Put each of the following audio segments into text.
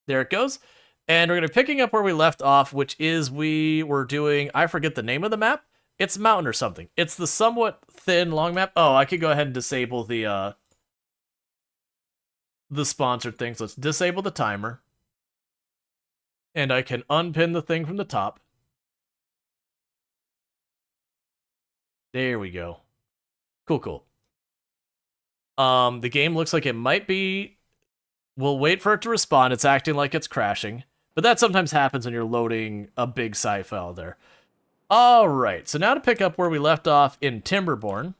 There it goes. And we're going to be picking up where we left off, which is we were doing, I forget the name of the map. It's mountain or something. It's the somewhat thin, long map. Oh, I could go ahead and disable the sponsored thing. So let's disable the timer. And I can unpin the thing from the top. There we go. Cool. The game looks like it might be... We'll wait for it to respond. It's acting like it's crashing. But that sometimes happens when you're loading a big sci file there. Alright, so now to pick up where we left off in Timberborn,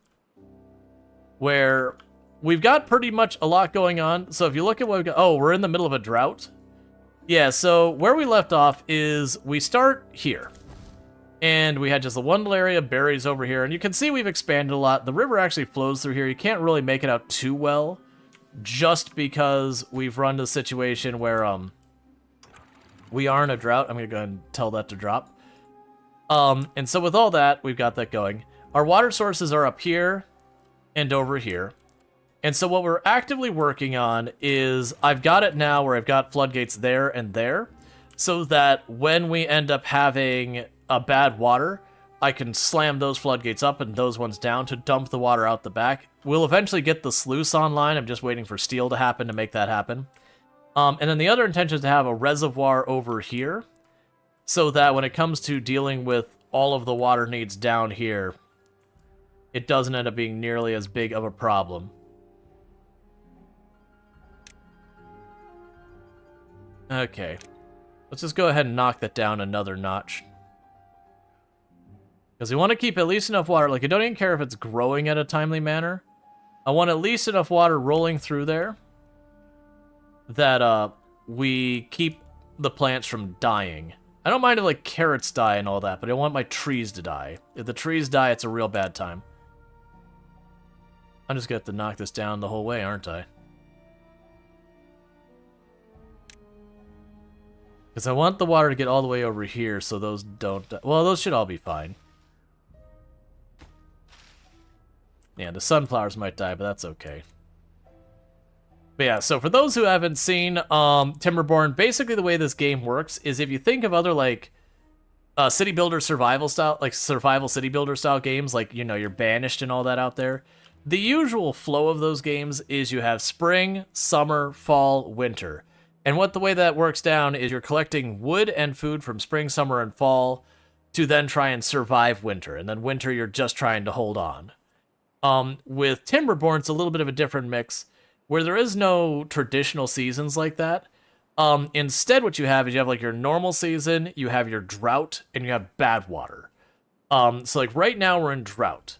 where we've got pretty much a lot going on. So if you look at what we've got... Oh, we're in the middle of a drought? Yeah, so where we left off is we start here. And we had just the one little area of berries over here. And you can see we've expanded a lot. The river actually flows through here. You can't really make it out too well, just because we've run to a situation where we are in a drought. I'm going to go ahead and tell that to drop. And so with all that, we've got that going. Our water sources are up here and over here. And so what we're actively working on is I've got it now where I've got floodgates there and there, so that when we end up having a bad water, I can slam those floodgates up and those ones down to dump the water out the back. We'll eventually get the sluice online. I'm just waiting for steel to happen to make that happen. And then the other intention is to have a reservoir over here, so that when it comes to dealing with all of the water needs down here, it doesn't end up being nearly as big of a problem. Okay. Let's just go ahead and knock that down another notch. Because we want to keep at least enough water. Like, I don't even care if it's growing at a timely manner. I want at least enough water rolling through there that we keep the plants from dying. I don't mind if, like, carrots die and all that, but I want my trees to die. If the trees die, it's a real bad time. I'm just going to have to knock this down the whole way, aren't I? Because I want the water to get all the way over here so those don't die. Well, those should all be fine. Yeah, the sunflowers might die, but that's okay. But yeah, so for those who haven't seen Timberborn, basically the way this game works is if you think of other, like, city builder survival style, like survival city builder style games, like, you know, you're Banished and all that out there, the usual flow of those games is you have spring, summer, fall, winter. And what the way that works down is you're collecting wood and food from spring, summer, and fall to then try and survive winter. And then winter, you're just trying to hold on. With Timberborn, it's a little bit of a different mix, where there is no traditional seasons like that. Instead, what you have is you have, like, your normal season, you have your drought, and you have bad water. So, like, right now we're in drought.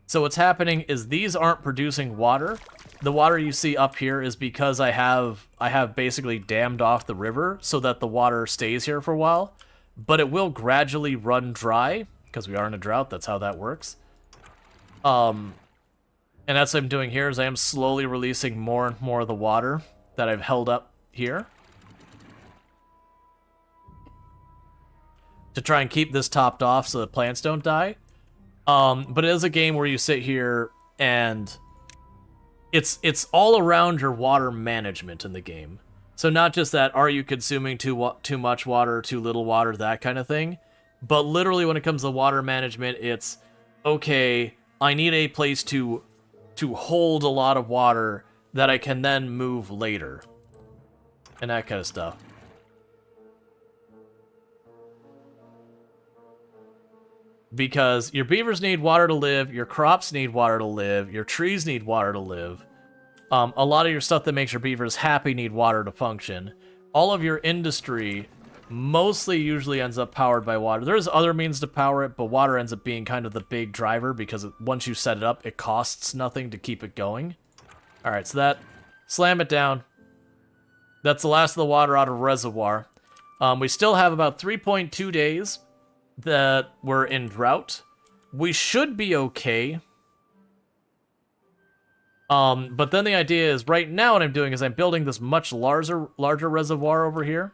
So what's happening is these aren't producing water. The water you see up here is because I have basically dammed off the river so that the water stays here for a while. But it will gradually run dry, because we are in a drought, that's how that works. And that's what I'm doing here, is I am slowly releasing more and more of the water that I've held up here, to try and keep this topped off so the plants don't die. But it is a game where you sit here and it's all around your water management in the game. So not just that, are you consuming too much water, too little water, that kind of thing. But literally when it comes to water management, it's, okay, I need a place to hold a lot of water that I can then move later. And that kind of stuff. Because your beavers need water to live, your crops need water to live, your trees need water to live. A lot of your stuff that makes your beavers happy need water to function. All of your industry mostly usually ends up powered by water. There's other means to power it, but water ends up being kind of the big driver because once you set it up, it costs nothing to keep it going. Alright, so that, slam it down. That's the last of the water out of Reservoir. We still have about 3.2 days that we're in drought. We should be okay. But then the idea is, right now what I'm doing is I'm building this much larger reservoir over here.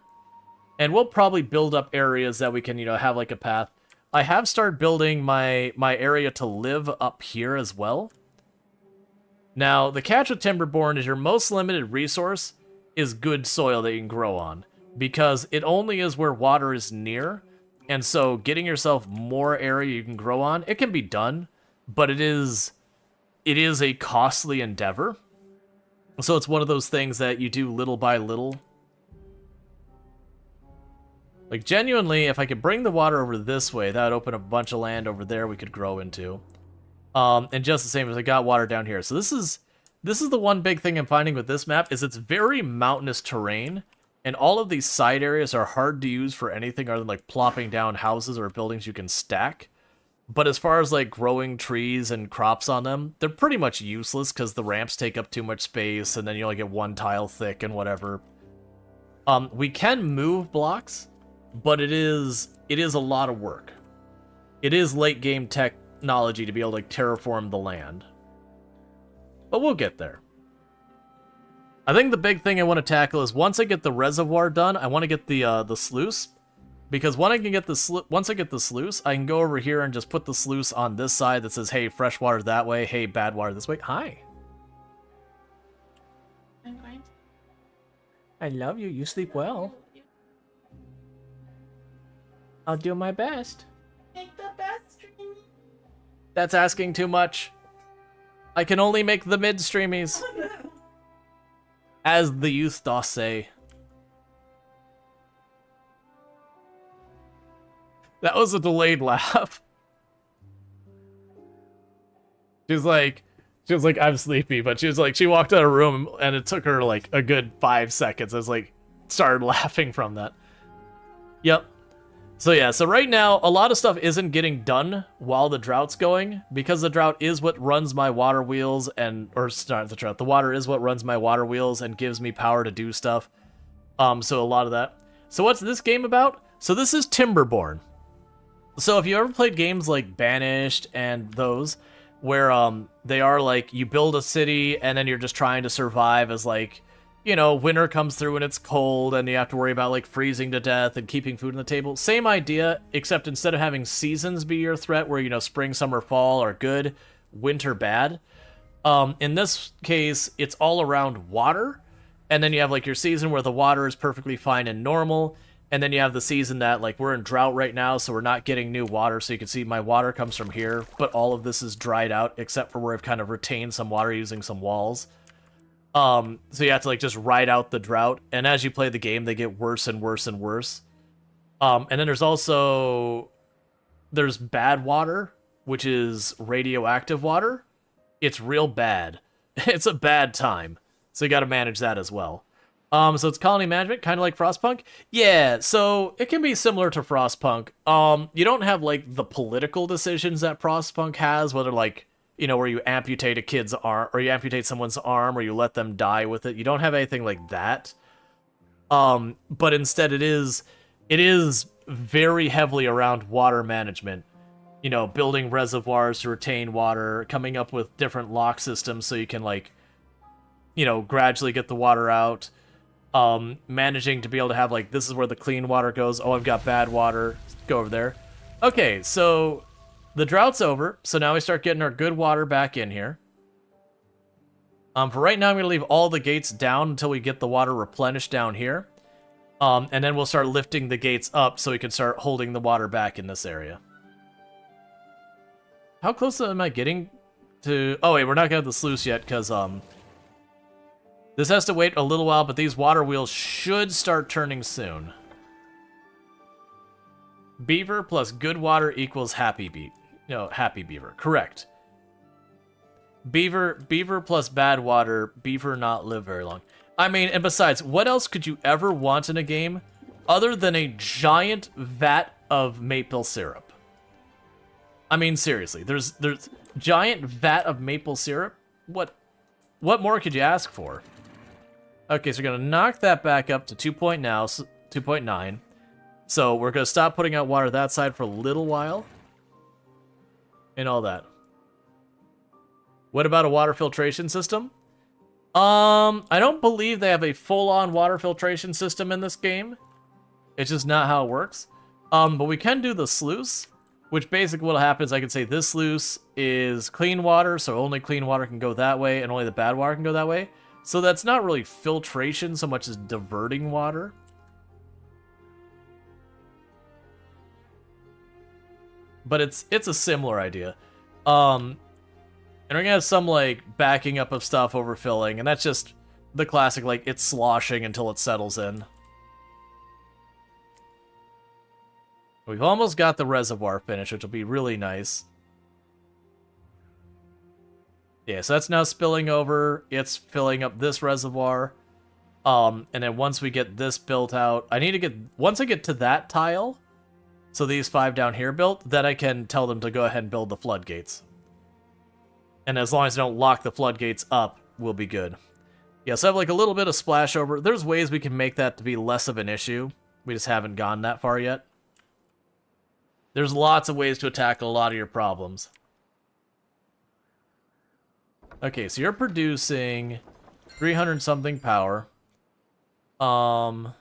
And we'll probably build up areas that we can, you know, have like a path. I have started building my area to live up here as well. Now, the catch with Timberborn is your most limited resource is good soil that you can grow on. because it only is where water is near, and so getting yourself more area you can grow on, it can be done, but it is a costly endeavor. So it's one of those things that you do little by little. Like, genuinely, if I could bring the water over this way, that would open a bunch of land over there we could grow into. And just the same as I got water down here. So this is the one big thing I'm finding with this map, is it's very mountainous terrain, and all of these side areas are hard to use for anything other than, like, plopping down houses or buildings you can stack. But as far as, like, growing trees and crops on them, they're pretty much useless because the ramps take up too much space, and then you only get one tile thick and whatever. We can move blocks, but it is a lot of work. It is late game technology to be able to, like, terraform the land. But we'll get there. I think the big thing I want to tackle is once I get the reservoir done, I want to get the sluice. Because once I get the sluice, I can go over here and just put the sluice on this side that says, hey, fresh water that way, hey, bad water this way. Hi. I'm going to. I love you. You sleep well. I'll do my best. Make the best stream. That's asking too much. I can only make the mid-streamies. Oh, no. As the youth doth say. That was a delayed laugh. She was like, I'm sleepy, but she walked out of the room and it took her like a good 5 seconds. I was like, started laughing from that. Yep. So yeah, so right now, a lot of stuff isn't getting done while the drought's going, because the drought is what runs my water wheels the water is what runs my water wheels and gives me power to do stuff. So a lot of that. So what's this game about? So this is Timberborn. So if you ever played games like Banished and those, where they are like, you build a city and then you're just trying to survive as, like, you know, winter comes through and it's cold and you have to worry about, like, freezing to death and keeping food on the table. Same idea, except instead of having seasons be your threat, where, you know, spring, summer, fall are good, winter bad. In this case, it's all around water, and then you have, like, your season where the water is perfectly fine and normal, and then you have the season that, like, we're in drought right now, so we're not getting new water, so you can see my water comes from here, but all of this is dried out, except for where I've kind of retained some water using some walls. So you have to, like, just ride out the drought, and as you play the game, they get worse and worse and worse. And then there's bad water, which is radioactive water. It's real bad. It's a bad time, so you gotta manage that as well. So it's colony management, kind of like Frostpunk? Yeah, so it can be similar to Frostpunk. You don't have, like, the political decisions that Frostpunk has, whether, like, you know, where you amputate a kid's arm, or you amputate someone's arm, or you let them die with it. You don't have anything like that. But instead it is very heavily around water management. You know, building reservoirs to retain water, coming up with different lock systems so you can, like, you know, gradually get the water out. Managing to be able to have, like, this is where the clean water goes. Oh, I've got bad water. Go over there. Okay, so the drought's over. So now we start getting our good water back in here. For right now, I'm going to leave all the gates down until we get the water replenished down here. And then we'll start lifting the gates up so we can start holding the water back in this area. How close am I getting to... Oh, wait, we're not going to have the sluice yet, because, this has to wait a little while, but these water wheels should start turning soon. Beaver plus good water equals happy beaver. Correct. Beaver plus bad water, beaver not live very long. I mean, and besides, what else could you ever want in a game other than a giant vat of maple syrup? I mean, seriously, there's giant vat of maple syrup? What more could you ask for? Okay, so we're going to knock that back up to 2.9. So we're going to stop putting out water that side for a little while. And all that. What about a water filtration system? I don't believe they have a full-on water filtration system in this game. It's just not how it works. But we can do the sluice, which basically what happens, I can say this sluice is clean water, so only clean water can go that way, and only the bad water can go that way. So that's not really filtration so much as diverting water. but it's a similar idea. And we're gonna have some, like, backing up of stuff, overfilling, and that's just the classic, like, it's sloshing until it settles in. We've almost got the reservoir finished, which will be really nice. Yeah, so that's now spilling over. It's filling up this reservoir. And then once we get this built out, once I get to that tile, so these 5 down here built, then I can tell them to go ahead and build the floodgates. And as long as I don't lock the floodgates up, we'll be good. Yeah, so I have like a little bit of splash over. There's ways we can make that to be less of an issue. We just haven't gone that far yet. There's lots of ways to tackle a lot of your problems. Okay, so you're producing 300 something power. And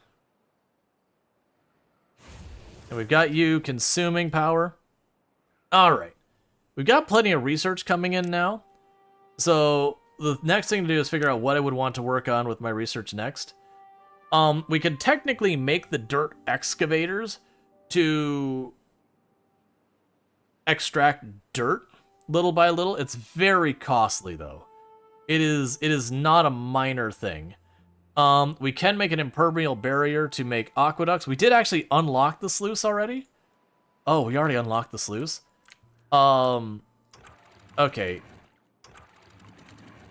we've got you consuming power. Alright. We've got plenty of research coming in now. So the next thing to do is figure out what I would want to work on with my research next. We could technically make the dirt excavators to extract dirt little by little. It's very costly though. It is not a minor thing. We can make an impermeable barrier to make aqueducts. We did actually unlock the sluice already. Oh, we already unlocked the sluice? Okay.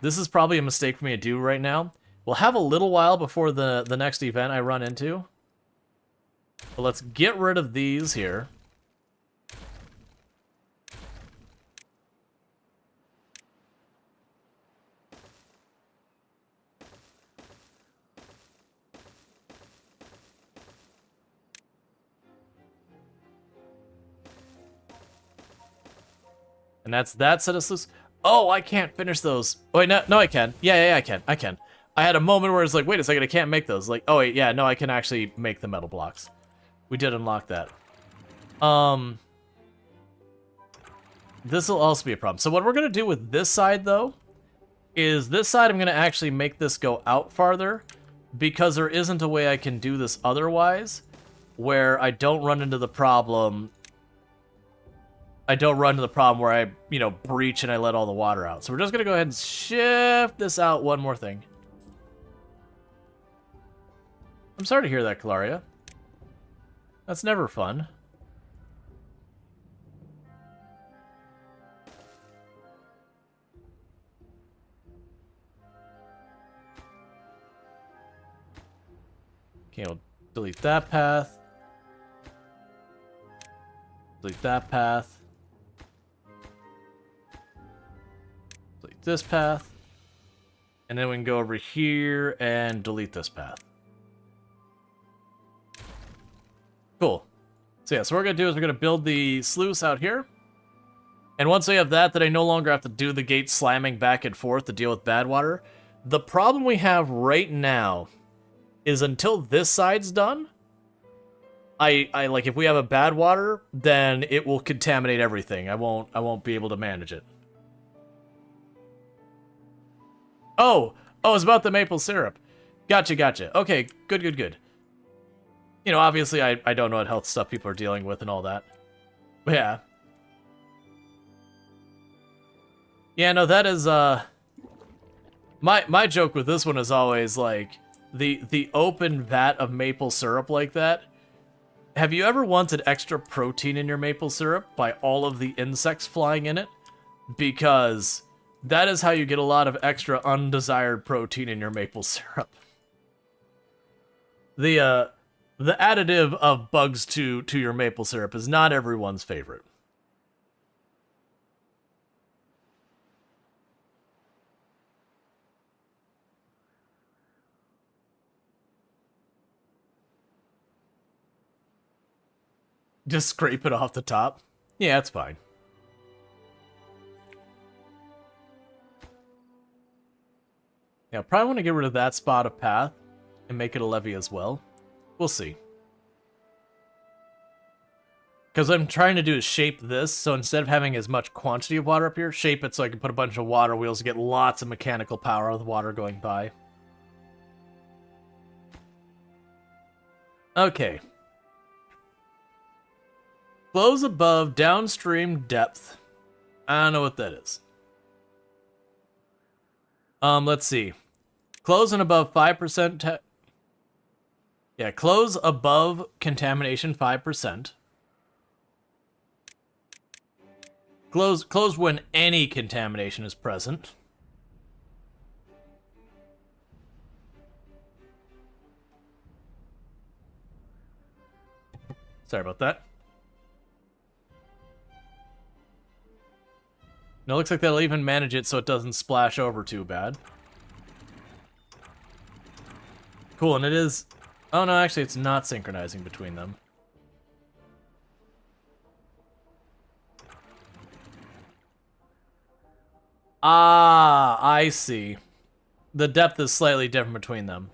This is probably a mistake for me to do right now. We'll have a little while before the next event I run into. But let's get rid of these here. And that's that set of sluice. Oh, I can't finish those. Oh, wait, no, I can. Yeah, I can. I had a moment where it's like, wait a second, I can't make those. Like, oh, wait, yeah, no, I can actually make the metal blocks. We did unlock that. This will also be a problem. So what we're going to do with this side, though, is this side I'm going to actually make this go out farther because there isn't a way I can do this otherwise where I don't run into the problem where I, breach and I let all the water out. So we're just going to go ahead and shift this out one more thing. I'm sorry to hear that, Claria. That's never fun. Okay, we'll delete that path. Delete that path. Delete this path. And then we can go over here and delete this path. Cool. So yeah, so what we're going to do is we're going to build the sluice out here. And once I have that, then I no longer have to do the gate slamming back and forth to deal with bad water. The problem we have right now is until this side's done, I like if we have a bad water, then it will contaminate everything. I won't be able to manage it. Oh, it's about the maple syrup. Gotcha. Okay, good. Obviously I don't know what health stuff people are dealing with and all that. But yeah. Yeah, no, that is my joke with this one is always like the open vat of maple syrup like that. Have you ever wanted extra protein in your maple syrup by all of the insects flying in it? Because that is how you get a lot of extra undesired protein in your maple syrup. The additive of bugs to your maple syrup is not everyone's favorite. Just scrape it off the top. Yeah, it's fine. Yeah, probably want to get rid of that spot of path and make it a levee as well. We'll see. Because what I'm trying to do is shape this, so instead of having as much quantity of water up here, shape it so I can put a bunch of water wheels to get lots of mechanical power of the water going by. Okay. Close above downstream depth. I don't know what that is. Let's see. Close and above 5%. Yeah, close above contamination 5%. Close when any contamination is present. Sorry about that. No, it looks like they'll even manage it so it doesn't splash over too bad. Cool, and it is... Oh no, actually it's not synchronizing between them. Ah, I see. The depth is slightly different between them.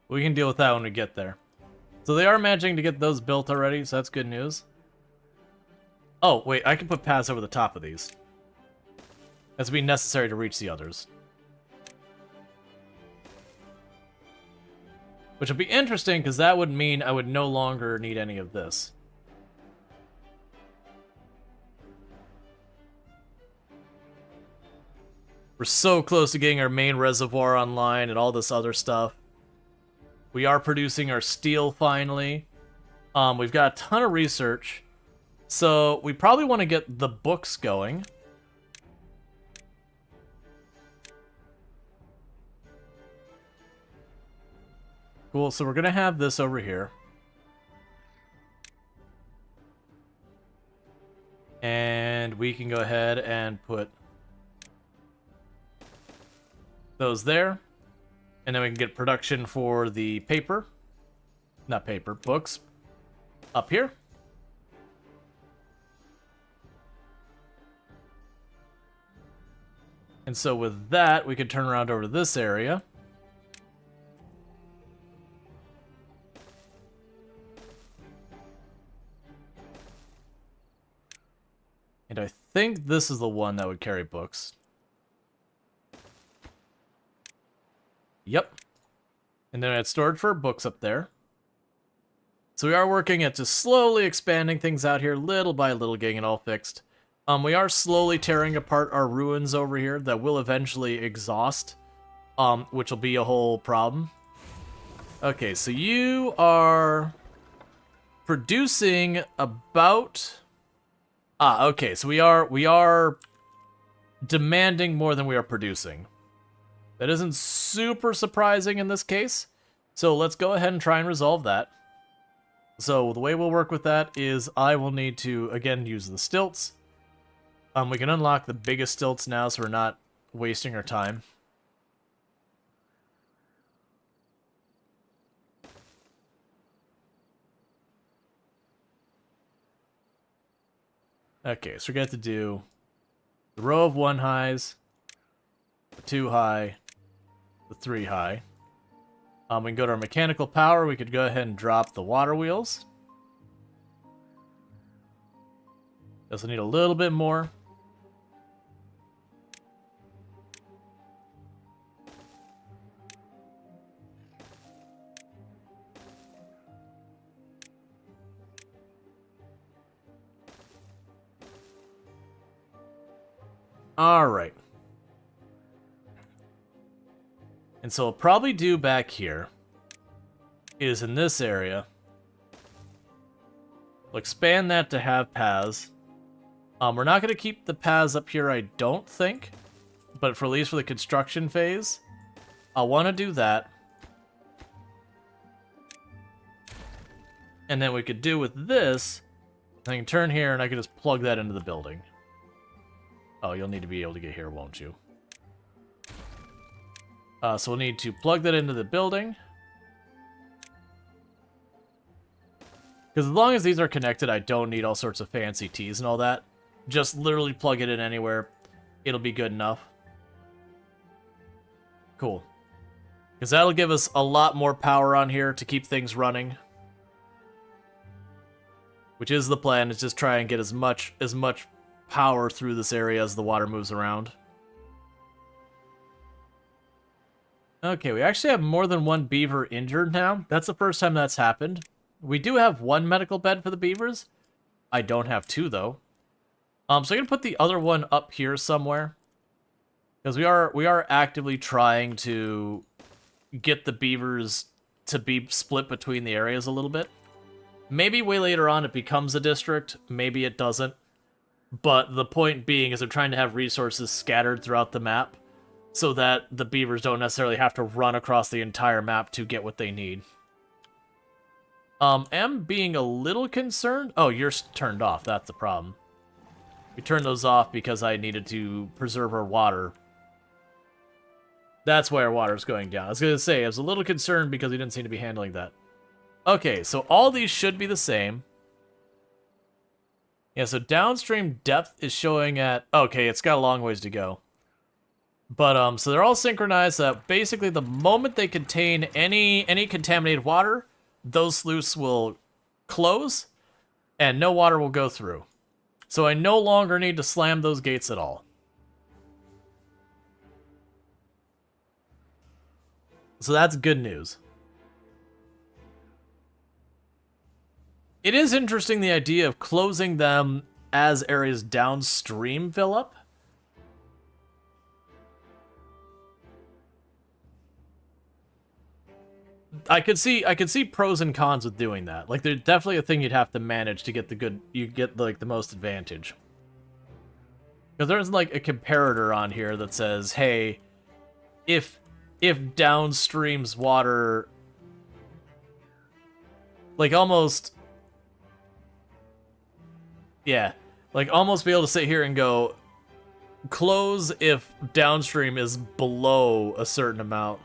We can deal with that when we get there. So they are managing to get those built already, so that's good news. Oh, wait, I can put paths over the top of these. That's be necessary to reach the others. Which would be interesting, because that would mean I would no longer need any of this. We're so close to getting our main reservoir online and all this other stuff. We are producing our steel finally. We've got a ton of research. So we probably want to get the books going. Cool, so we're going to have this over here. And we can go ahead and put those there. And then we can get production for the paper. Not paper, books. Up here. And so with that, we could turn around over to this area. And I think this is the one that would carry books. Yep. And then I had storage for books up there. So we are working at just slowly expanding things out here, little by little, getting it all fixed. We are slowly tearing apart our ruins over here that will eventually exhaust, which will be a whole problem. Okay, so you are producing about... Ah, okay, so we are demanding more than we are producing. That isn't super surprising in this case, so let's go ahead and try and resolve that. So the way we'll work with that is I will need to, again, use the stilts. We can unlock the biggest stilts now so we're not wasting our time. Okay, so we're going to have to do the row of 1 highs, the 2 high, the 3 high. We can go to our mechanical power. We could go ahead and drop the water wheels. Also need a little bit more. All right. And so we'll probably do back here is in this area. We'll expand that to have paths. We're not going to keep the paths up here, I don't think. But for at least for the construction phase, I'll want to do that. And then we could do with this, I can turn here and I can just plug that into the building. Oh, you'll need to be able to get here, won't you? So we'll need to plug that into the building. Because as long as these are connected, I don't need all sorts of fancy T's and all that. Just literally plug it in anywhere. It'll be good enough. Cool. Because that'll give us a lot more power on here to keep things running. Which is the plan, is just try and get as much power through this area as the water moves around. Okay, we actually have more than one beaver injured now. That's the first time that's happened. We do have one medical bed for the beavers. I don't have two, though. So I'm gonna put the other one up here somewhere. Because we are actively trying to get the beavers to be split between the areas a little bit. Maybe way later on it becomes a district, maybe it doesn't. But the point being is I'm trying to have resources scattered throughout the map so that the beavers don't necessarily have to run across the entire map to get what they need. Am being a little concerned. Oh, you're turned off. That's the problem. We turned those off because I needed to preserve our water. That's why our water's going down. I was going to say, I was a little concerned because we didn't seem to be handling that. Okay, so all these should be the same. Yeah, so downstream depth is showing at... Okay, it's got a long ways to go. But, so they're all synchronized that basically the moment they contain any contaminated water, those sluices will close, and no water will go through. So I no longer need to slam those gates at all. So that's good news. It is interesting, the idea of closing them as areas downstream fill up. I could see pros and cons with doing that. Like, there's definitely a thing you'd have to manage to get the most advantage. Because there's like a comparator on here that says, hey, if downstream's water, like almost, yeah, like almost be able to sit here and go, close if downstream is below a certain amount.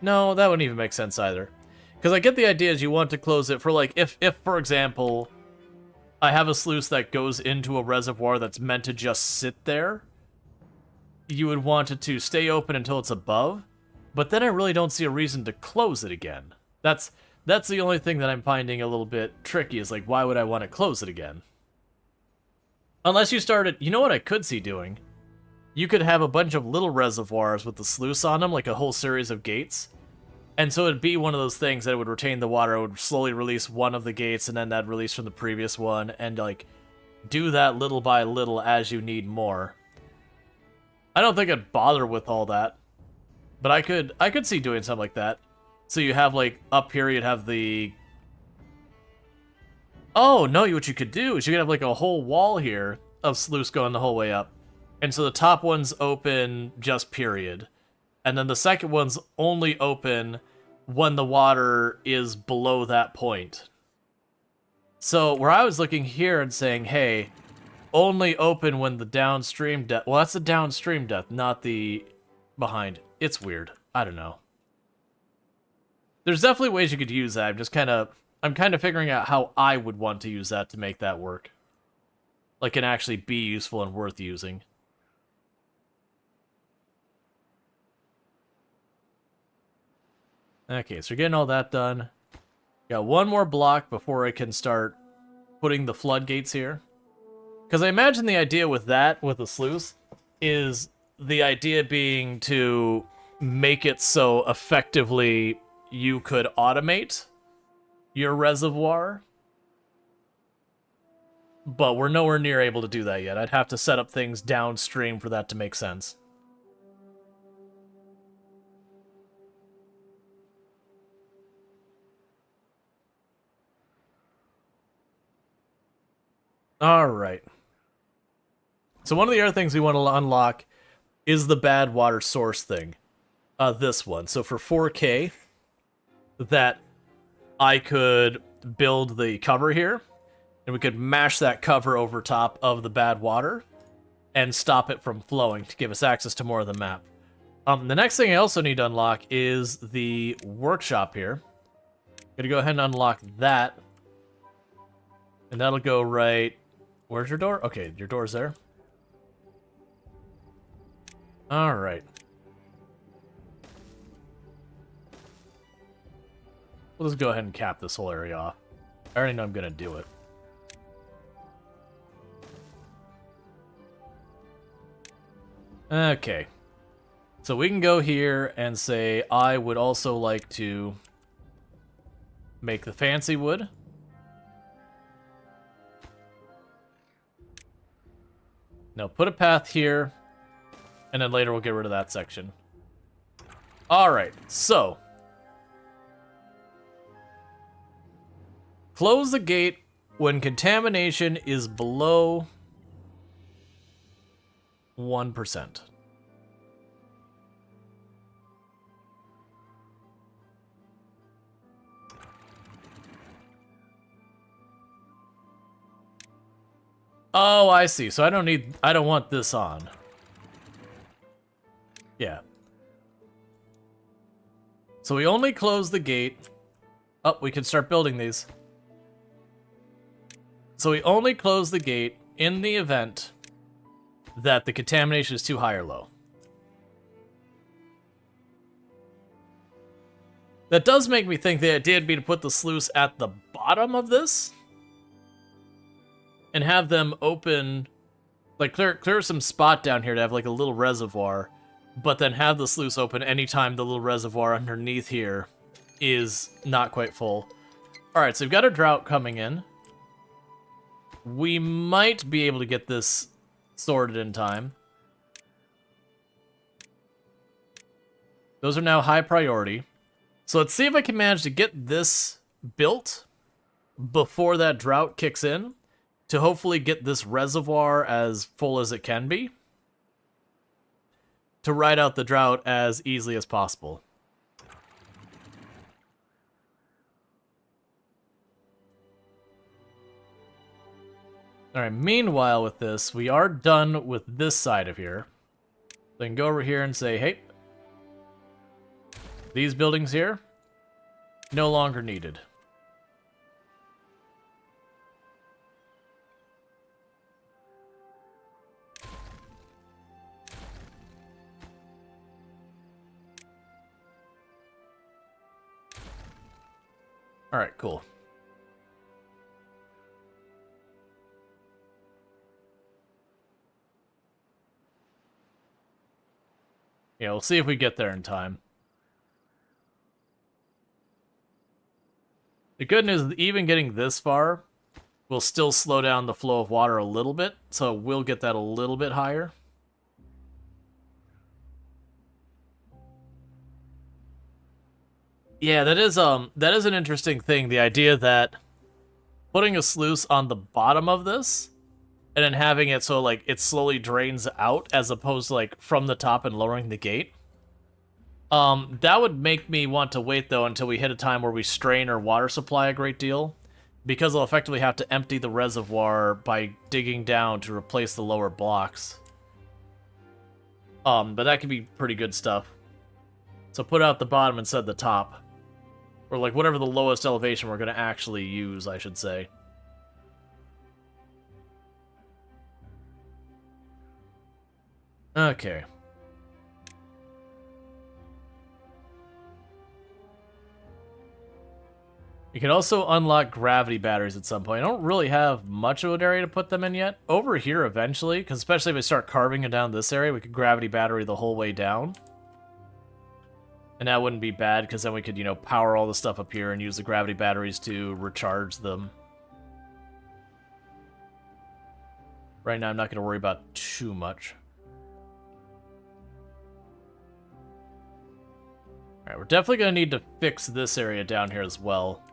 No, that wouldn't even make sense either. Because I get the idea is you want to close it for, like, if for example, I have a sluice that goes into a reservoir that's meant to just sit there, you would want it to stay open until it's above, but then I really don't see a reason to close it again. That's the only thing that I'm finding a little bit tricky, is like, why would I want to close it again? Unless you started, you know what I could see doing? You could have a bunch of little reservoirs with the sluice on them, like a whole series of gates. And so it'd be one of those things that would retain the water, it would slowly release one of the gates, and then that'd release from the previous one, and, like, do that little by little as you need more. I don't think I'd bother with all that. But I could see doing something like that. So you have, like, up here you'd have the... Oh, no, what you could do is you could have, like, a whole wall here of sluice going the whole way up. And so the top one's open just period. And then the second one's only open when the water is below that point. So where I was looking here and saying, hey, only open when the downstream depth... Well, that's the downstream depth, not the behind. It's weird. I don't know. There's definitely ways you could use that. I'm kind of figuring out how I would want to use that to make that work. Like, and actually be useful and worth using. Okay, so we're getting all that done. Got one more block before I can start putting the floodgates here. Because I imagine the idea with that, with the sluice, is the idea being to make it so effectively you could automate your reservoir. But we're nowhere near able to do that yet. I'd have to set up things downstream for that to make sense. Alright. So one of the other things we want to unlock is the bad water source thing. This one. So for 4K, that I could build the cover here, and we could mash that cover over top of the bad water and stop it from flowing to give us access to more of the map. The next thing I also need to unlock is the workshop here. Gonna go ahead and unlock that. And that'll go right... Where's your door? Okay, your door's there. Alright. We'll just go ahead and cap this whole area off. I already know I'm gonna do it. Okay. So we can go here and say, I would also like to make the fancy wood. Now put a path here, and then later we'll get rid of that section. Alright, so. Close the gate when contamination is below 1%. Oh, I see. So I don't want this on. Yeah. So we only close the gate. Oh, we can start building these. So we only close the gate in the event that the contamination is too high or low. That does make me think the idea would be to put the sluice at the bottom of this. And have them open, like clear some spot down here to have like a little reservoir, but then have the sluice open anytime the little reservoir underneath here is not quite full. Alright, so we've got a drought coming in. We might be able to get this sorted in time. Those are now high priority. So let's see if I can manage to get this built before that drought kicks in, to hopefully get this reservoir as full as it can be, to ride out the drought as easily as possible. Alright, meanwhile with this, we are done with this side of here. Then go over here and say, hey, these buildings here, no longer needed. Alright, cool. Yeah, we'll see if we get there in time. The good news is even getting this far will still slow down the flow of water a little bit, so we'll get that a little bit higher. Yeah, that is an interesting thing, the idea that putting a sluice on the bottom of this and then having it so like it slowly drains out as opposed to like from the top and lowering the gate. That would make me want to wait though until we hit a time where we strain our water supply a great deal, because we'll effectively have to empty the reservoir by digging down to replace the lower blocks. But that could be pretty good stuff. So put out the bottom instead of the top. Or like whatever the lowest elevation we're going to actually use, I should say. Okay. You can also unlock gravity batteries at some point. I don't really have much of an area to put them in yet. Over here eventually, because especially if we start carving it down this area, we could gravity battery the whole way down. And that wouldn't be bad, because then we could, you know, power all the stuff up here and use the gravity batteries to recharge them. Right now, I'm not going to worry about too much. Alright, we're definitely going to need to fix this area down here as well.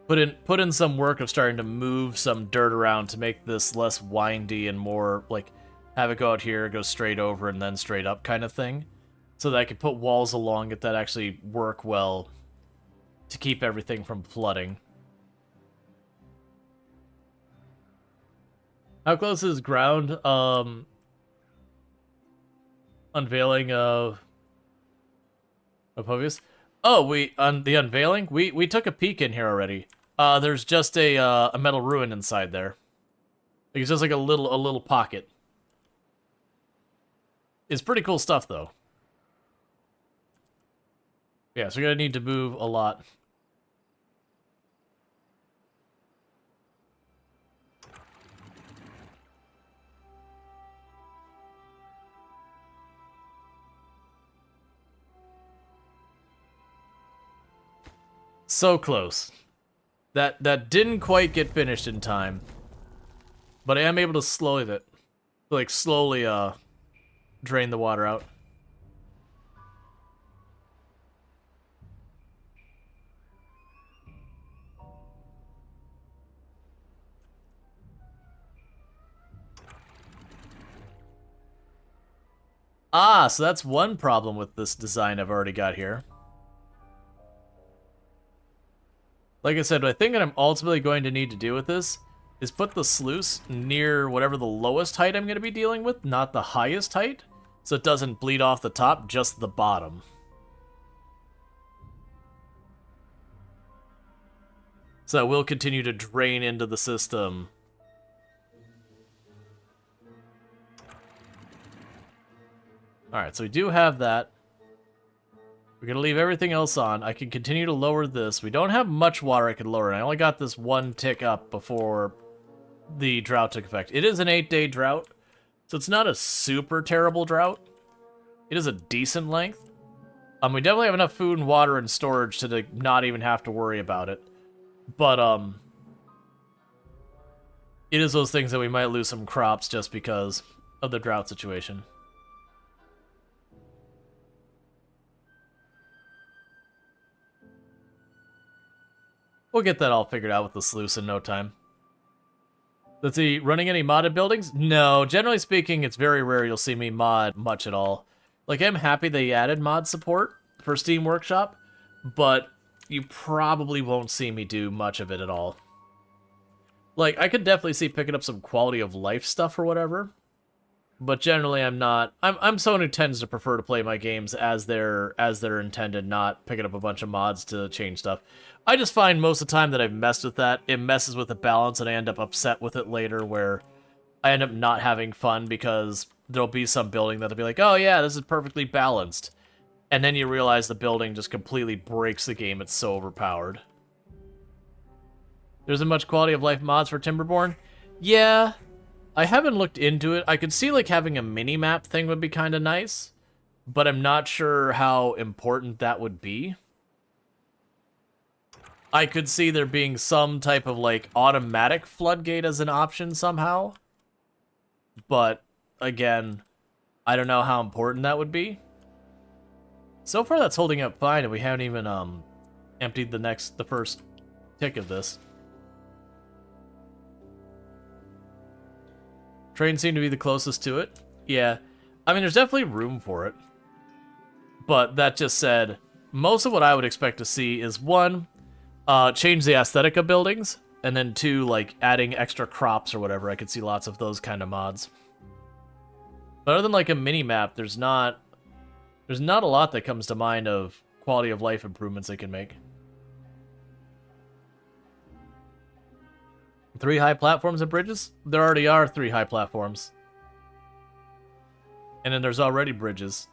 Put in some work of starting to move some dirt around to make this less windy and more, like, have it go out here, go straight over, and then straight up kind of thing. So that I can put walls along it that actually work well to keep everything from flooding. How close is ground unveiling of Povius? Oh, on the unveiling? We took a peek in here already. There's just a metal ruin inside there. Like, it's just like a little pocket. It's pretty cool stuff, though. Yeah, so we're gonna need to move a lot. So close. That didn't quite get finished in time. But I am able to slowly drain the water out. Ah, so that's one problem with this design I've already got here. Like I said, I think what I'm ultimately going to need to do with this is put the sluice near whatever the lowest height I'm going to be dealing with, not the highest height, so it doesn't bleed off the top, just the bottom. So it will continue to drain into the system. Alright, so we do have that. We're going to leave everything else on. I can continue to lower this. We don't have much water I can lower, and I only got this one tick up before the drought took effect. It is an 8-day drought, so it's not a super terrible drought. It is a decent length. We definitely have enough food and water and storage to not even have to worry about it. But, it is those things that we might lose some crops just because of the drought situation. We'll get that all figured out with the sluice in no time. Let's see, running any modded buildings? No, generally speaking, it's very rare you'll see me mod much at all. Like, I'm happy they added mod support for Steam Workshop, but you probably won't see me do much of it at all. Like, I could definitely see picking up some quality of life stuff or whatever, but generally I'm not. I'm someone who tends to prefer to play my games as they're intended, not picking up a bunch of mods to change stuff. I just find most of the time that I've messed with that, it messes with the balance and I end up upset with it later where I end up not having fun because there'll be some building that'll be like, oh yeah, this is perfectly balanced. And then you realize the building just completely breaks the game, it's so overpowered. There isn't much quality of life mods for Timberborn? Yeah, I haven't looked into it. I could see like having a mini-map thing would be kind of nice, but I'm not sure how important that would be. I could see there being some type of like automatic floodgate as an option somehow, but again, I don't know how important that would be. So far that's holding up fine, and we haven't even emptied the first tick of this. Trains seem to be the closest to it. Yeah, I mean, there's definitely room for it. But that just said, most of what I would expect to see is, one, change the aesthetic of buildings, and then two, like, adding extra crops or whatever. I could see lots of those kind of mods. But other than, like, a mini-map, there's not a lot that comes to mind of quality of life improvements they can make. 3 high platforms and bridges? There already are 3 high platforms. And then there's already bridges.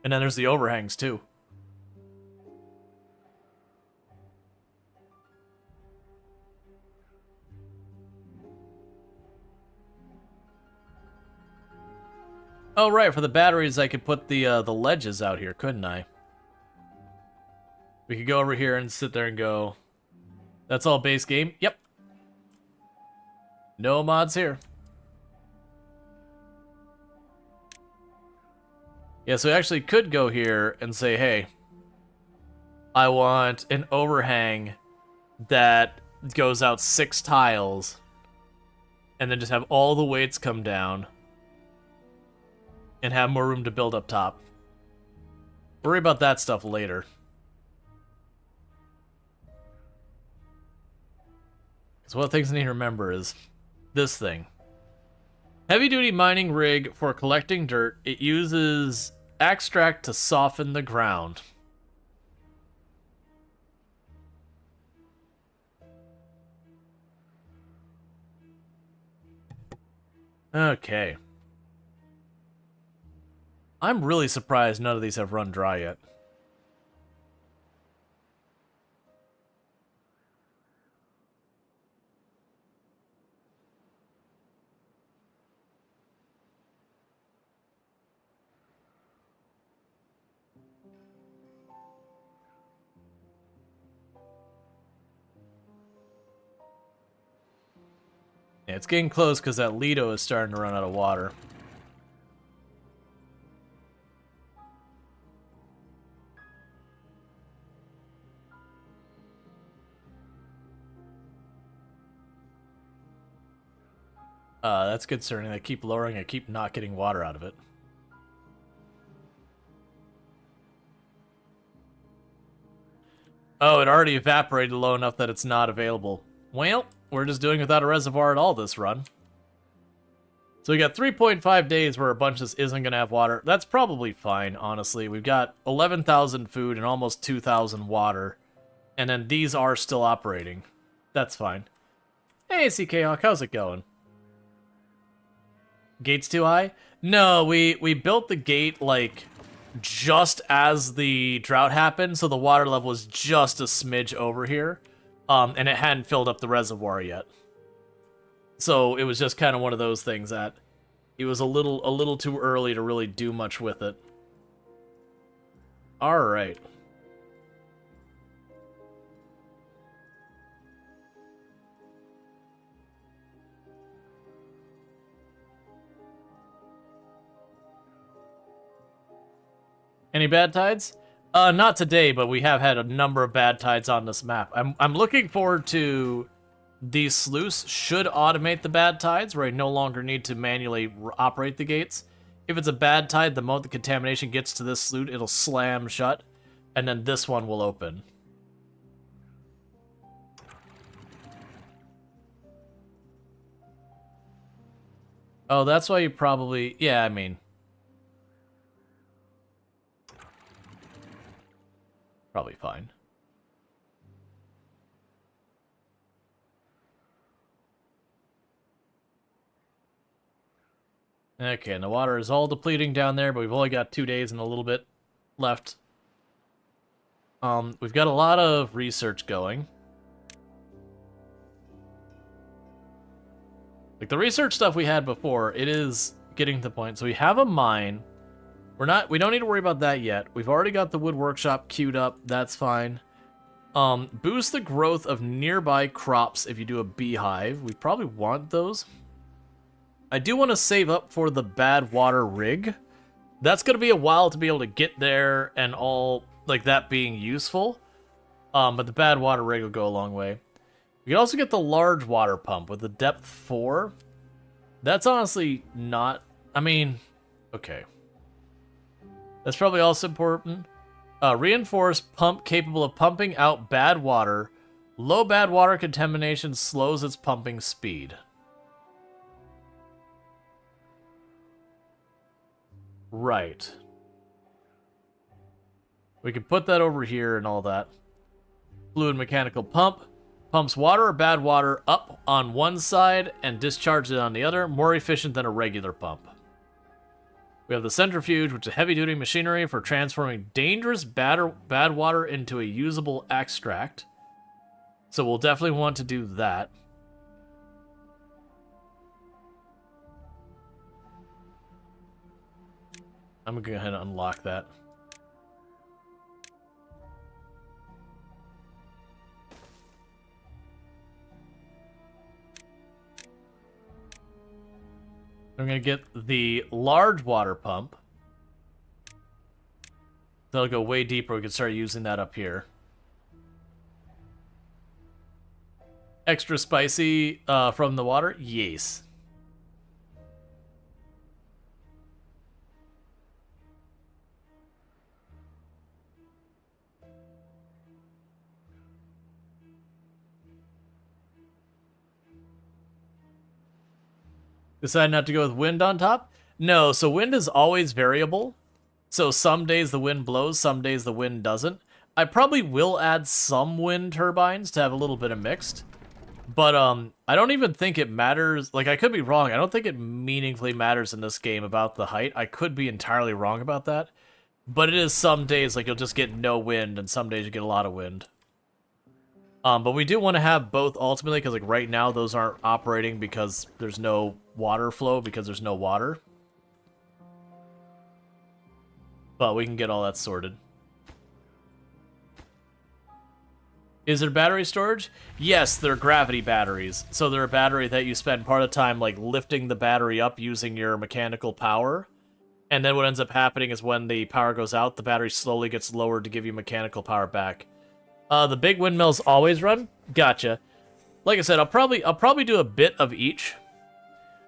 And then there's the overhangs, too. Oh, right, for the batteries, I could put the ledges out here, couldn't I? We could go over here and sit there and go, that's all base game? Yep. No mods here. Yeah, so we actually could go here and say, hey, I want an overhang that goes out 6 tiles, and then just have all the weights come down, and have more room to build up top. Worry about that stuff later. Because one of the things I need to remember is this thing. Heavy-duty mining rig for collecting dirt. It uses extract to soften the ground. Okay. I'm really surprised none of these have run dry yet. Yeah, it's getting close because that Lido is starting to run out of water. That's concerning. I keep lowering, I keep not getting water out of it. Oh, it already evaporated low enough that it's not available. Well, we're just doing without a reservoir at all this run. So we got 3.5 days where a bunch of this isn't going to have water. That's probably fine, honestly. We've got 11,000 food and almost 2,000 water. And then these are still operating. That's fine. Hey, CK Hawk, how's it going? Gate's too high? No, we built the gate, like, just as the drought happened, so the water level was just a smidge over here. And it hadn't filled up the reservoir yet. So it was just kind of one of those things that it was a little too early to really do much with it. All right. Any bad tides? Not today, but we have had a number of bad tides on this map. I'm looking forward to these sluices should automate the bad tides, where I no longer need to manually operate the gates. If it's a bad tide, the moment the contamination gets to this sluice, it'll slam shut, and then this one will open. Oh, that's why you probably... Yeah, I mean... Probably fine. Okay, and the water is all depleting down there, but we've only got 2 days and a little bit left. We've got a lot of research going. Like the research stuff we had before, it is getting to the point. So we have a mine. We don't need to worry about that yet. We've already got the wood workshop queued up. That's fine. Boost the growth of nearby crops if you do a beehive. We probably want those. I do want to save up for the bad water rig. That's going to be a while to be able to get there and all like that being useful. But the bad water rig will go a long way. We can also get the large water pump with the depth 4. That's honestly not... I mean, okay. That's probably also important. Reinforced pump capable of pumping out bad water. Low bad water contamination slows its pumping speed. Right. We can put that over here and all that. Fluid mechanical pump. Pumps water or bad water up on one side and discharges it on the other. More efficient than a regular pump. We have the centrifuge, which is heavy-duty machinery for transforming dangerous bad water into a usable extract. So we'll definitely want to do that. I'm going to go ahead and unlock that. I'm going to get the large water pump. That'll go way deeper. We can start using that up here. Extra spicy from the water? Yes. Decide not to go with wind on top? No, so wind is always variable. So some days the wind blows, some days the wind doesn't. I probably will add some wind turbines to have a little bit of mixed. But I don't even think it matters. Like, I could be wrong. I don't think it meaningfully matters in this game about the height. I could be entirely wrong about that. But it is some days, like, you'll just get no wind, and some days you get a lot of wind. But we do want to have both ultimately, because like right now those aren't operating because there's no water flow, because there's no water. But we can get all that sorted. Is it battery storage? Yes, they're gravity batteries. So they're a battery that you spend part of the time like lifting the battery up using your mechanical power. And then what ends up happening is when the power goes out, the battery slowly gets lowered to give you mechanical power back. The big windmills always run? Gotcha. Like I said, I'll probably do a bit of each.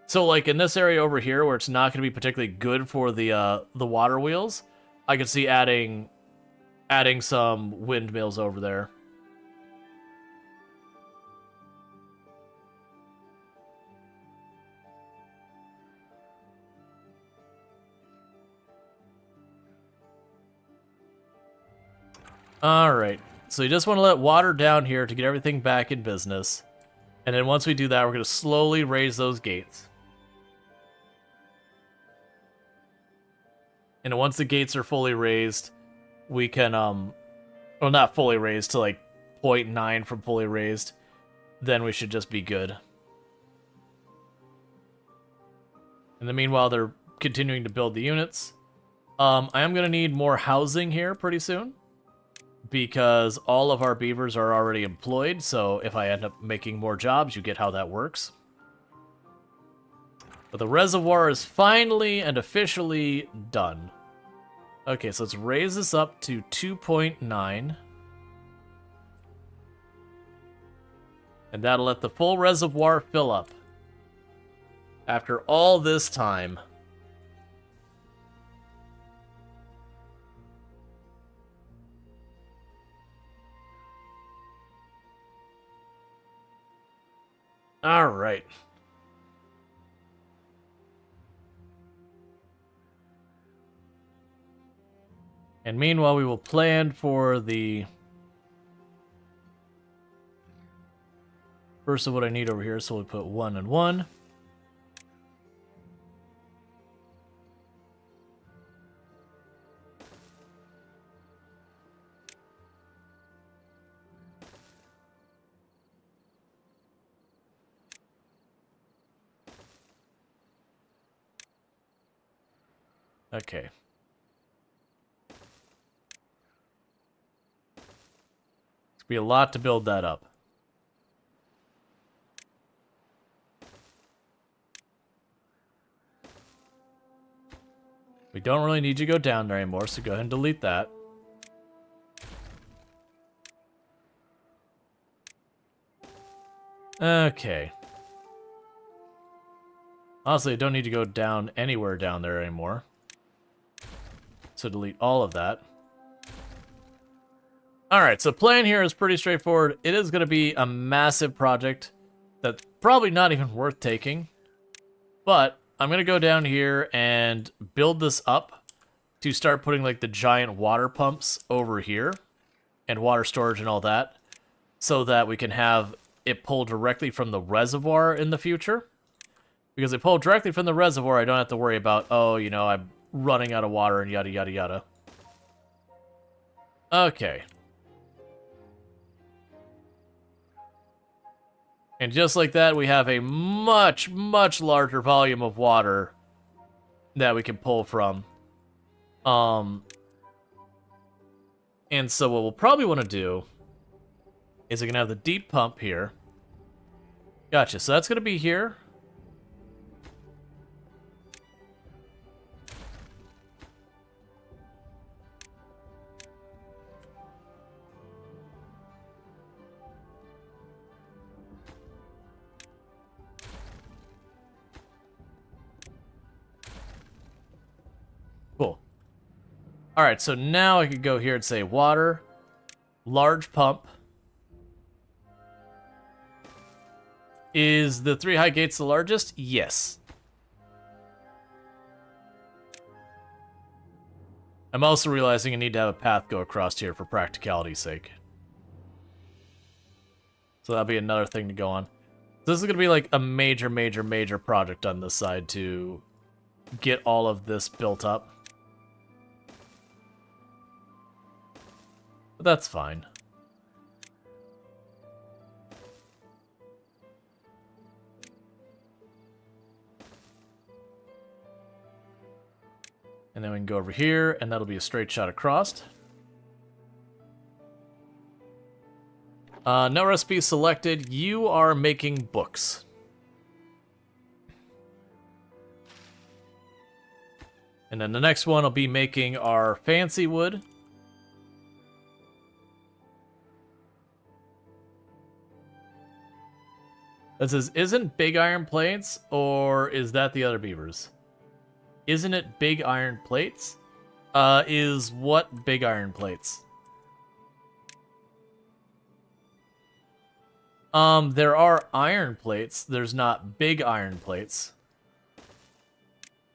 So like in this area over here where it's not going to be particularly good for the water wheels, I could see adding some windmills over there. Alright, so you just want to let water down here to get everything back in business. And then once we do that, we're going to slowly raise those gates. And once the gates are fully raised, we can, well, not fully raised, to like 0.9 from fully raised, then we should just be good. In the meanwhile, they're continuing to build the units. I am going to need more housing here pretty soon, because all of our beavers are already employed, so if I end up making more jobs, you get how that works. But the reservoir is finally and officially done. Okay, so let's raise this up to 2.9. And that'll let the full reservoir fill up. After all this time. All right. And meanwhile, we will plan for the first of what I need over here. So we'll put 1 and 1. Okay. It's be a lot to build that up. We don't really need you to go down there anymore, so go ahead and delete that. Okay. Honestly, I don't need to go down anywhere down there anymore. So delete all of that. Alright, so plan here is pretty straightforward. It is going to be a massive project that's probably not even worth taking. But I'm going to go down here and build this up to start putting like the giant water pumps over here and water storage and all that, so that we can have it pull directly from the reservoir in the future. Because if I pull directly from the reservoir, I don't have to worry about, oh, you know, I'm running out of water and yada yada yada. Okay. And just like that, we have a much, much larger volume of water that we can pull from. And so what we'll probably want to do is we're going to have the deep pump here. Gotcha, so that's going to be here. Cool. Alright, so now I could go here and say water, large pump. Is the 3 high gates the largest? Yes. I'm also realizing I need to have a path go across here for practicality's sake. So that'll be another thing to go on. This is going to be like a major, major, major project on this side to get all of this built up. But that's fine. And then we can go over here, and that'll be a straight shot across. No recipe selected. You are making books. And then the next one will be making our fancy wood. That says, isn't big iron plates, or is that the other beavers? Isn't it big iron plates? Is what big iron plates? There are iron plates. There's not big iron plates.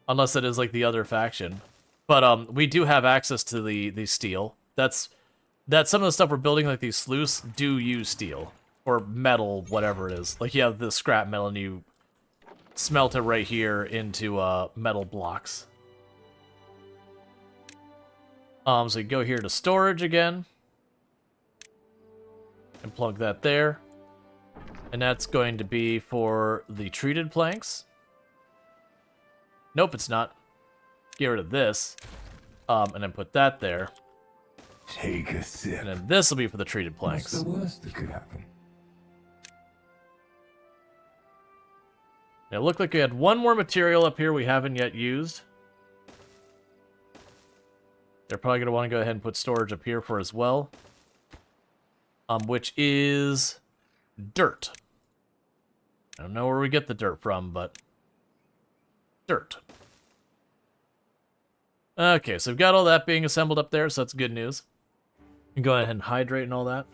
Unless it is like the other faction. But we do have access to the steel. That's some of the stuff we're building, like these sluices, do use steel. Or metal, whatever it is. Like you have the scrap metal and you smelt it right here into metal blocks. So you go here to storage again. And plug that there. And that's going to be for the treated planks. Nope, it's not. Get rid of this. And then put that there. Take a sip. And then this will be for the treated planks. What's the worst that could happen? It looked like we had one more material up here we haven't yet used. They're probably going to want to go ahead and put storage up here for as well. Which is dirt. I don't know where we get the dirt from, but dirt. Okay, so we've got all that being assembled up there, so that's good news. You can go ahead and hydrate and all that.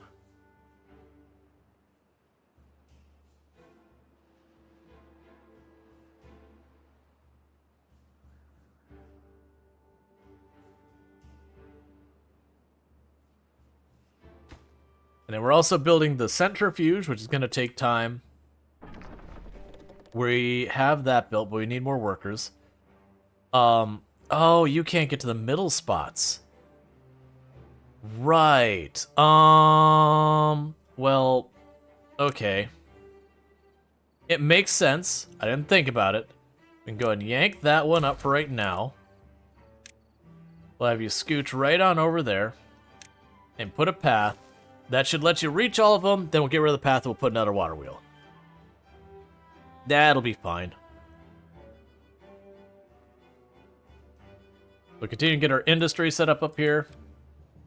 And then we're also building the centrifuge, which is going to take time. We have that built, but we need more workers. Oh, you can't get to the middle spots. Right. Well, okay. It makes sense. I didn't think about it. We can go ahead and yank that one up for right now. We'll have you scooch right on over there and put a path. That should let you reach all of them. Then we'll get rid of the path and we'll put another water wheel. That'll be fine. We'll continue to get our industry set up here.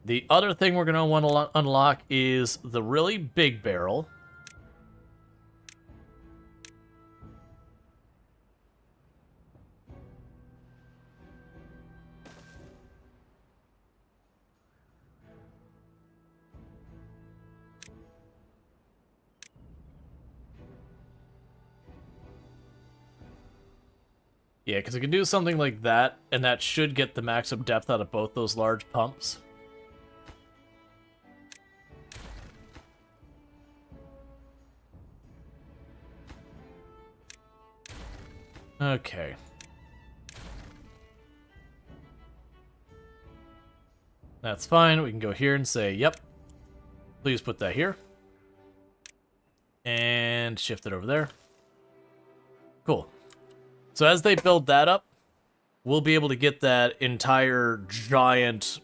The other thing we're going to want to unlock is the really big barrel. Yeah, because we can do something like that, and that should get the maximum depth out of both those large pumps. Okay. That's fine. We can go here and say, yep. Please put that here. And shift it over there. Cool. So as they build that up, we'll be able to get that entire giant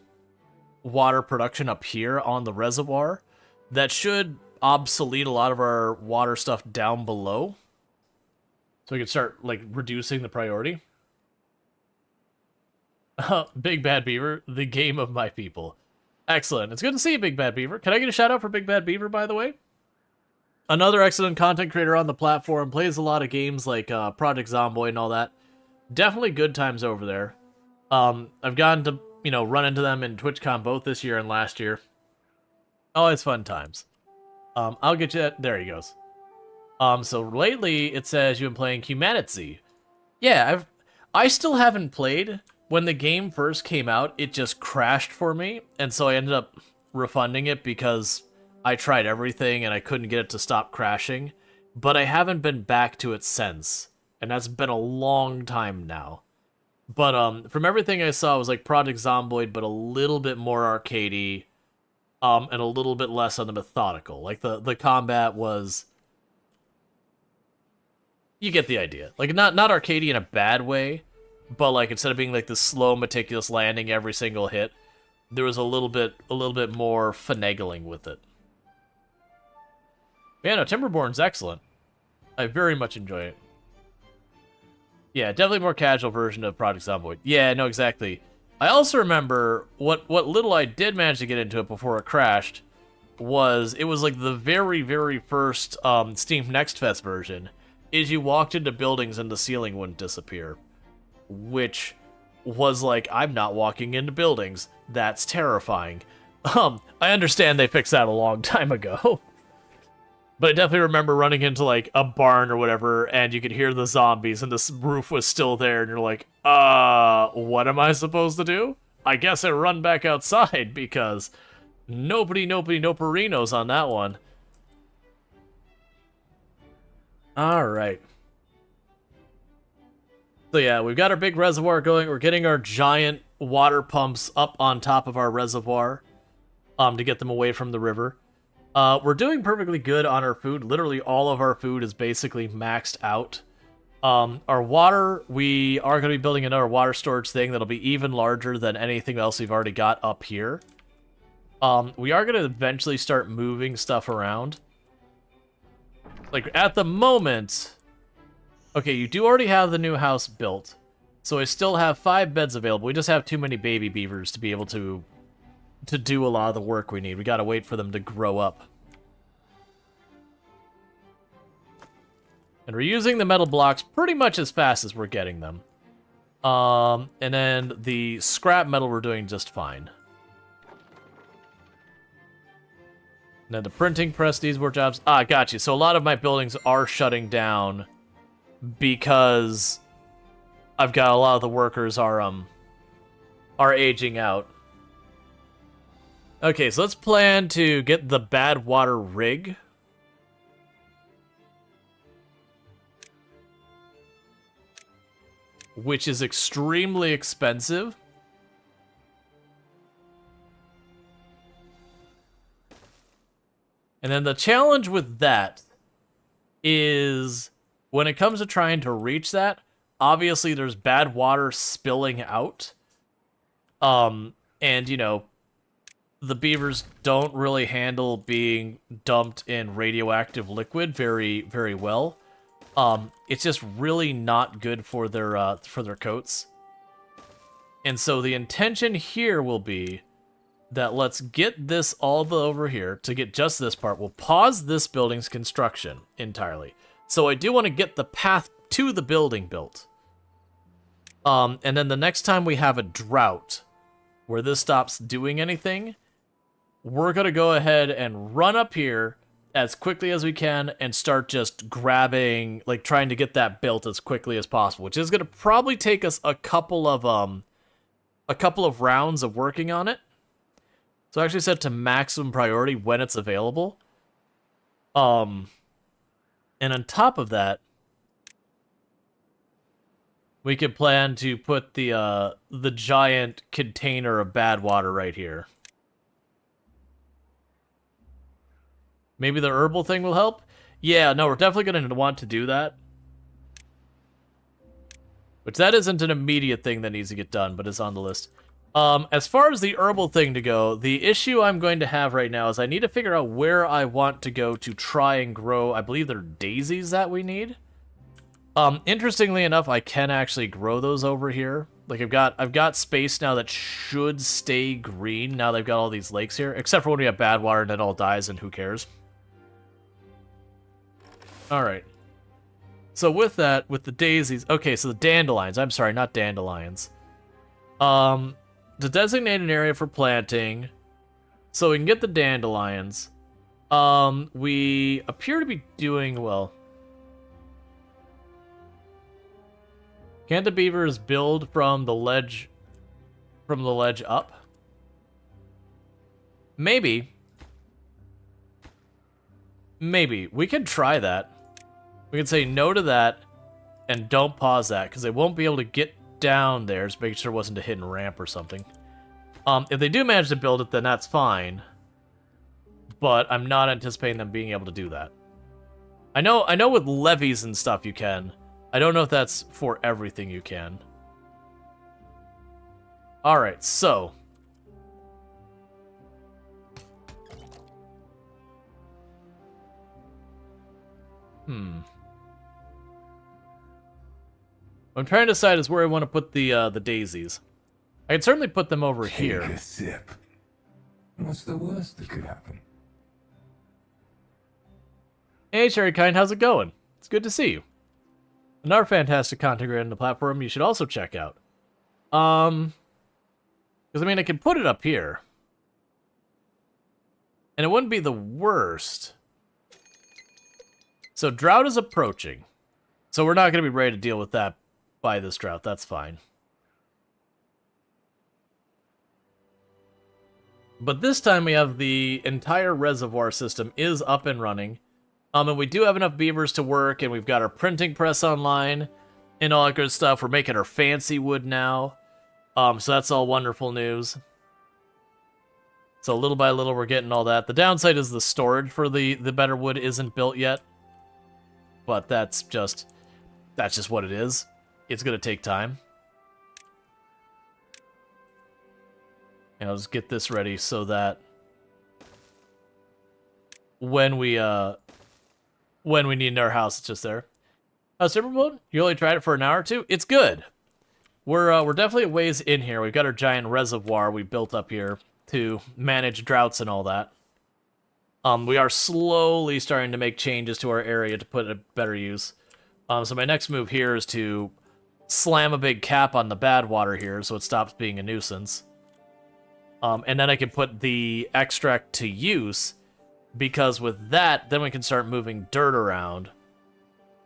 water production up here on the reservoir. That should obsolete a lot of our water stuff down below. So we can start, like, reducing the priority. Big Bad Beaver, the game of my people. Excellent. It's good to see you, Big Bad Beaver. Can I get a shout out for Big Bad Beaver, by the way? Another excellent content creator on the platform, plays a lot of games like Project Zomboid and all that. Definitely good times over there. I've gotten to, run into them in TwitchCon both this year and last year. Always fun times. I'll get you that. There he goes. So lately it says you've been playing Humanity. Yeah, I still haven't played. When the game first came out, it just crashed for me, and so I ended up refunding it because I tried everything and I couldn't get it to stop crashing, but I haven't been back to it since, and that's been a long time now. But from everything I saw, it was like Project Zomboid, but a little bit more arcadey, and a little bit less on the methodical. Like the combat was, you get the idea. Like not arcadey in a bad way, but like instead of being like the slow, meticulous landing every single hit, there was a little bit more finagling with it. Yeah, no, Timberborn's excellent. I very much enjoy it. Yeah, definitely more casual version of Project Zomboid. Yeah, no, exactly. I also remember what little I did manage to get into it before it crashed was it was like the very, very first Steam Next Fest version is you walked into buildings and the ceiling wouldn't disappear, which was like, I'm not walking into buildings. That's terrifying. I understand they fixed that a long time ago. But I definitely remember running into, like, a barn or whatever, and you could hear the zombies, and the roof was still there, and you're like, what am I supposed to do? I guess I run back outside, because nobody, no perinos on that one. Alright. So yeah, we've got our big reservoir going. We're getting our giant water pumps up on top of our reservoir to get them away from the river. We're doing perfectly good on our food. Literally all of our food is basically maxed out. Our water, we are going to be building another water storage thing that'll be even larger than anything else we've already got up here. We are going to eventually start moving stuff around. Like, at the moment... Okay, you do already have the new house built. So I still have 5 beds available. We just have too many baby beavers to be able to do a lot of the work we need. We gotta wait for them to grow up. And we're using the metal blocks pretty much as fast as we're getting them. And then the scrap metal we're doing just fine. And then the printing press needs more jobs. Ah, got you. So a lot of my buildings are shutting down because I've got a lot of the workers are aging out. Okay, so let's plan to get the bad water rig. Which is extremely expensive. And then the challenge with that is when it comes to trying to reach that, obviously there's bad water spilling out. And, you know, the beavers don't really handle being dumped in radioactive liquid very, very well. It's just really not good for their coats. And so the intention here will be that let's get this all the over here to get just this part. We'll pause this building's construction entirely. So I do want to get the path to the building built. And then the next time we have a drought where this stops doing anything, we're going to go ahead and run up here as quickly as we can and start just grabbing, like trying to get that built as quickly as possible, which is going to probably take us a couple of rounds of working on it. So I actually set to maximum priority when it's available. And on top of that, we could plan to put the giant container of bad water right here. Maybe the herbal thing will help? Yeah, no, we're definitely going to want to do that. Which that isn't an immediate thing that needs to get done, but it's on the list. As far as the herbal thing to go, the issue I'm going to have right now is I need to figure out where I want to go to try and grow, I believe they're daisies that we need. Interestingly enough, I can actually grow those over here. Like I've got space now that should stay green now they've got all these lakes here, except for when we have bad water and it all dies and who cares. Alright. So with that, with the daisies, okay, so the dandelions, I'm sorry, not dandelions. To designate an area for planting, so we can get the dandelions. We appear to be doing well. Can't the beavers build from the ledge up? Maybe. Maybe. We could try that. We could say no to that and don't pause that because they won't be able to get down there. Just making sure it wasn't a hidden ramp or something. If they do manage to build it, then that's fine. But I'm not anticipating them being able to do that. I know with levees and stuff you can. I don't know if that's for everything you can. Alright, so. What I'm trying to decide is where I want to put the daisies. I could certainly put them over Take here. a sip. What's the worst that could happen? Hey, Cherry Kind, how's it going? It's good to see you. Another fantastic content creator on the platform you should also check out. Because I mean, I can put it up here, and it wouldn't be the worst. So drought is approaching, so we're not going to be ready to deal with that by this drought. That's fine. But this time we have the entire reservoir system is up and running. And we do have enough beavers to work, and we've got our printing press online and all that good stuff. We're making our fancy wood now. So that's all wonderful news. So little by little we're getting all that. The downside is the storage for the better wood isn't built yet. But that's just what it is. It's gonna take time. And I'll just get this ready so that when we need our house, it's just there. Timberborn, you only tried it for an hour or two? It's good. We're definitely a ways in here. We've got our giant reservoir we built up here to manage droughts and all that. We are slowly starting to make changes to our area to put it to better use. So my next move here is to slam a big cap on the bad water here so it stops being a nuisance. And then I can put the extract to use, because with that, then we can start moving dirt around.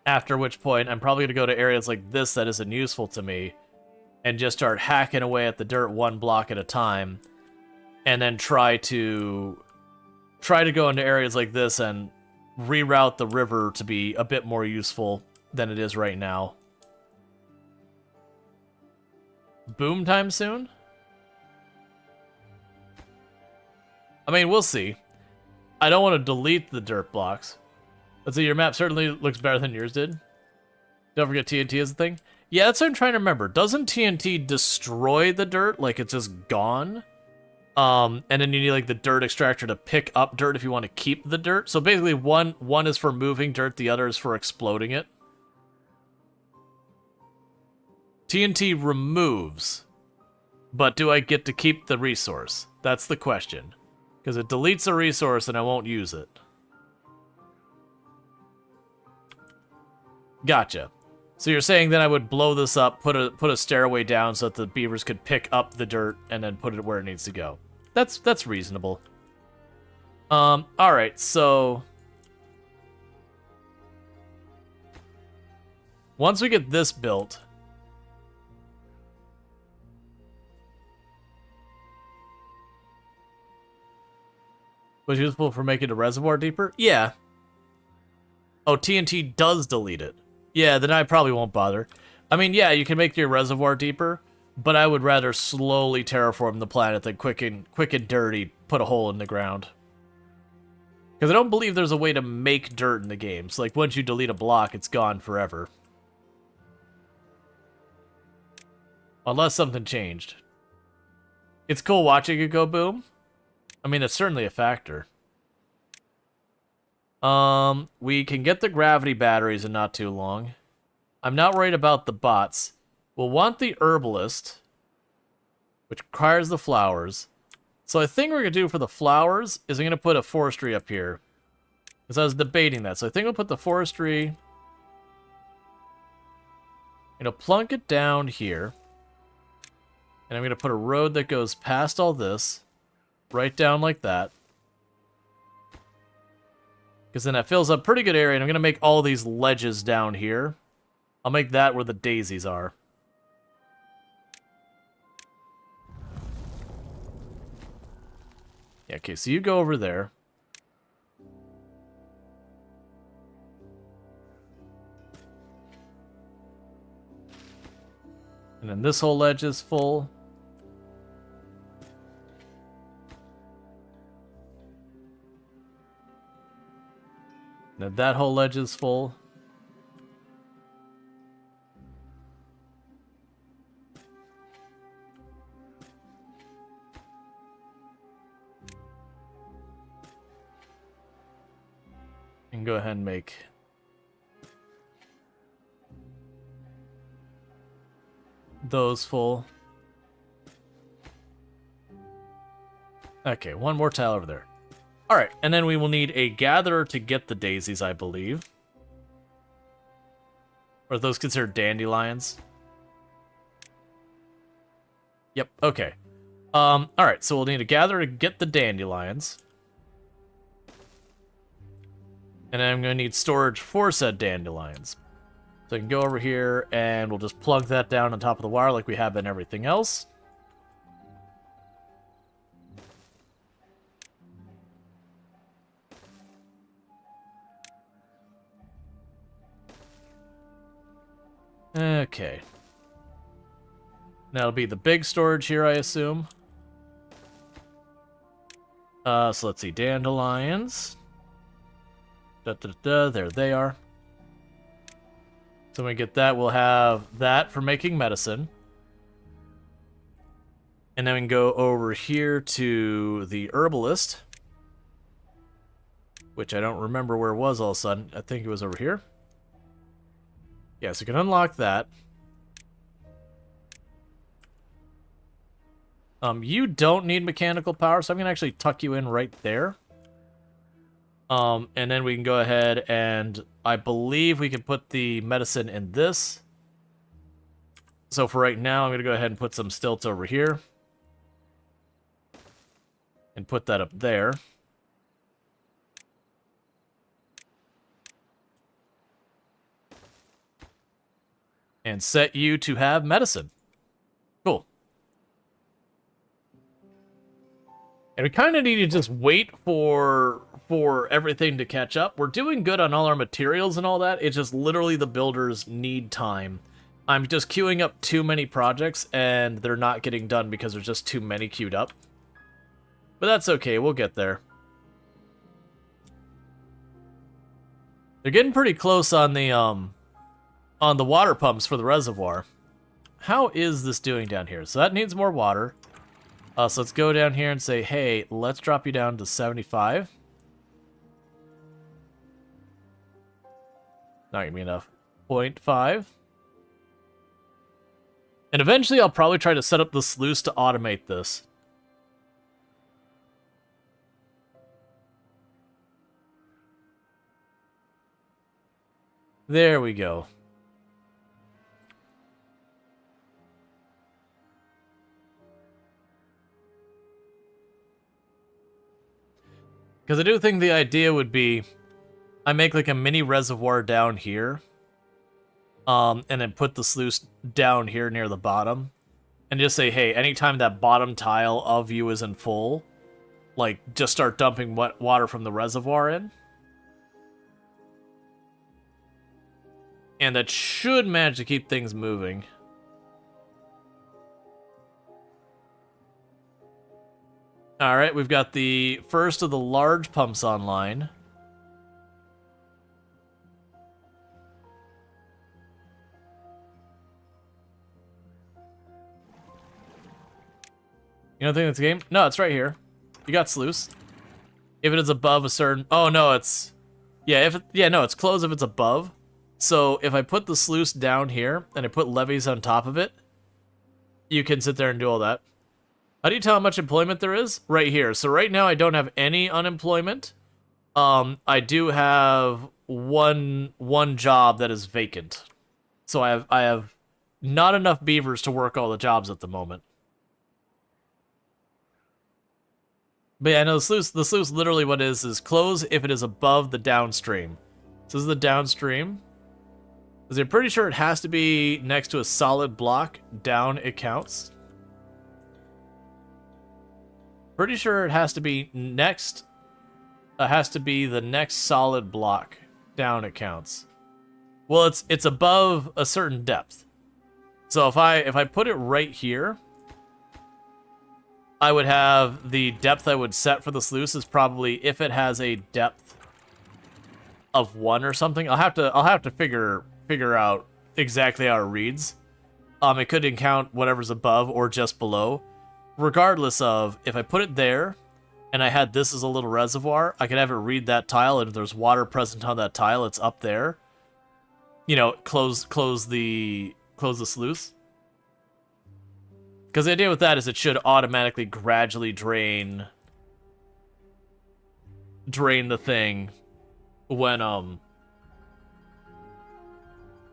After which point, I'm probably going to go to areas like this that isn't useful to me, and just start hacking away at the dirt one block at a time, and then try to go into areas like this and reroute the river to be a bit more useful than it is right now. Boom time soon? I mean, we'll see. I don't want to delete the dirt blocks. Let's see, your map certainly looks better than yours did. Don't forget TNT is a thing. Yeah, that's what I'm trying to remember. Doesn't TNT destroy the dirt? Like, it's just gone? And then you need, like, the dirt extractor to pick up dirt if you want to keep the dirt. So basically, one is for moving dirt, the other is for exploding it. TNT removes. But do I get to keep the resource? That's the question. Because it deletes a resource and I won't use it. Gotcha. So you're saying then I would blow this up, put a stairway down so that the beavers could pick up the dirt and then put it where it needs to go. That's reasonable. Alright, so once we get this built, was useful for making the reservoir deeper? Yeah. Oh, TNT does delete it. Yeah, then I probably won't bother. I mean, yeah, you can make your reservoir deeper, but I would rather slowly terraform the planet than quick and dirty put a hole in the ground. Because I don't believe there's a way to make dirt in the game. So, like, once you delete a block, it's gone forever. Unless something changed. It's cool watching it go boom. I mean, it's certainly a factor. We can get the gravity batteries in not too long. I'm not worried about the bots. We'll want the herbalist, which requires the flowers. So I think what we're going to do for the flowers is I'm going to put a forestry up here. Because I was debating that. So I think we'll put the forestry... plunk it down here. And I'm going to put a road that goes past all this. Right down like that. Because then that fills up a pretty good area, and I'm going to make all these ledges down here. I'll make that where the daisies are. Yeah, okay, so you go over there. And then this whole ledge is full. Now that whole ledge is full. And go ahead and make those full. Okay, one more tile over there. Alright, and then we will need a gatherer to get the daisies, I believe. Or are those considered dandelions? Yep, okay. Alright, so we'll need a gatherer to get the dandelions. And then I'm going to need storage for said dandelions. So I can go over here and we'll just plug that down on top of the wire like we have been everything else. Okay. Now it'll be the big storage here, I assume. So let's see, dandelions. There they are. So when we get that, we'll have that for making medicine. And then we can go over here to the herbalist. Which I don't remember where it was all of a sudden. I think it was over here. Yeah, so you can unlock that. You don't need mechanical power, so I'm gonna actually tuck you in right there. And then we can go ahead and I believe we can put the medicine in this. So for right now, I'm gonna go ahead and put some stilts over here. And put that up there. And set you to have medicine. Cool. And we kind of need to just wait for everything to catch up. We're doing good on all our materials and all that. It's just literally the builders need time. I'm just queuing up too many projects, and they're not getting done because there's just too many queued up. But that's okay. We'll get there. They're getting pretty close on the water pumps for the reservoir. How is this doing down here? So that needs more water. So let's go down here and say, hey, let's drop you down to 75. Not gonna be enough. 0.5. And eventually I'll probably try to set up the sluice to automate this. There we go. Because I do think the idea would be, I make like a mini reservoir down here, and then put the sluice down here near the bottom, and just say, hey, anytime that bottom tile of you isn't full, like, just start dumping wet water from the reservoir in. And that should manage to keep things moving. Alright, we've got the first of the large pumps online. You don't think that's a game? No, it's right here. You got sluice. If it is above a certain... Oh, no, it's... Yeah, no, it's closed if it's above. So if I put the sluice down here, and I put levees on top of it, you can sit there and do all that. How do you tell how much employment there is? Right here. So right now I don't have any unemployment. I do have one job that is vacant. So I have not enough beavers to work all the jobs at the moment. But yeah, I know the sluice literally what it is close if it is above the downstream. So this is the downstream. Because I'm pretty sure it has to be next to a solid block. Down it counts. Pretty sure it has to be next. It has to be the next solid block. Down it counts. Well, it's above a certain depth. So if I put it right here, I would have the depth I would set for the sluice is probably if it has a depth of 1 or something. I'll have to figure out exactly how it reads. It could count whatever's above or just below. Regardless of, if I put it there, and I had this as a little reservoir, I could have it read that tile, and if there's water present on that tile, it's up there. You know, close the sluice. Because the idea with that is it should automatically gradually drain the thing when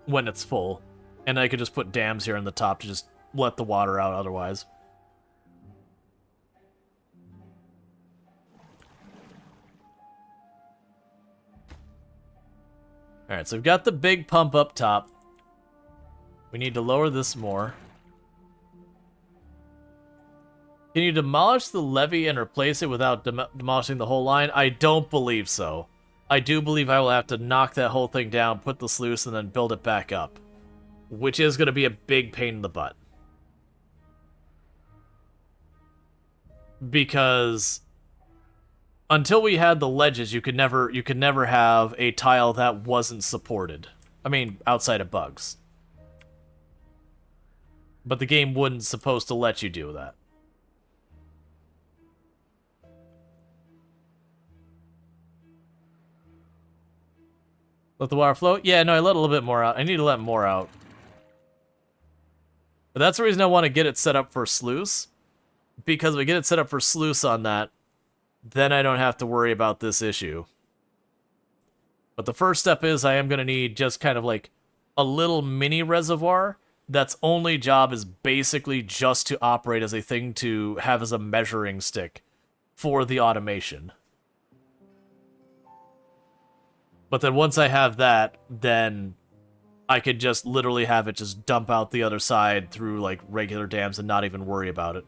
it's full. And I could just put dams here on the top to just let the water out otherwise. Alright, so we've got the big pump up top. We need to lower this more. Can you demolish the levee and replace it without demolishing the whole line? I don't believe so. I do believe I will have to knock that whole thing down, put the sluice, and then build it back up. Which is going to be a big pain in the butt. Because until we had the ledges, you could never have a tile that wasn't supported. I mean, outside of bugs. But the game wouldn't supposed to let you do that. Let the water flow? Yeah, no, I let a little bit more out. I need to let more out. But that's the reason I want to get it set up for sluice. Because if we get it set up for sluice on that, then I don't have to worry about this issue. But the first step is I am going to need just kind of like a little mini reservoir that's only job is basically just to operate as a thing to have as a measuring stick for the automation. But then once I have that, then I could just literally have it just dump out the other side through like regular dams and not even worry about it.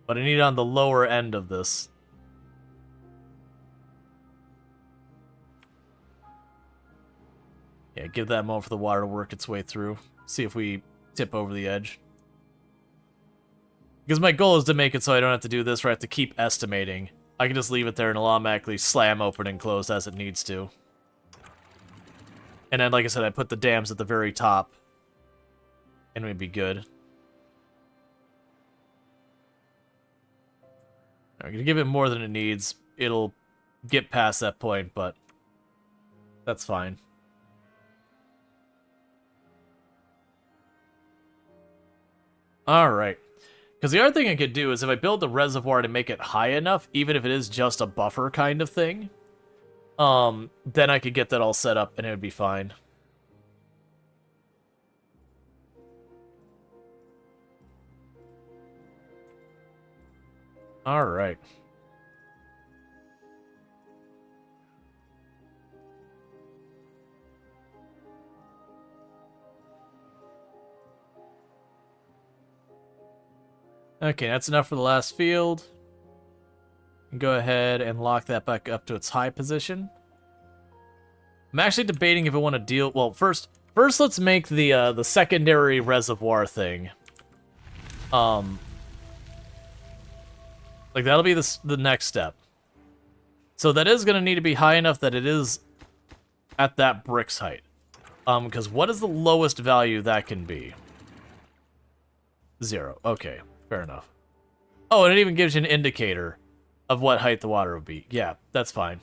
But I need it on the lower end of this. Yeah, give that a moment for the water to work its way through. See if we tip over the edge. Because my goal is to make it so I don't have to do this where I have to keep estimating. I can just leave it there and it'll automatically slam open and close as it needs to. And then, like I said, I put the dams at the very top. And we'd be good. I'm going to give it more than it needs. It'll get past that point, but that's fine. Alright. Because the other thing I could do is if I build the reservoir to make it high enough, even if it is just a buffer kind of thing, then I could get that all set up and it would be fine. Alright. Okay, that's enough for the last field. Go ahead and lock that back up to its high position. I'm actually debating if I want to deal... Well, first let's make the secondary reservoir thing. Like, that'll be the next step. So that is going to need to be high enough that it is at that brick's height. Because what is the lowest value that can be? 0. Okay. Fair enough. Oh, and it even gives you an indicator of what height the water would be. Yeah, that's fine.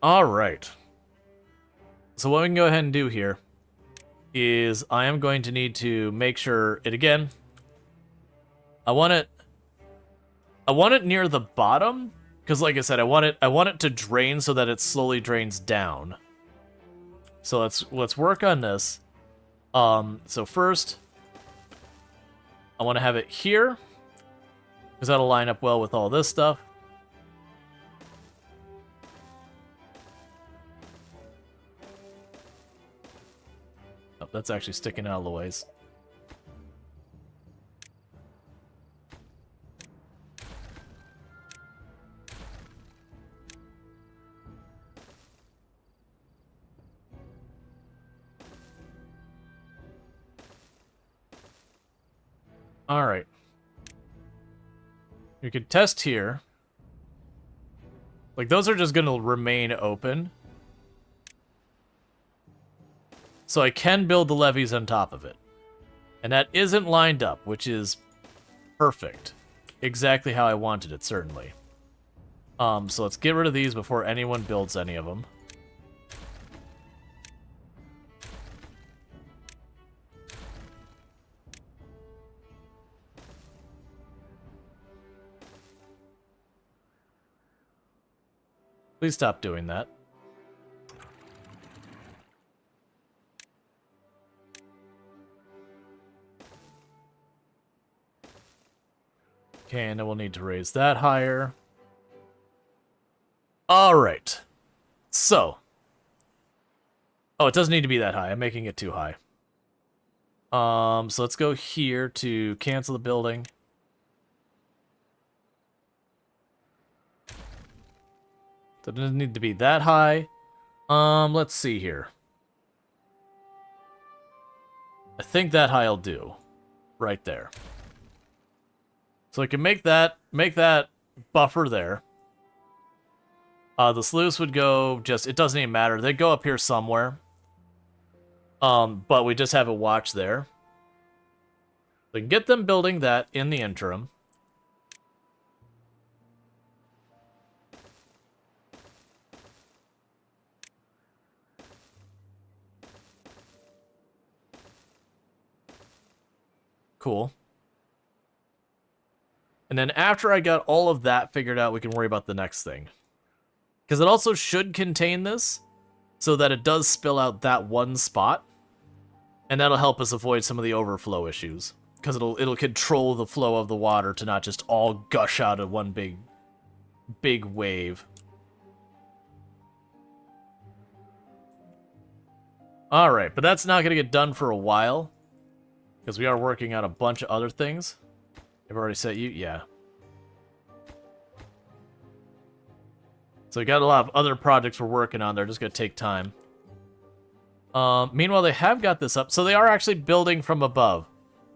Alright. So what we can go ahead and do here is I am going to need to make sure it again. I want it near the bottom because, like I said, I want it to drain so that it slowly drains down. So let's work on this. So first, I want to have it here because that'll line up well with all this stuff. Oh, that's actually sticking out of the ways. Alright. You could test here. Like, those are just going to remain open. So I can build the levees on top of it. And that isn't lined up, which is perfect. Exactly how I wanted it, certainly. So let's get rid of these before anyone builds any of them. Please stop doing that. Okay, and then we'll need to raise that higher. Alright. So. Oh, it doesn't need to be that high. I'm making it too high. So let's go here to cancel the building. So it doesn't need to be that high. Let's see here. I think that high will do. Right there. So I can make that buffer there. The sluice would go just, it doesn't even matter. They go up here somewhere. But we just have a watch there. So we can get them building that in the interim. Cool. And then after I got all of that figured out, we can worry about the next thing. Because it also should contain this, so that it does spill out that one spot. And that'll help us avoid some of the overflow issues. Because it'll control the flow of the water to not just all gush out of one big wave. Alright, but that's not going to get done for a while. Because we are working on a bunch of other things. I've already set you? Yeah. So we got a lot of other projects we're working on. They're just going to take time. Meanwhile, they have got this up. So they are actually building from above.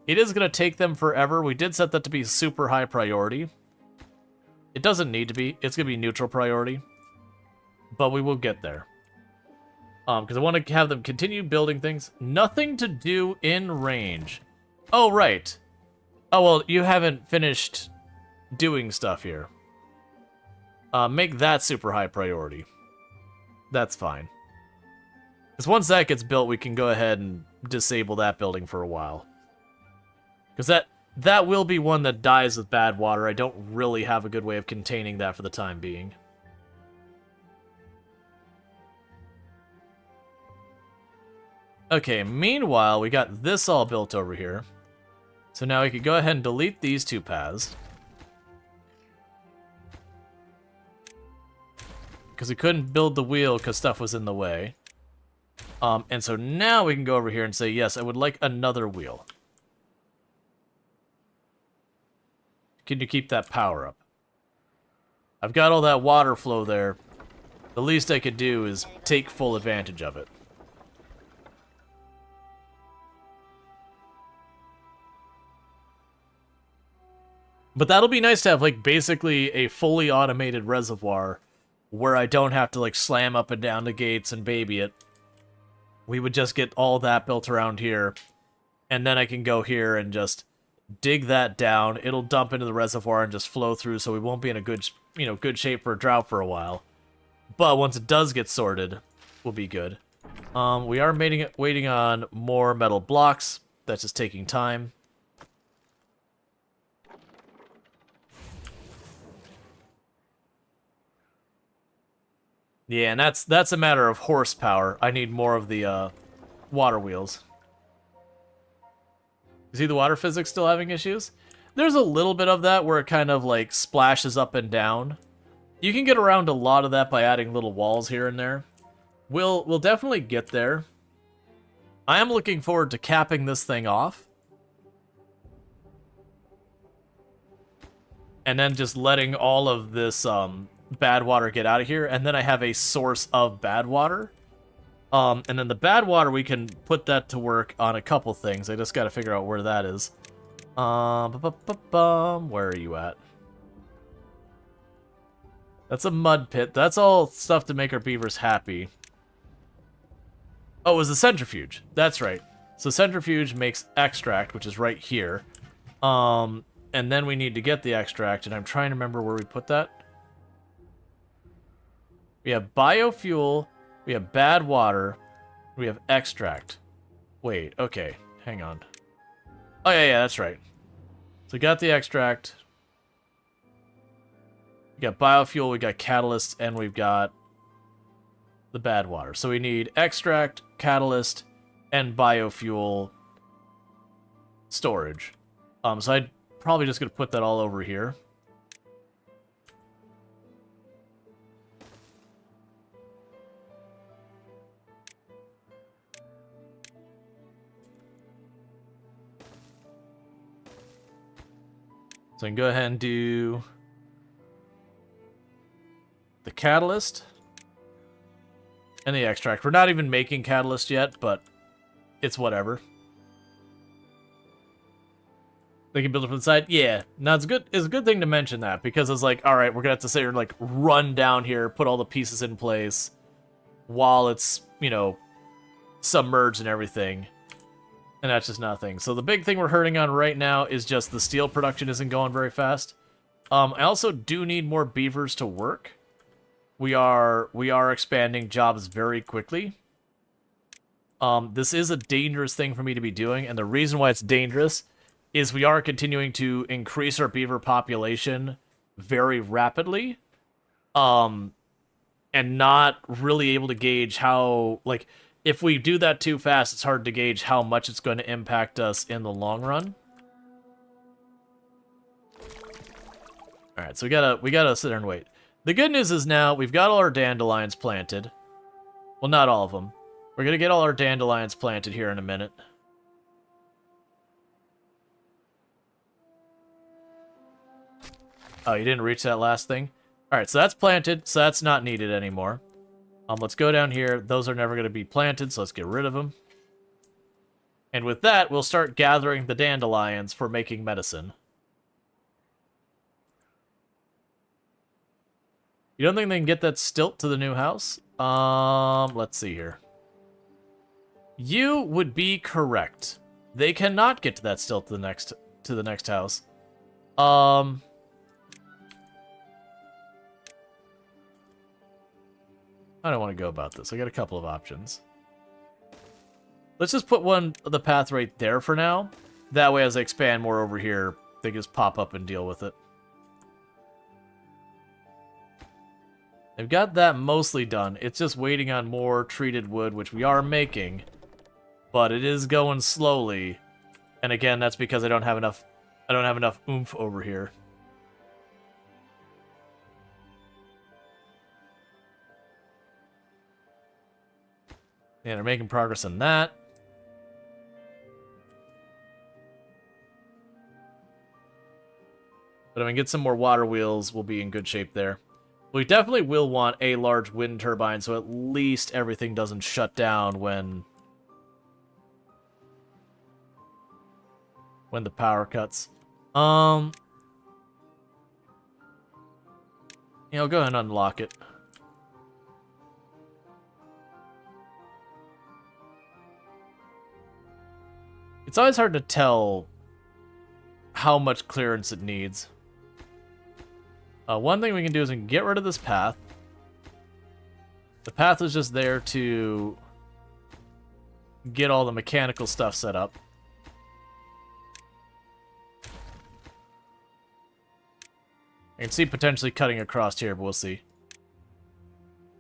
It is going to take them forever. We did set that to be super high priority. It doesn't need to be. It's going to be neutral priority. But we will get there. Because I want to have them continue building things. Nothing to do in range. Oh, right. Oh, well, you haven't finished doing stuff here. Make that super high priority. That's fine. Because once that gets built, we can go ahead and disable that building for a while. Because that will be one that dies with bad water. I don't really have a good way of containing that for the time being. Okay, meanwhile, we got this all built over here. So now we could go ahead and delete these two paths. Because we couldn't build the wheel because stuff was in the way. And so now we can go over here and say, yes, I would like another wheel. Can you keep that power up? I've got all that water flow there. The least I could do is take full advantage of it. But that'll be nice to have, like, basically a fully automated reservoir where I don't have to, like, slam up and down the gates and baby it. We would just get all that built around here, and then I can go here and just dig that down. It'll dump into the reservoir and just flow through, so we won't be in a good, good shape for a drought for a while. But once it does get sorted, we'll be good. We are waiting on more metal blocks. That's just taking time. Yeah, and that's a matter of horsepower. I need more of the water wheels. You see the water physics still having issues? There's a little bit of that where it kind of like splashes up and down. You can get around a lot of that by adding little walls here and there. We'll definitely get there. I am looking forward to capping this thing off. And then just letting all of this bad water get out of here, and then I have a source of bad water. And then the bad water, we can put that to work on a couple things. I just got to figure out where that is. Where are you at? That's a mud pit. That's all stuff to make our beavers happy. Oh, it was the centrifuge. That's right. So centrifuge makes extract, which is right here. And then we need to get the extract, and I'm trying to remember where we put that. We have biofuel. We have bad water. We have extract. Wait, okay. Hang on. Oh, yeah, that's right. So we got the extract. We got biofuel, we got catalyst, and we've got the bad water. So we need extract, catalyst, and biofuel storage. So I'm probably just going to put that all over here. So I can go ahead and do the catalyst and the extract. We're not even making catalyst yet, but it's whatever. They can build it from the side. Yeah, no, it's good. It's a good thing to mention that because it's like, all right, we're gonna have to sit here and like run down here, put all the pieces in place while it's, you know, submerged and everything. And that's just nothing. So the big thing we're hurting on right now is just the steel production isn't going very fast. I also do need more beavers to work. We are expanding jobs very quickly. This is a dangerous thing for me to be doing, and the reason why it's dangerous is we are continuing to increase our beaver population very rapidly. And not really able to gauge how, like, if we do that too fast, it's hard to gauge how much it's going to impact us in the long run. Alright, so we gotta sit there and wait. The good news is now we've got all our dandelions planted. Well, not all of them. We're gonna get all our dandelions planted here in a minute. Oh, you didn't reach that last thing? Alright, so that's planted, so that's not needed anymore. Let's go down here. Those are never going to be planted, so let's get rid of them. And with that, we'll start gathering the dandelions for making medicine. You don't think they can get that stilt to the new house? Let's see here. You would be correct. They cannot get to that stilt to the next house. I don't want to go about this. I got a couple of options. Let's just put the path right there for now. That way, as I expand more over here, they just pop up and deal with it. They've got that mostly done. It's just waiting on more treated wood, which we are making. But it is going slowly. And again, that's because I don't have enough oomph over here. Yeah, they're making progress in that. But if I can get some more water wheels, we'll be in good shape there. We definitely will want a large wind turbine, so at least everything doesn't shut down when the power cuts. Yeah, I'll go ahead and unlock it. It's always hard to tell how much clearance it needs. One thing we can do is we can get rid of this path. The path is just there to get all the mechanical stuff set up. I can see potentially cutting across here, but we'll see.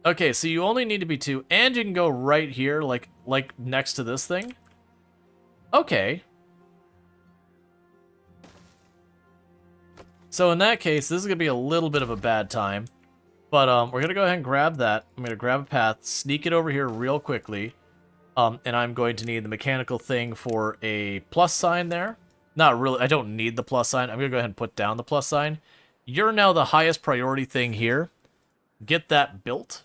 Okay, so you only need to be 2, and you can go right here, like next to this thing. Okay. So in that case, this is going to be a little bit of a bad time. But we're going to go ahead and grab that. I'm going to grab a path, sneak it over here real quickly. And I'm going to need the mechanical thing for a plus sign there. Not really. I don't need the plus sign. I'm going to go ahead and put down the plus sign. You're now the highest priority thing here. Get that built.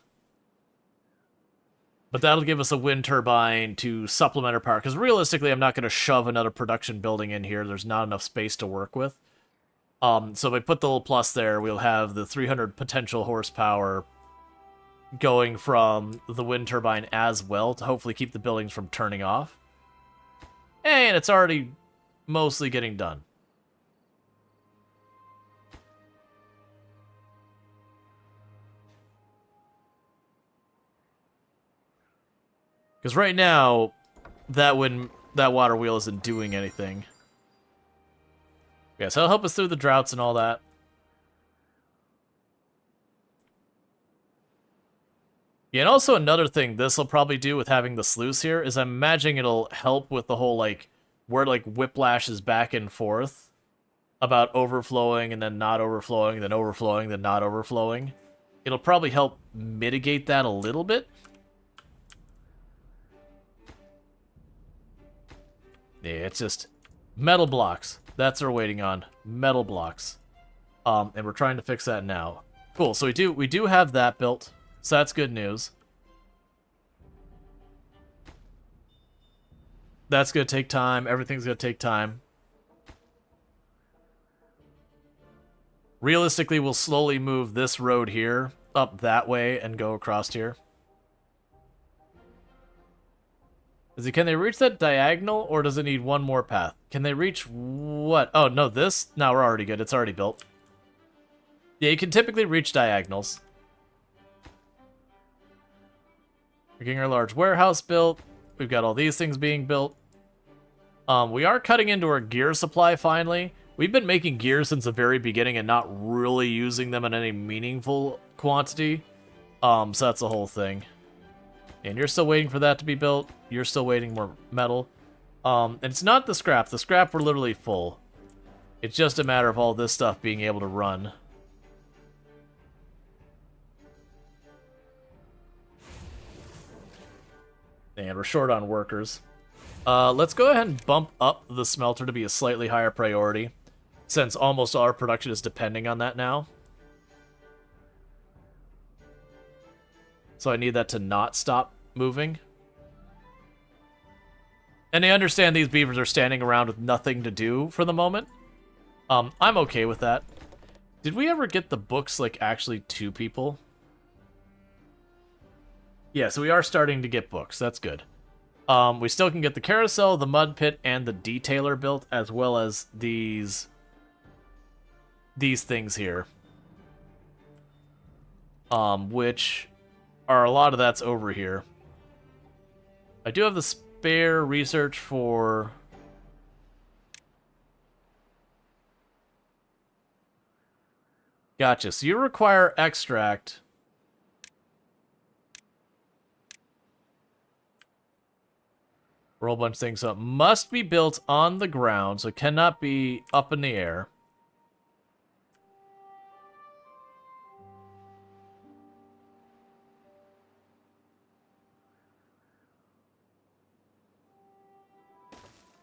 But that'll give us a wind turbine to supplement our power. Because realistically, I'm not going to shove another production building in here. There's not enough space to work with. So if I put the little plus there, we'll have the 300 potential horsepower going from the wind turbine as well to hopefully keep the buildings from turning off. And it's already mostly getting done. Because right now, that water wheel isn't doing anything. Yeah, so it'll help us through the droughts and all that. Yeah, and also another thing this will probably do with having the sluice here is I'm imagining it'll help with the whole, like, where, like, whiplashes back and forth about overflowing and then not overflowing, then overflowing, then not overflowing. It'll probably help mitigate that a little bit. Yeah, it's just metal blocks. That's what we're waiting on. Metal blocks. And we're trying to fix that now. Cool, so we do have that built. So that's good news. That's going to take time. Everything's going to take time. Realistically, we'll slowly move this road here up that way and go across here. Can they reach that diagonal, or does it need one more path? Can they reach what? Oh, no, this? No, we're already good. It's already built. Yeah, you can typically reach diagonals. We're getting our large warehouse built. We've got all these things being built. We are cutting into our gear supply finally. We've been making gear since the very beginning and not really using them in any meaningful quantity. So that's the whole thing. And you're still waiting for that to be built. You're still waiting more metal. And it's not the scrap. The scrap we're literally full. It's just a matter of all this stuff being able to run. And we're short on workers. Let's go ahead and bump up the smelter to be a slightly higher priority, since almost all our production is depending on that now. So I need that to not stop moving. And I understand these beavers are standing around with nothing to do for the moment. I'm okay with that. Did we ever get the books, like, actually to people? Yeah, so we are starting to get books. That's good. We still can get the carousel, the mud pit, and the detailer built, as well as these things here. Which are a lot of that's over here. I do have the spare research for... Gotcha. So you require extract... for a whole bunch of things. So it must be built on the ground, so it cannot be up in the air.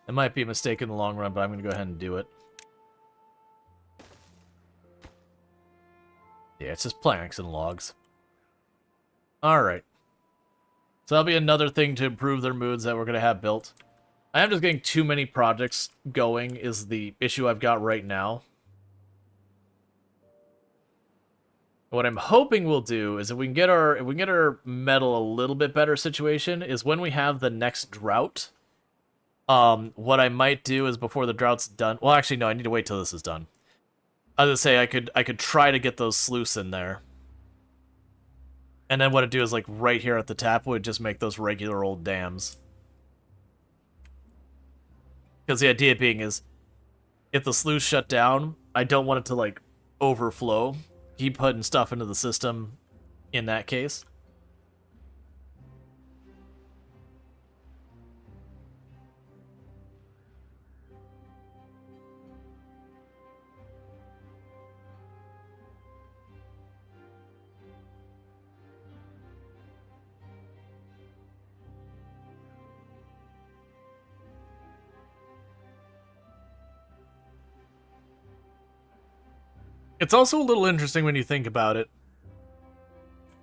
It might be a mistake in the long run, but I'm going to go ahead and do it. Yeah, it's just planks and logs. Alright. So that'll be another thing to improve their moods that we're going to have built. I am just getting too many projects going is the issue I've got right now. What I'm hoping we'll do is if we can get our metal a little bit better situation is when we have the next drought. What I might do is before the drought's done. Well, actually, no, I need to wait till this is done. I was gonna say I could try to get those sluice in there. And then what I'd do is, like, right here at the tap would just make those regular old dams. Because the idea being is, if the sluice shut down, I don't want it to, like, overflow. Keep putting stuff into the system in that case. It's also a little interesting when you think about it,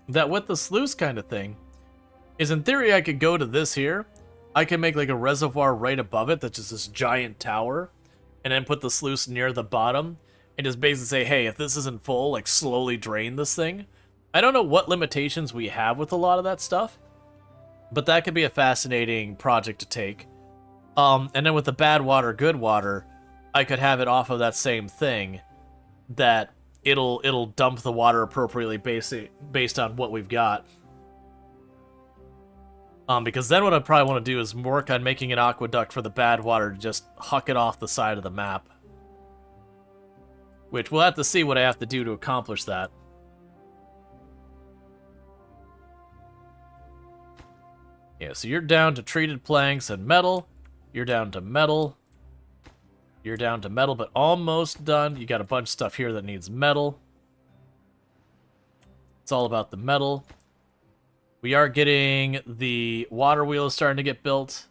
that with the sluice kind of thing, is in theory I could go to this here, I can make like a reservoir right above it that's just this giant tower, and then put the sluice near the bottom, and just basically say, hey, if this isn't full, like slowly drain this thing. I don't know what limitations we have with a lot of that stuff, but that could be a fascinating project to take. And then with the bad water, good water, I could have it off of that same thing, that it'll dump the water appropriately based on what we've got. Because then what I probably want to do is work on making an aqueduct for the bad water to just huck it off the side of the map. Which we'll have to see what I have to do to accomplish that. Yeah, so you're down to treated planks and metal. You're down to metal. You're down to metal, but almost done. You got a bunch of stuff here that needs metal. It's all about the metal. We are getting the water wheel starting to get built.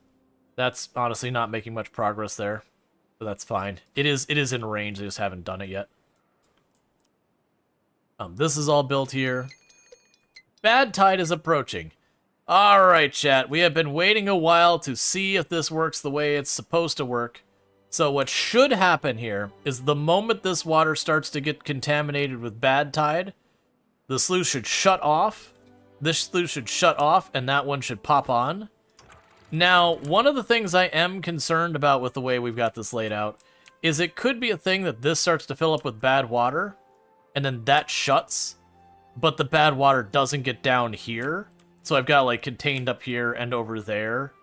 That's honestly not making much progress there, but that's fine. It is in range. They just haven't done it yet. This is all built here. Bad tide is approaching. All right, chat. We have been waiting a while to see if this works the way it's supposed to work. So what should happen here is the moment this water starts to get contaminated with bad tide, the sluice should shut off. This sluice should shut off, and that one should pop on. Now, one of the things I am concerned about with the way we've got this laid out is it could be a thing that this starts to fill up with bad water, and then that shuts, but the bad water doesn't get down here. So I've got, like, contained up here and over there,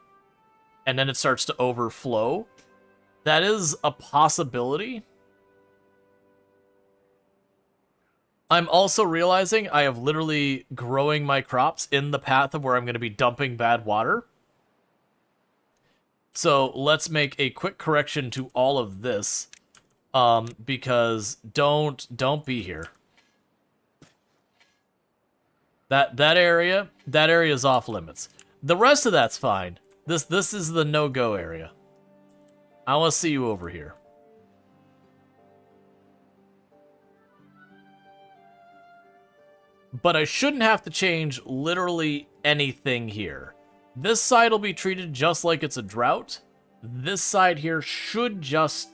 and then it starts to overflow. That is a possibility. I'm also realizing I have literally growing my crops in the path of where I'm going to be dumping bad water. So let's make a quick correction to all of this, because don't be here. That area is off limits. The rest of that's fine. This is the no-go area. I want to see you over here. But I shouldn't have to change literally anything here. This side will be treated just like it's a drought. This side here should just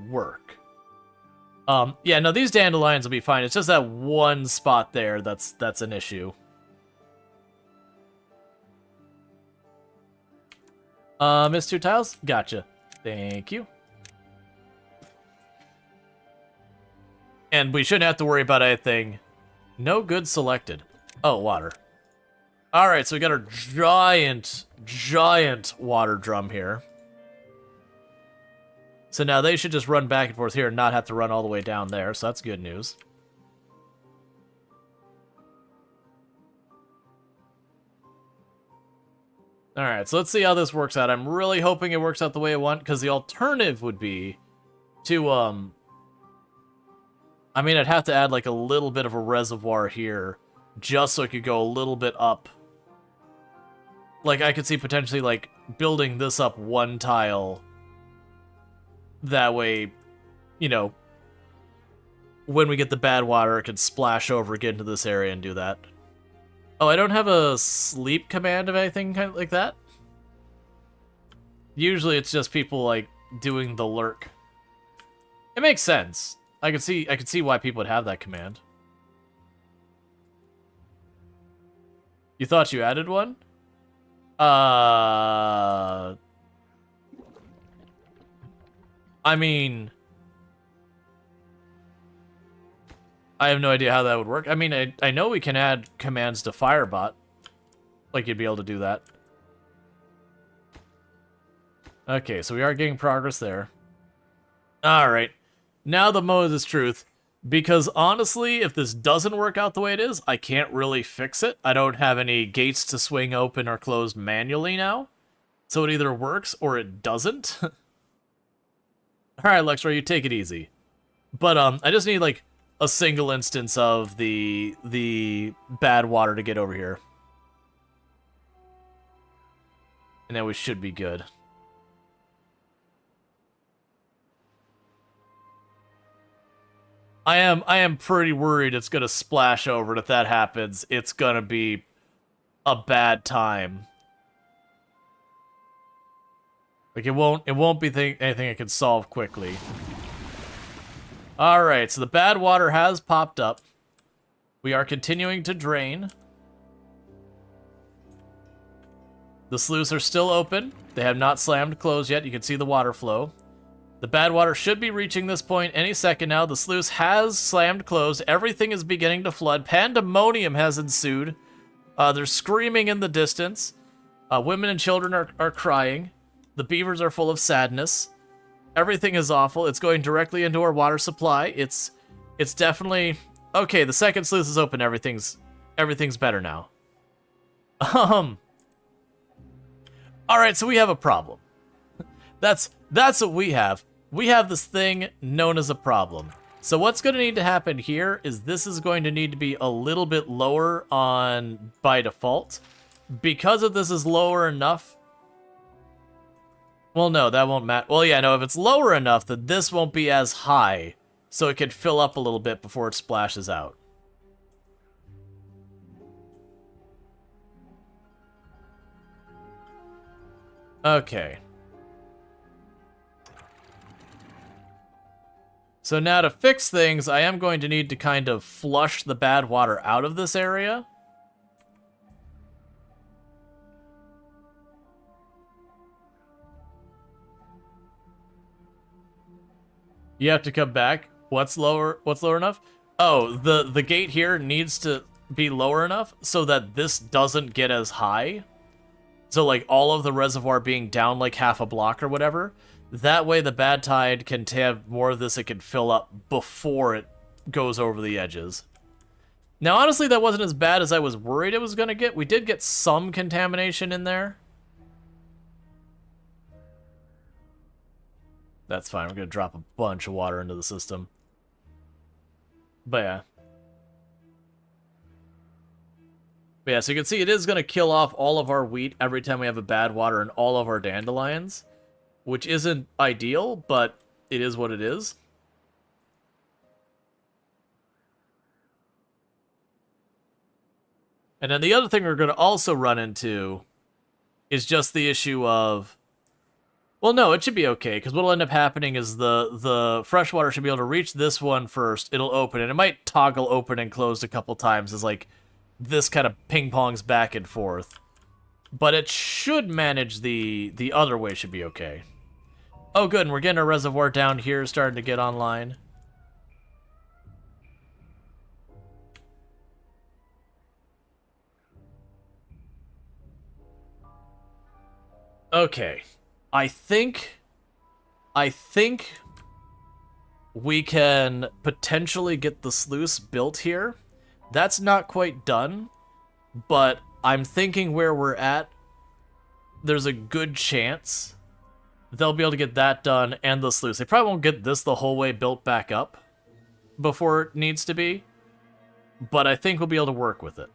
work. Yeah, no, these dandelions will be fine. It's just that one spot there that's an issue. Missed 2 tiles? Gotcha. Thank you. And we shouldn't have to worry about anything. No good selected. Oh, water. Alright, so we got our giant water drum here. So now they should just run back and forth here and not have to run all the way down there, so that's good news. Alright, so let's see how this works out. I'm really hoping it works out the way I want, because the alternative would be to, I mean, I'd have to add, like, a little bit of a reservoir here, just so it could go a little bit up. Like, I could see potentially, like, building this up 1 tile. That way, you know, when we get the bad water, it could splash over, get into this area, and do that. Oh, I don't have a sleep command of anything kind of like that? Usually it's just people, like, doing the lurk. It makes sense. I could see why people would have that command. You thought you added one? I mean, I have no idea how that would work. I mean, I know we can add commands to Firebot. Like, you'd be able to do that. Okay, so we are getting progress there. Alright. Now the Moses truth. Because honestly, if this doesn't work out the way it is, I can't really fix it. I don't have any gates to swing open or closed manually now. So it either works or it doesn't. Alright, Lexra, you take it easy. But I just need, like, a single instance of the bad water to get over here. And then we should be good. I am pretty worried it's gonna splash over, and if that happens, it's gonna be a bad time. Like, it won't be anything I can solve quickly. Alright, so the bad water has popped up. We are continuing to drain. The sluices are still open. They have not slammed closed yet. You can see the water flow. The bad water should be reaching this point any second now. The sluice has slammed closed. Everything is beginning to flood. Pandemonium has ensued. They're screaming in the distance. Women and children are crying. The beavers are full of sadness. Everything is awful. It's going directly into our water supply. It's definitely okay. The second sluice is open. Everything's better now. All right, so we have a problem. That's what we have. We have this thing known as a problem. So what's going to need to happen here is this is going to need to be a little bit lower on by default. Because if this is lower enough... Well, no, that won't matter. Well, yeah, no, if it's lower enough, then this won't be as high. So it can fill up a little bit before it splashes out. Okay. So now to fix things, I am going to need to kind of flush the bad water out of this area. You have to come back. What's lower enough? Oh, the gate here needs to be lower enough so that this doesn't get as high. So like all of the reservoir being down like half a block or whatever. That way the bad tide can have more of this, it can fill up before it goes over the edges. Now honestly that wasn't as bad as I was worried it was gonna get. We did get some contamination in there. That's fine, we're gonna drop a bunch of water into the system. But yeah. But yeah, so you can see it is gonna kill off all of our wheat every time we have a bad water and all of our dandelions. Which isn't ideal, but it is what it is. And then the other thing we're gonna also run into is just the issue of... Well, no, it should be okay, because what'll end up happening is the freshwater should be able to reach this one first, it'll open, and it might toggle open and closed a couple times as, like, this kind of ping-pongs back and forth. But it should manage the other way should be okay. Oh, good, and we're getting a reservoir down here starting to get online. Okay. I think we can potentially get the sluice built here. That's not quite done, but I'm thinking where we're at, there's a good chance they'll be able to get that done and the sluice. They probably won't get this the whole way built back up before it needs to be, but I think we'll be able to work with it.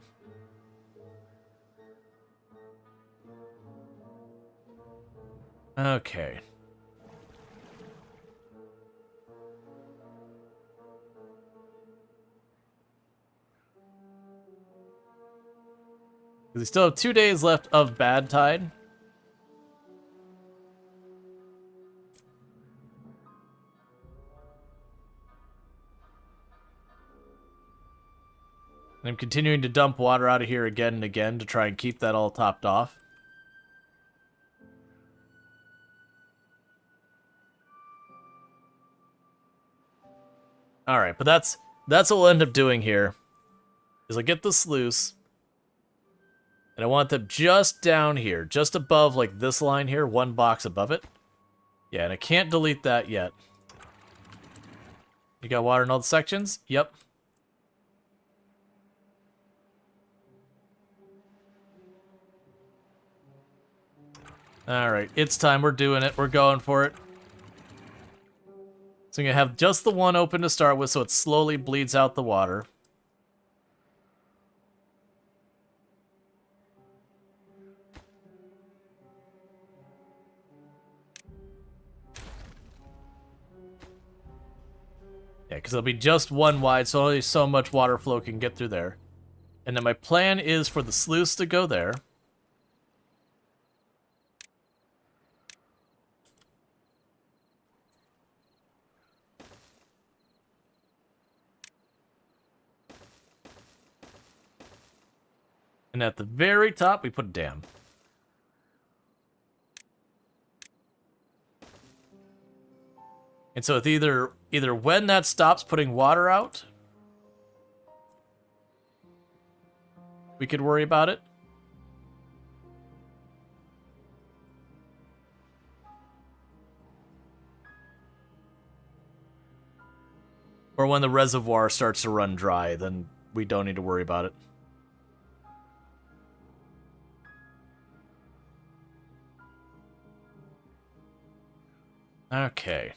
Okay. We still have 2 days left of bad tide. And I'm continuing to dump water out of here again and again to try and keep that all topped off. Alright, but that's what we'll end up doing here. Is I get the sluice. And I want them just down here, just above like this line here, one box above it. Yeah, and I can't delete that yet. You got water in all the sections? Yep. Alright, it's time. We're doing it. We're going for it. So I'm going to have just the one open to start with so it slowly bleeds out the water. Yeah, because it'll be just one wide, so only so much water flow can get through there. And then my plan is for the sluice to go there. And at the very top, we put a dam. And so it's either when that stops putting water out, we could worry about it. Or when the reservoir starts to run dry, then we don't need to worry about it. Okay.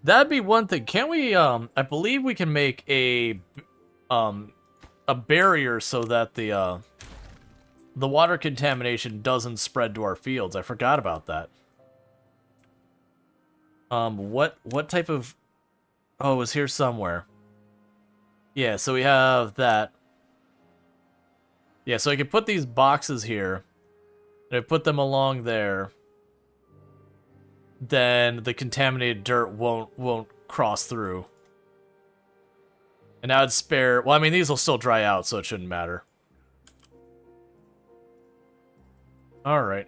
That'd be one thing. Can't we, I believe we can make a barrier so that the water contamination doesn't spread to our fields. I forgot about that. What type of... Oh, it was here somewhere. Yeah, so we have that. Yeah, so I can put these boxes here. And I put them along there. Then the contaminated dirt won't cross through. And that would spare... Well, I mean, these will still dry out, so it shouldn't matter. Alright.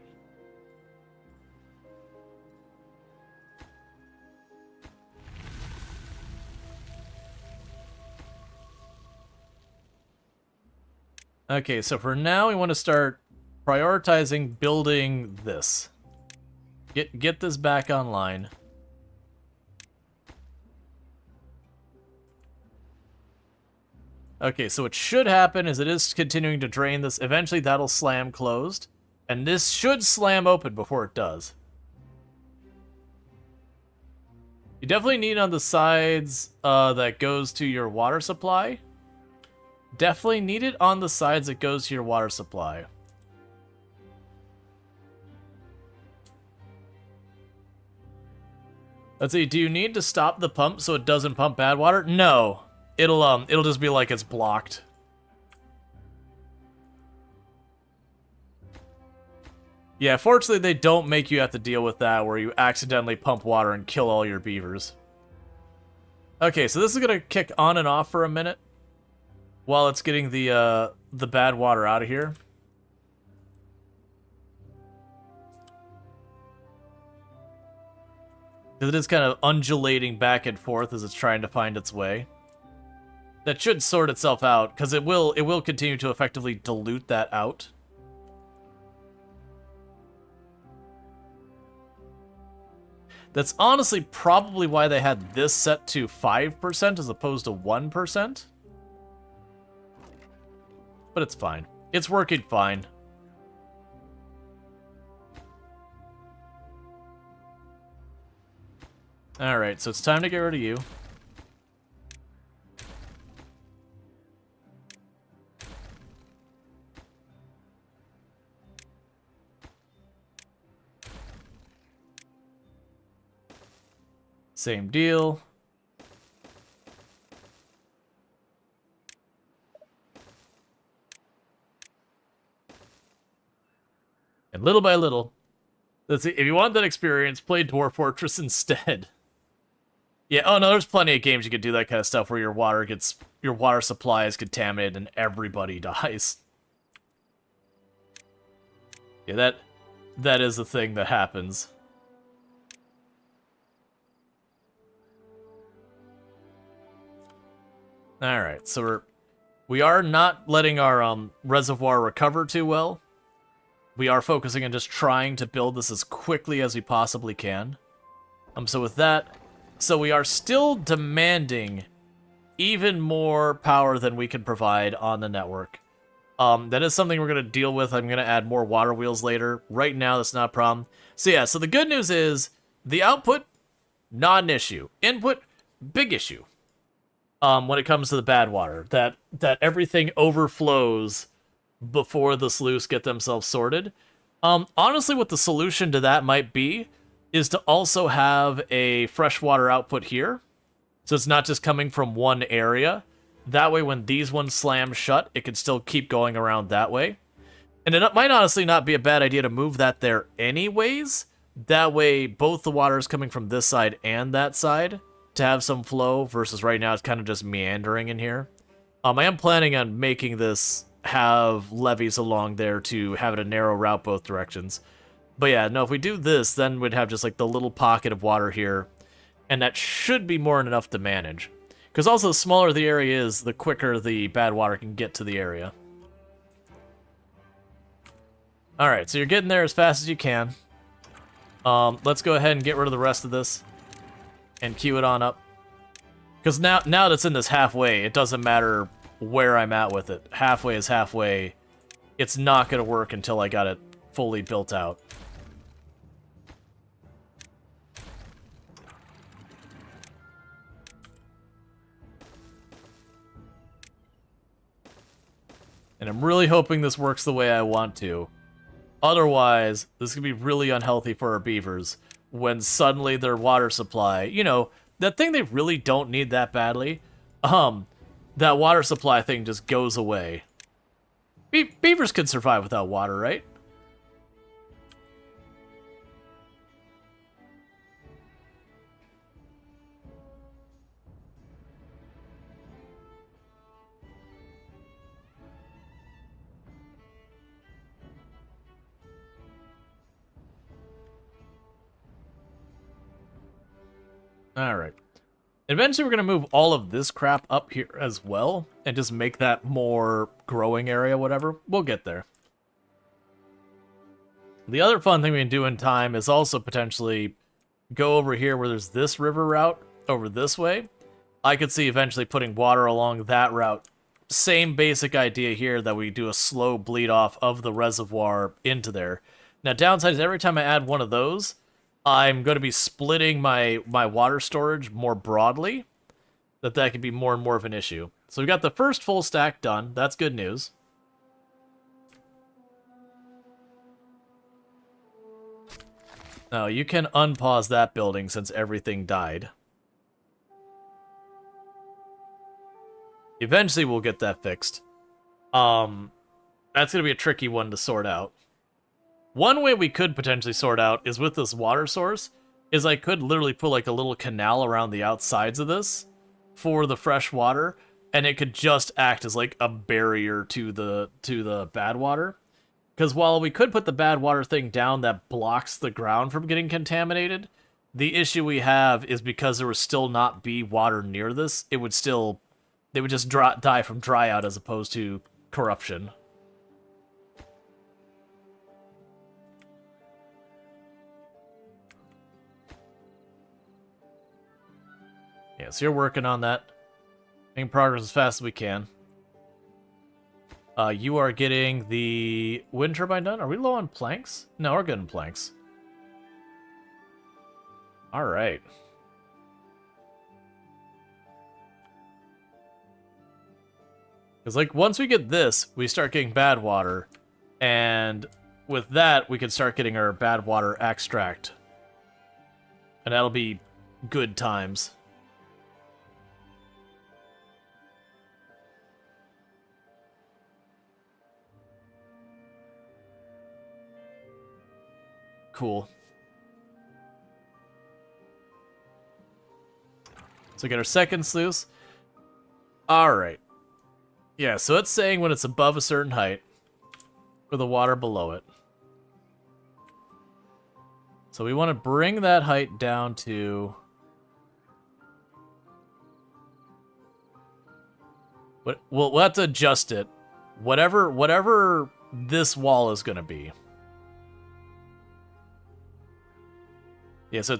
Okay, so for now, we want to start prioritizing building this. Get this back online. Okay, so what should happen is it is continuing to drain this. Eventually, that'll slam closed. And this should slam open before it does. You definitely need on the sides that goes to your water supply. Definitely need it on the sides that goes to your water supply. Let's see, do you need to stop the pump so it doesn't pump bad water? No. It'll just be like it's blocked. Yeah, fortunately they don't make you have to deal with that where you accidentally pump water and kill all your beavers. Okay, so this is gonna kick on and off for a minute while it's getting the bad water out of here. Because it is kind of undulating back and forth as it's trying to find its way. That should sort itself out, because it will continue to effectively dilute that out. That's honestly probably why they had this set to 5% as opposed to 1%. But it's fine. It's working fine. Alright, so it's time to get rid of you. Same deal. And little by little, let's see, if you want that experience, play Dwarf Fortress instead. Yeah, oh no, there's plenty of games you could do that kind of stuff where your water supply is contaminated and everybody dies. Yeah, that is a thing that happens. Alright, so we are not letting our reservoir recover too well. We are focusing on just trying to build this as quickly as we possibly can. So with that, so we are still demanding even more power than we can provide on the network. That is something we're going to deal with. I'm going to add more water wheels later. Right now, that's not a problem. So yeah, so the good news is the output, not an issue. Input, big issue. When it comes to the bad water, that everything overflows before the sluice get themselves sorted. Honestly, what the solution to that might be is to also have a freshwater output here. So it's not just coming from one area. That way, when these ones slam shut, it can still keep going around that way. And it might honestly not be a bad idea to move that there anyways. That way, both the water is coming from this side and that side to have some flow, versus right now it's kind of just meandering in here. I am planning on making this have levees along there to have it a narrow route both directions. But yeah, no, if we do this, then we'd have just like the little pocket of water here, and that should be more than enough to manage. Because also, the smaller the area is, the quicker the bad water can get to the area. Alright, so you're getting there as fast as you can. Let's go ahead and get rid of the rest of this and queue it on up. Because now that it's in this halfway, it doesn't matter where I'm at with it. Halfway is halfway. It's not going to work until I got it fully built out. And I'm really hoping this works the way I want to. Otherwise, this could be really unhealthy for our beavers when suddenly their water supply, you know, that thing they really don't need that badly, that water supply thing just goes away. Beavers can survive without water, right? Alright. Eventually we're going to move all of this crap up here as well, and just make that more growing area, whatever. We'll get there. The other fun thing we can do in time is also potentially go over here where there's this river route, over this way. I could see eventually putting water along that route. Same basic idea here, that we do a slow bleed off of the reservoir into there. Now, downside is every time I add one of those, I'm going to be splitting my water storage more broadly. That could be more and more of an issue. So we got the first full stack done. That's good news. Now, you can unpause that building since everything died. Eventually we'll get that fixed. That's going to be a tricky one to sort out. One way we could potentially sort out is with this water source, is I could literally put like a little canal around the outsides of this for the fresh water, and it could just act as like a barrier to the bad water. Because while we could put the bad water thing down that blocks the ground from getting contaminated, the issue we have is because there would still not be water near this, they would just die from dry out as opposed to corruption. Yeah, so you're working on that. Making progress as fast as we can. You are getting the wind turbine done. Are we low on planks? No, we're good on planks. Alright. Because, like, once we get this, we start getting bad water. And with that, we can start getting our bad water extract. And that'll be good times. Cool. So we get our second sluice. Alright. Yeah, so it's saying when it's above a certain height, with the water below it. So we want to bring that height down to... We'll have to adjust it. Whatever this wall is going to be. Yeah, so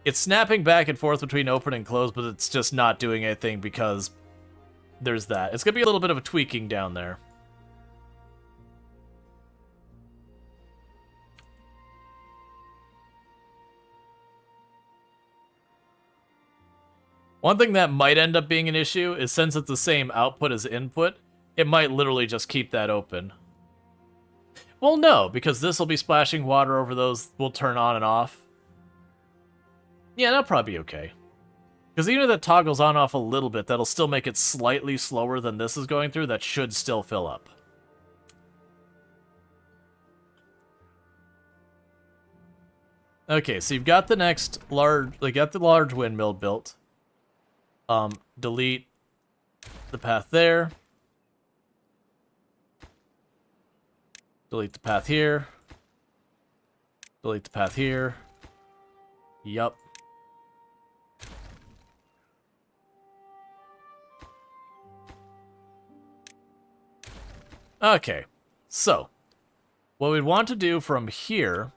it's snapping back and forth between open and close, but it's just not doing anything because there's that. It's going to be a little bit of a tweaking down there. One thing that might end up being an issue is since it's the same output as input, it might literally just keep that open. Well, no, because this will be splashing water over those, will turn on and off. Yeah, that'll probably be okay. Because even if that toggles on off a little bit, that'll still make it slightly slower than this is going through. That should still fill up. Okay, so you've got the next large, got the large windmill built. Delete the path there. Delete the path here. Delete the path here. Yup. Okay, so what we'd want to do from here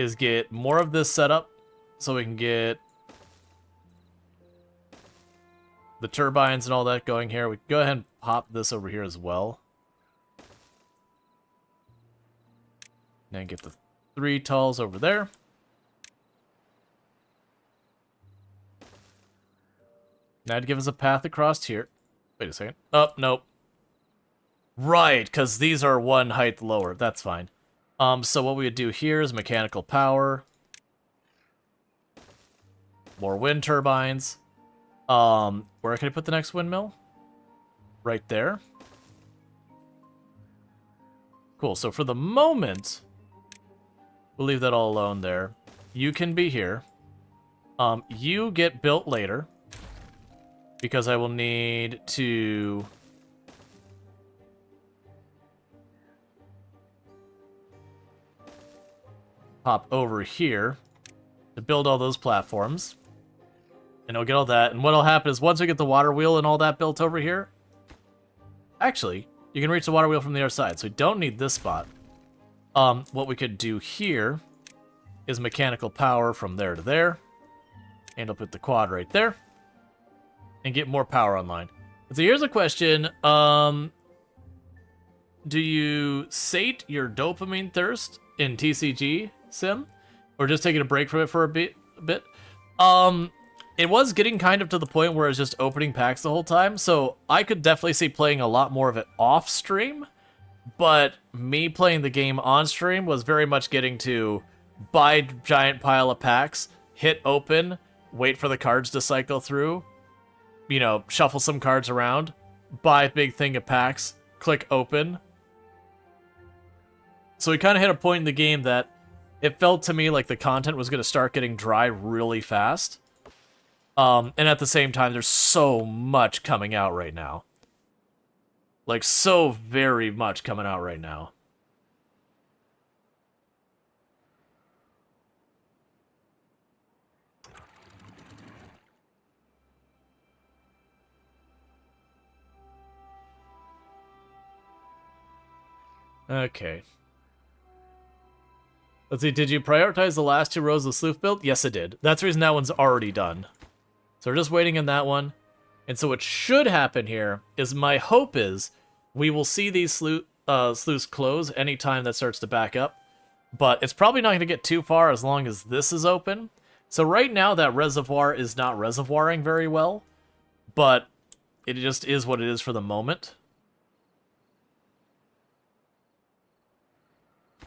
is get more of this set up so we can get the turbines and all that going here. We can go ahead and pop this over here as well. And get the 3 talls over there. That'd give us a path across here. Wait a second. Oh, nope. Right, because these are 1 height lower. That's fine. So what we would do here is mechanical power. More wind turbines. Where can I put the next windmill? Right there. Cool, so for the moment, we'll leave that all alone there. You can be here. You get built later. Because I will need to... pop over here to build all those platforms. And I'll get all that. And what'll happen is once we get the water wheel and all that built over here... Actually, you can reach the water wheel from the other side, so we don't need this spot. What we could do here is mechanical power from there to there. And I'll put the quad right there. And get more power online. So here's a question. Do you sate your dopamine thirst in TCG Sim? Or just taking a break from it for a bit? It was getting kind of to the point where it was just opening packs the whole time, so I could definitely see playing a lot more of it off stream, but me playing the game on stream was very much getting to buy a giant pile of packs, hit open, wait for the cards to cycle through, you know, shuffle some cards around, buy a big thing of packs, click open. So we kind of hit a point in the game that it felt to me like the content was going to start getting dry really fast. And at the same time, there's so much coming out right now. Like, so very much coming out right now. Okay. Let's see, did you prioritize the last 2 rows of sleuth build? Yes, I did. That's the reason that one's already done. So we're just waiting on that one. And so what should happen here is my hope is we will see these sleuths close anytime that starts to back up. But it's probably not going to get too far as long as this is open. So right now that reservoir is not reservoiring very well. But it just is what it is for the moment.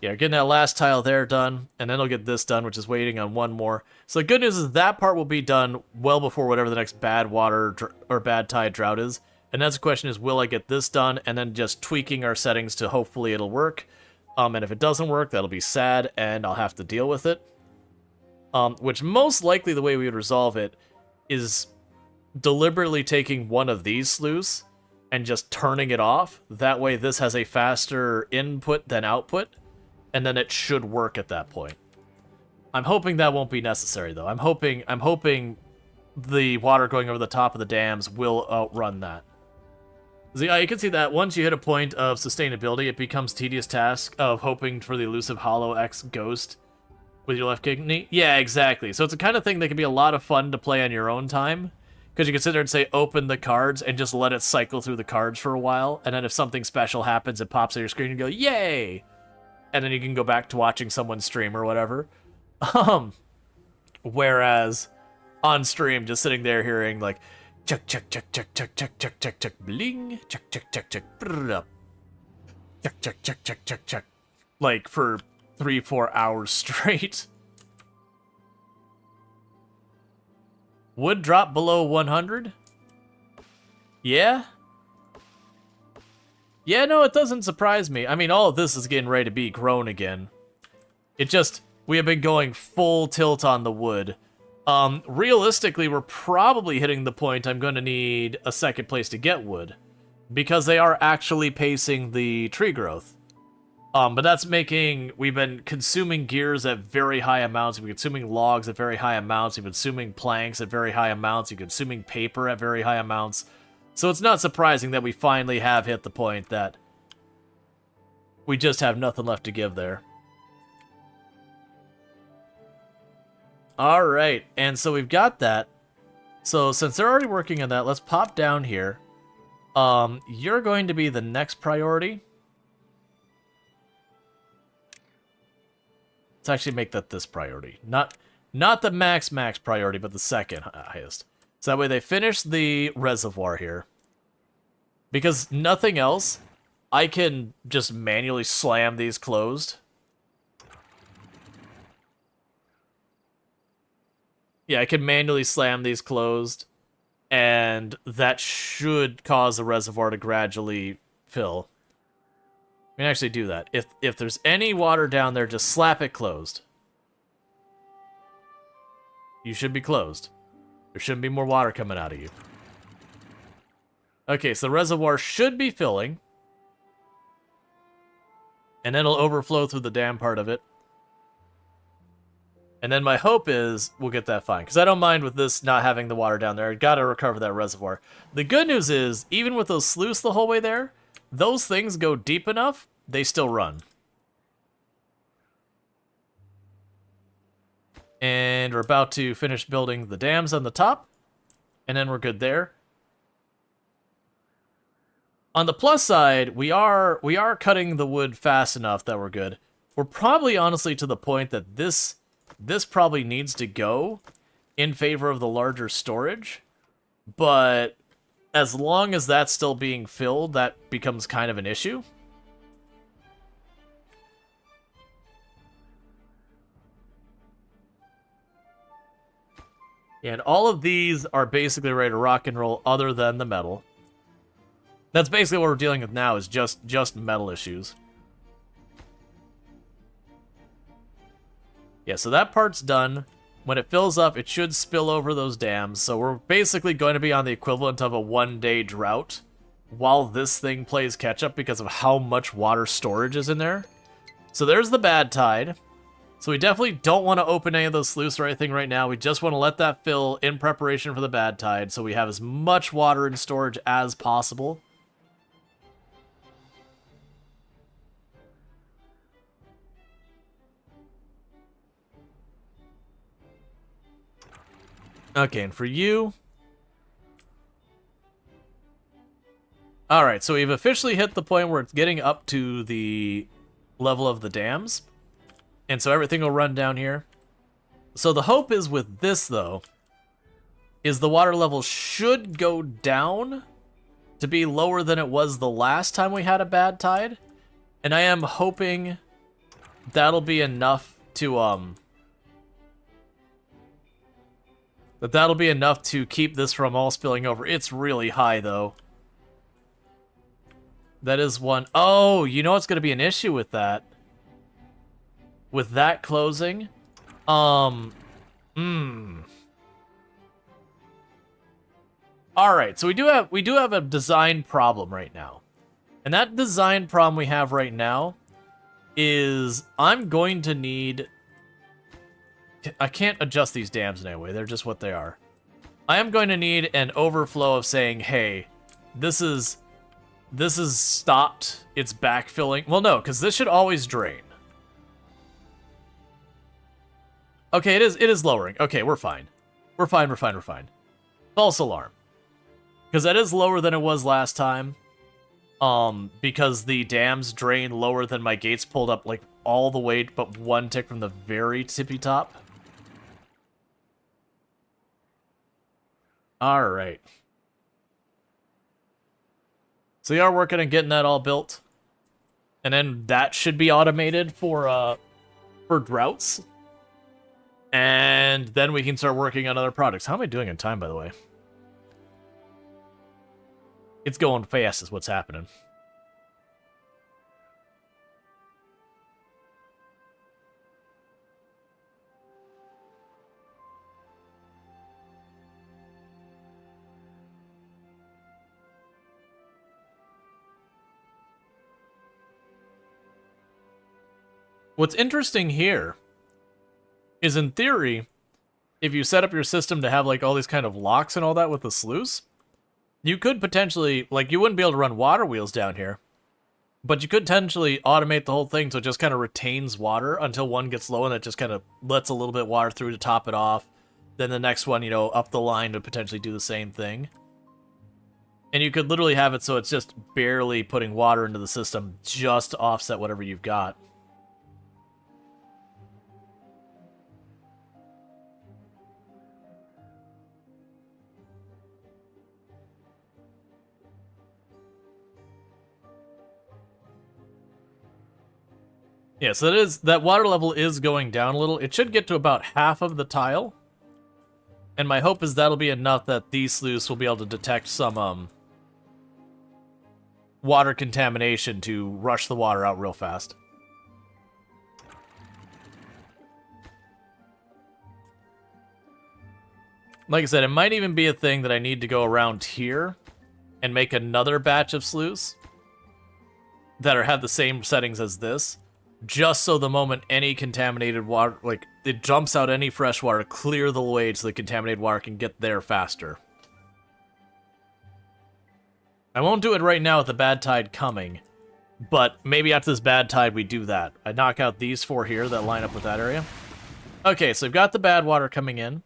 Yeah, getting that last tile there done, and then I'll get this done, which is waiting on one more. So the good news is that part will be done well before whatever the next bad water or bad tide drought is. And that's the question is, will I get this done, and then just tweaking our settings to hopefully it'll work. And if it doesn't work, that'll be sad, and I'll have to deal with it. Which most likely the way we would resolve it is deliberately taking one of these sluices and just turning it off. That way this has a faster input than output. And then it should work at that point. I'm hoping that won't be necessary, though. I'm hoping the water going over the top of the dams will outrun that. So, yeah, you can see that once you hit a point of sustainability, it becomes tedious task of hoping for the elusive Hollow X Ghost with your left kidney. Yeah, exactly. So it's a kind of thing that can be a lot of fun to play on your own time. Because you can sit there and say, open the cards, and just let it cycle through the cards for a while. And then if something special happens, it pops on your screen and you go, yay! And then you can go back to watching someone stream or whatever. Whereas on stream, just sitting there hearing like chuck chuck chuck chuck chuck chuck chuck chuck chuck bling chuck chuck chuck chuck up chuck chuck chuck chuck chuck chuck like for 3-4 hours straight. Would drop below 100? Yeah? Yeah, no, it doesn't surprise me. I mean, all of this is getting ready to be grown again. It just, we have been going full tilt on the wood. Realistically, we're probably hitting the point I'm going to need a second place to get wood. Because they are actually pacing the tree growth. But that's making, we've been consuming gears at very high amounts, we've been consuming logs at very high amounts, we've been consuming planks at very high amounts, we've been consuming paper at very high amounts. So it's not surprising that we finally have hit the point that we just have nothing left to give there. All right, and so we've got that. So since they're already working on that, let's pop down here. You're going to be the next priority. Let's actually make that this priority. Not the max priority, but the second highest. So that way they finish the reservoir here. Because nothing else, I can just manually slam these closed. Yeah, I can manually slam these closed, and that should cause the reservoir to gradually fill. We can actually do that. If there's any water down there, just slap it closed. You should be closed. There shouldn't be more water coming out of you. Okay, so the reservoir should be filling. And then it'll overflow through the dam part of it. And then my hope is we'll get that fine. Because I don't mind with this not having the water down there. I gotta recover that reservoir. The good news is, even with those sluices the whole way there, those things go deep enough, they still run. And we're about to finish building the dams on the top. And then we're good there. On the plus side, we are cutting the wood fast enough that we're good. We're probably honestly to the point that this probably needs to go in favor of the larger storage. But as long as that's still being filled, that becomes kind of an issue. And all of these are basically ready to rock and roll other than the metal. That's basically what we're dealing with now, is just metal issues. Yeah, so that part's done. When it fills up, it should spill over those dams. So we're basically going to be on the equivalent of a one-day drought while this thing plays catch-up because of how much water storage is in there. So there's the bad tide. So we definitely don't want to open any of those sluices or anything right now. We just want to let that fill in preparation for the bad tide so we have as much water in storage as possible. Okay, and for you... Alright, so we've officially hit the point where it's getting up to the level of the dams. And so everything will run down here. So the hope is with this, though, is the water level should go down to be lower than it was the last time we had a bad tide. And I am hoping that'll be enough to, that'll be enough to keep this from all spilling over. It's really high, though. That is one. Oh, you know what's going to be an issue with that? With that closing? Alright, so we do have a design problem right now. And that design problem we have right now is I'm going to need... I can't adjust these dams in any way. They're just what they are. I am going to need an overflow of saying, hey, this is stopped. It's backfilling. Well, no, because this should always drain. Okay, it is lowering. Okay, we're fine. We're fine. False alarm. Because that is lower than it was last time. Because the dams drain lower than my gates pulled up, like, all the way but one tick from the very tippy top. Alright. So we are working on getting that all built. And then that should be automated for droughts. And then we can start working on other products. How am I doing in time, by the way? It's going fast is what's happening. What's interesting here is, in theory, if you set up your system to have like all these kind of locks and all that with the sluice, you could potentially, like, you wouldn't be able to run water wheels down here. But you could potentially automate the whole thing so it just kind of retains water until one gets low and it just kind of lets a little bit of water through to top it off. Then the next one, you know, up the line would potentially do the same thing. And you could literally have it so it's just barely putting water into the system just to offset whatever you've got. Yeah, so that water level is going down a little. It should get to about half of the tile. And my hope is that'll be enough that these sluices will be able to detect some water contamination to rush the water out real fast. Like I said, it might even be a thing that I need to go around here and make another batch of sluices that have the same settings as this, just so the moment any contaminated water, like, it jumps out any fresh water, clear the way so the contaminated water can get there faster. I won't do it right now with the bad tide coming, but maybe after this bad tide we do that. I knock out these 4 here that line up with that area. Okay, so we've got the bad water coming in.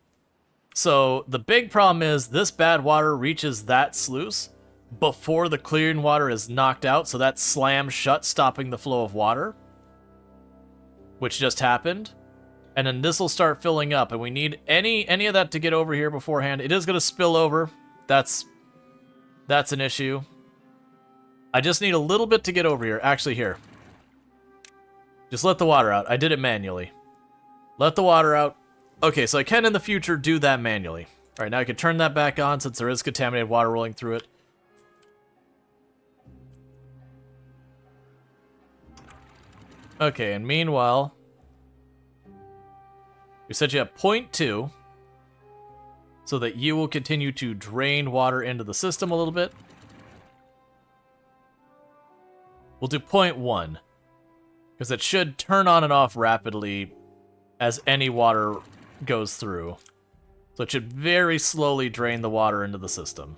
So the big problem is this bad water reaches that sluice before the clearing water is knocked out, so that slams shut, stopping the flow of water, which just happened. And then this will start filling up, and we need any of that to get over here beforehand. It is going to spill over. That's an issue. I just need a little bit to get over here. Actually, here. Just let the water out. I did it manually. Let the water out. Okay, so I can in the future do that manually. All right, now I can turn that back on since there is contaminated water rolling through it. Okay, and meanwhile, we set you at 0.2 so that you will continue to drain water into the system a little bit. We'll do 0.1 because it should turn on and off rapidly as any water goes through. So it should very slowly drain the water into the system.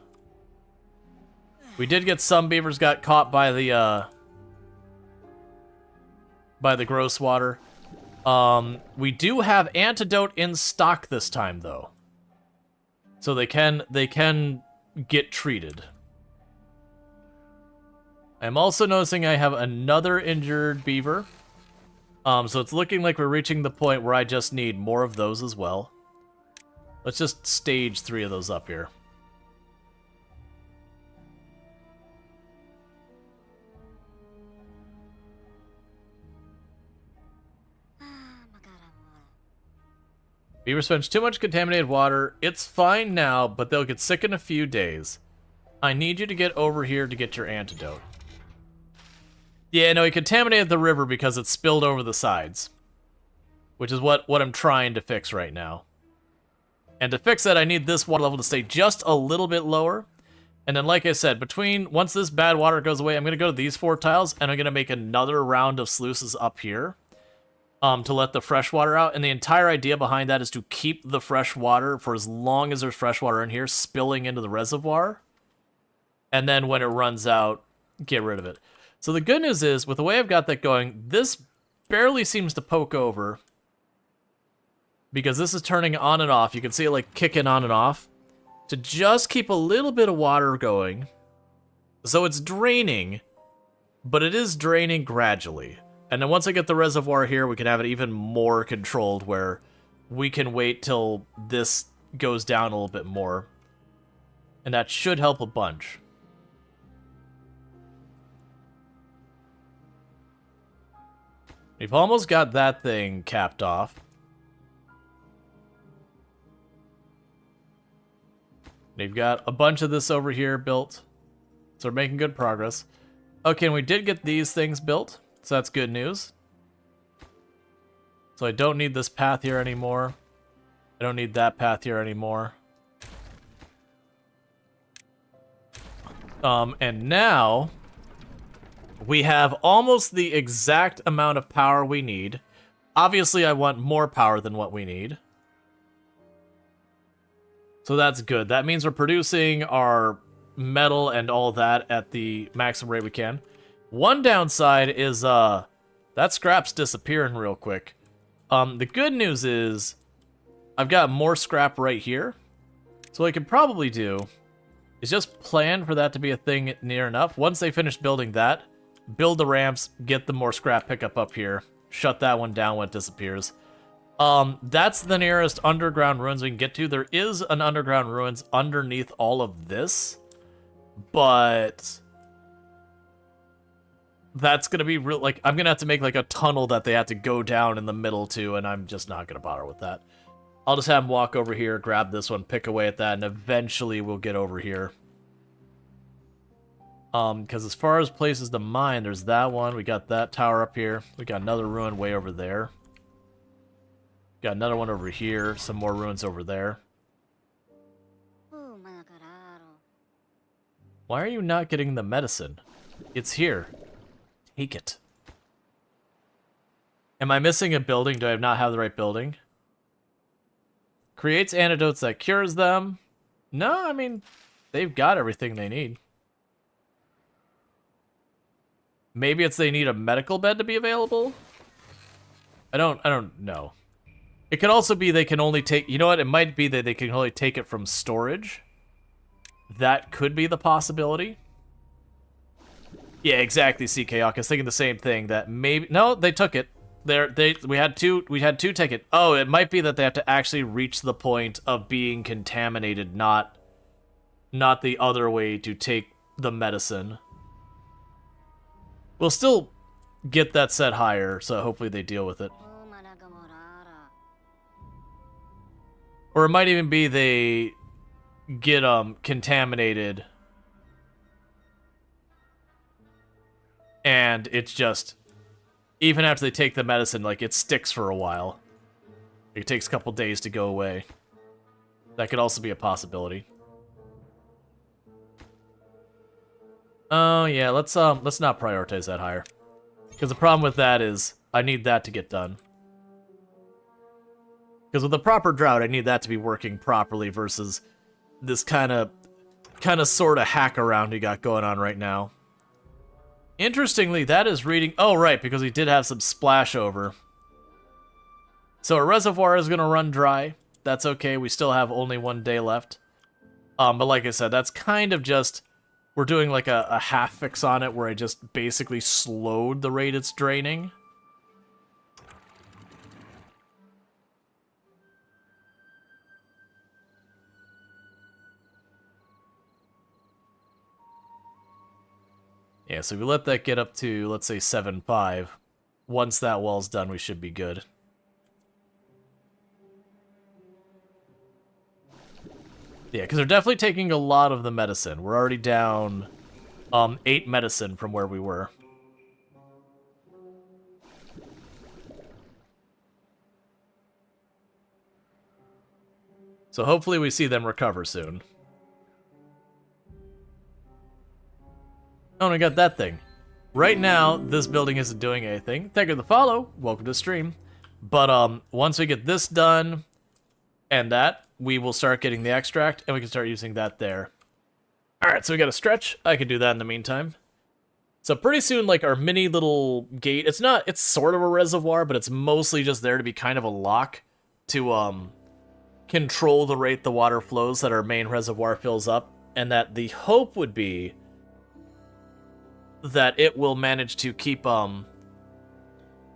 We did get some beavers got caught by the gross water. We do have antidote in stock this time though. So they can get treated. I'm also noticing I have another injured beaver. So it's looking like we're reaching the point where I just need more of those as well. Let's just stage 3 of those up here. Beaver spends too much contaminated water. It's fine now, but they'll get sick in a few days. I need you to get over here to get your antidote. Yeah, no, he contaminated the river because it spilled over the sides. Which is what I'm trying to fix right now. And to fix that, I need this water level to stay just a little bit lower. And then, like I said, once this bad water goes away, I'm going to go to these 4 tiles, and I'm going to make another round of sluices up here. To let the fresh water out. And the entire idea behind that is to keep the fresh water for as long as there's fresh water in here spilling into the reservoir. And then when it runs out, get rid of it. So the good news is, with the way I've got that going, this barely seems to poke over. Because this is turning on and off. You can see it like kicking on and off. To just keep a little bit of water going. So it's draining, but it is draining gradually. And then once I get the reservoir here, we can have it even more controlled where we can wait till this goes down a little bit more. And that should help a bunch. We've almost got that thing capped off. We've got a bunch of this over here built. So we're making good progress. Okay, and we did get these things built. So that's good news. So I don't need this path here anymore. I don't need that path here anymore. And now we have almost the exact amount of power we need. Obviously, I want more power than what we need. So that's good. That means we're producing our metal and all that at the maximum rate we can. One downside is that scrap's disappearing real quick. The good news is I've got more scrap right here. So what I could probably do is just plan for that to be a thing near enough. Once they finish building that, build the ramps, get the more scrap pickup up here, shut that one down when it disappears. That's the nearest underground ruins we can get to. There is an underground ruins underneath all of this, but that's gonna be real. Like, I'm gonna have to make like a tunnel that they have to go down in the middle to, and I'm just not gonna bother with that. I'll just have them walk over here, grab this one, pick away at that, and eventually we'll get over here. Because as far as places to mine, there's that one. We got that tower up here. We got another ruin way over there. Got another one over here. Some more ruins over there. Why are you not getting the medicine? It's here. Take it. Am I missing a building? Do I not have the right building? Creates antidotes that cures them. No, I mean, they've got everything they need. Maybe it's they need a medical bed to be available? I don't know. It could also be they can only take... You know what? It might be that they can only take it from storage. That could be the possibility. Yeah, exactly, CK. I was thinking the same thing. That maybe... No, they took it. We had two take it. Oh, it might be that they have to actually reach the point of being contaminated, not the other way to take the medicine. We'll still get that set higher, so hopefully they deal with it. Or it might even be they get contaminated and it's just, even after they take the medicine, like, it sticks for a while. It takes a couple days to go away. That could also be a possibility. Oh yeah, let's not prioritize that higher. Because the problem with that is I need that to get done. Because with a proper drought, I need that to be working properly versus this kind of sort of hack around you got going on right now. Interestingly, that is reading... Oh, right, because we did have some splash over. So a reservoir is going to run dry. That's okay. We still have only 1 day left. But like I said, that's kind of just... We're doing like a half fix on it where I just basically slowed the rate it's draining. Yeah, so if we let that get up to, let's say, 7.5. Once that wall's done, we should be good. Yeah, because they're definitely taking a lot of the medicine. We're already down 8 medicine from where we were. So hopefully we see them recover soon. Oh, and we got that thing. Right now, this building isn't doing anything. Thank you for the follow. Welcome to the stream. But once we get this done and that, we will start getting the extract, and we can start using that there. Alright, so we got a stretch. I can do that in the meantime. So pretty soon, like, our mini little gate, it's sort of a reservoir, but it's mostly just there to be kind of a lock to control the rate the water flows that our main reservoir fills up, and that the hope would be that it will manage to keep the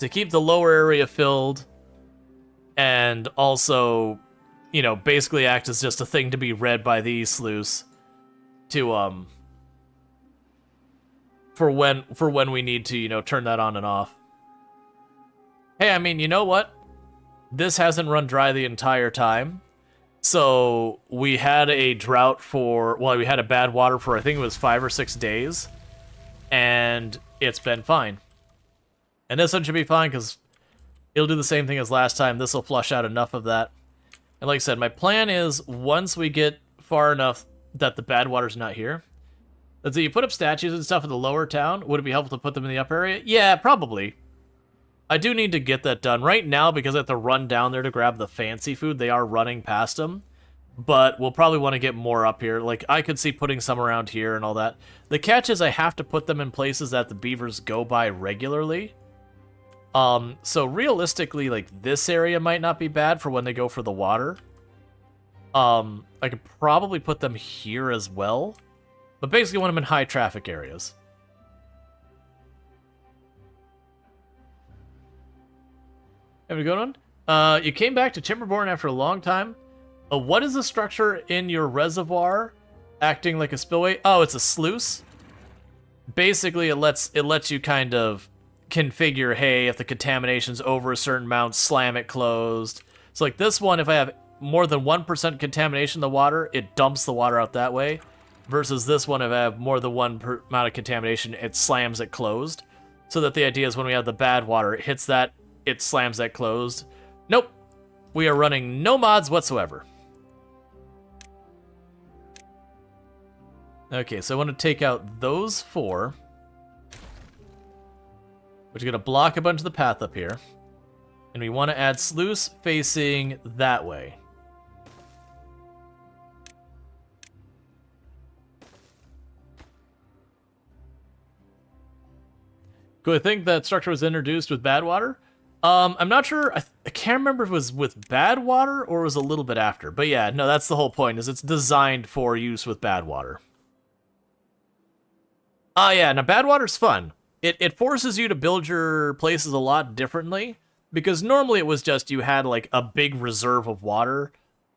lower area filled, and also, you know, basically act as just a thing to be read by the sluice to for when we need to, you know, turn that on and off. Hey, I mean, you know what? This hasn't run dry the entire time. So we had a drought we had a bad water for, I think it was 5 or 6 days. And it's been fine. And this one should be fine because it'll do the same thing as last time. This will flush out enough of that. And like I said, my plan is once we get far enough that the bad water's not here, let's say you put up statues and stuff in the lower town. Would it be helpful to put them in the upper area? Yeah, probably. I do need to get that done. Right now, because I have to run down there to grab the fancy food, they are running past them. but we'll probably want to get more up here. Like, I could see putting some around here and all that. The catch is I have to put them in places that the beavers go by regularly. So realistically, like, this area might not be bad for when they go for the water. I could probably put them here as well. But basically, want them in high traffic areas. Have we going on? You came back to Timberborn after a long time. What is the structure in your reservoir acting like a spillway? Oh, it's a sluice. Basically, it lets you kind of configure, hey, if the contamination's over a certain amount, slam it closed. So like this one, if I have more than 1% contamination in the water, it dumps the water out that way. Versus this one, if I have more than amount of contamination, it slams it closed. So that the idea is when we have the bad water, it hits that, it slams that closed. Nope. We are running no mods whatsoever. Okay, so I want to take out those 4. Which is going to block a bunch of the path up here. And we want to add sluice facing that way. Cool, I think that structure was introduced with bad water. I'm not sure. I can't remember if it was with bad water or it was a little bit after. But yeah, no, that's the whole point, is it's designed for use with bad water. Yeah, now bad water's fun. It forces you to build your places a lot differently, because normally it was just you had like a big reserve of water,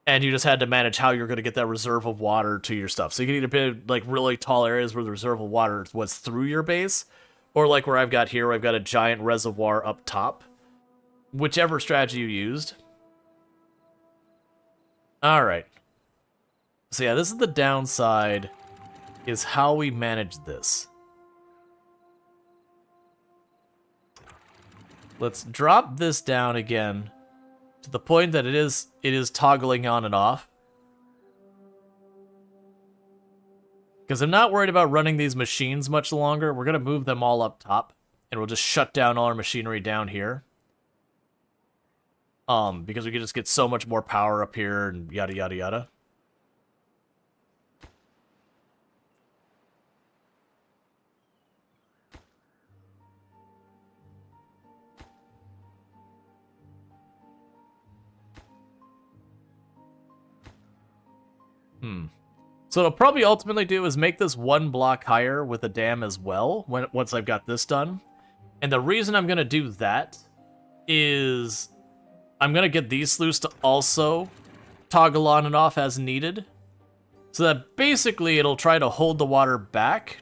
and you just had to manage how you're going to get that reserve of water to your stuff. So you can either build like really tall areas where the reserve of water was through your base, or like where I've got here, where I've got a giant reservoir up top. Whichever strategy you used. Alright. So yeah, this is the downside, is how we manage this. Let's drop this down again to the point that it is toggling on and off. Because I'm not worried about running these machines much longer. We're going to move them all up top, and we'll just shut down all our machinery down here. Because we can just get so much more power up here and yada yada yada. So what I'll probably ultimately do is make this 1 block higher with a dam as well, once I've got this done. And the reason I'm going to do that is I'm going to get these sluices to also toggle on and off as needed. So that basically it'll try to hold the water back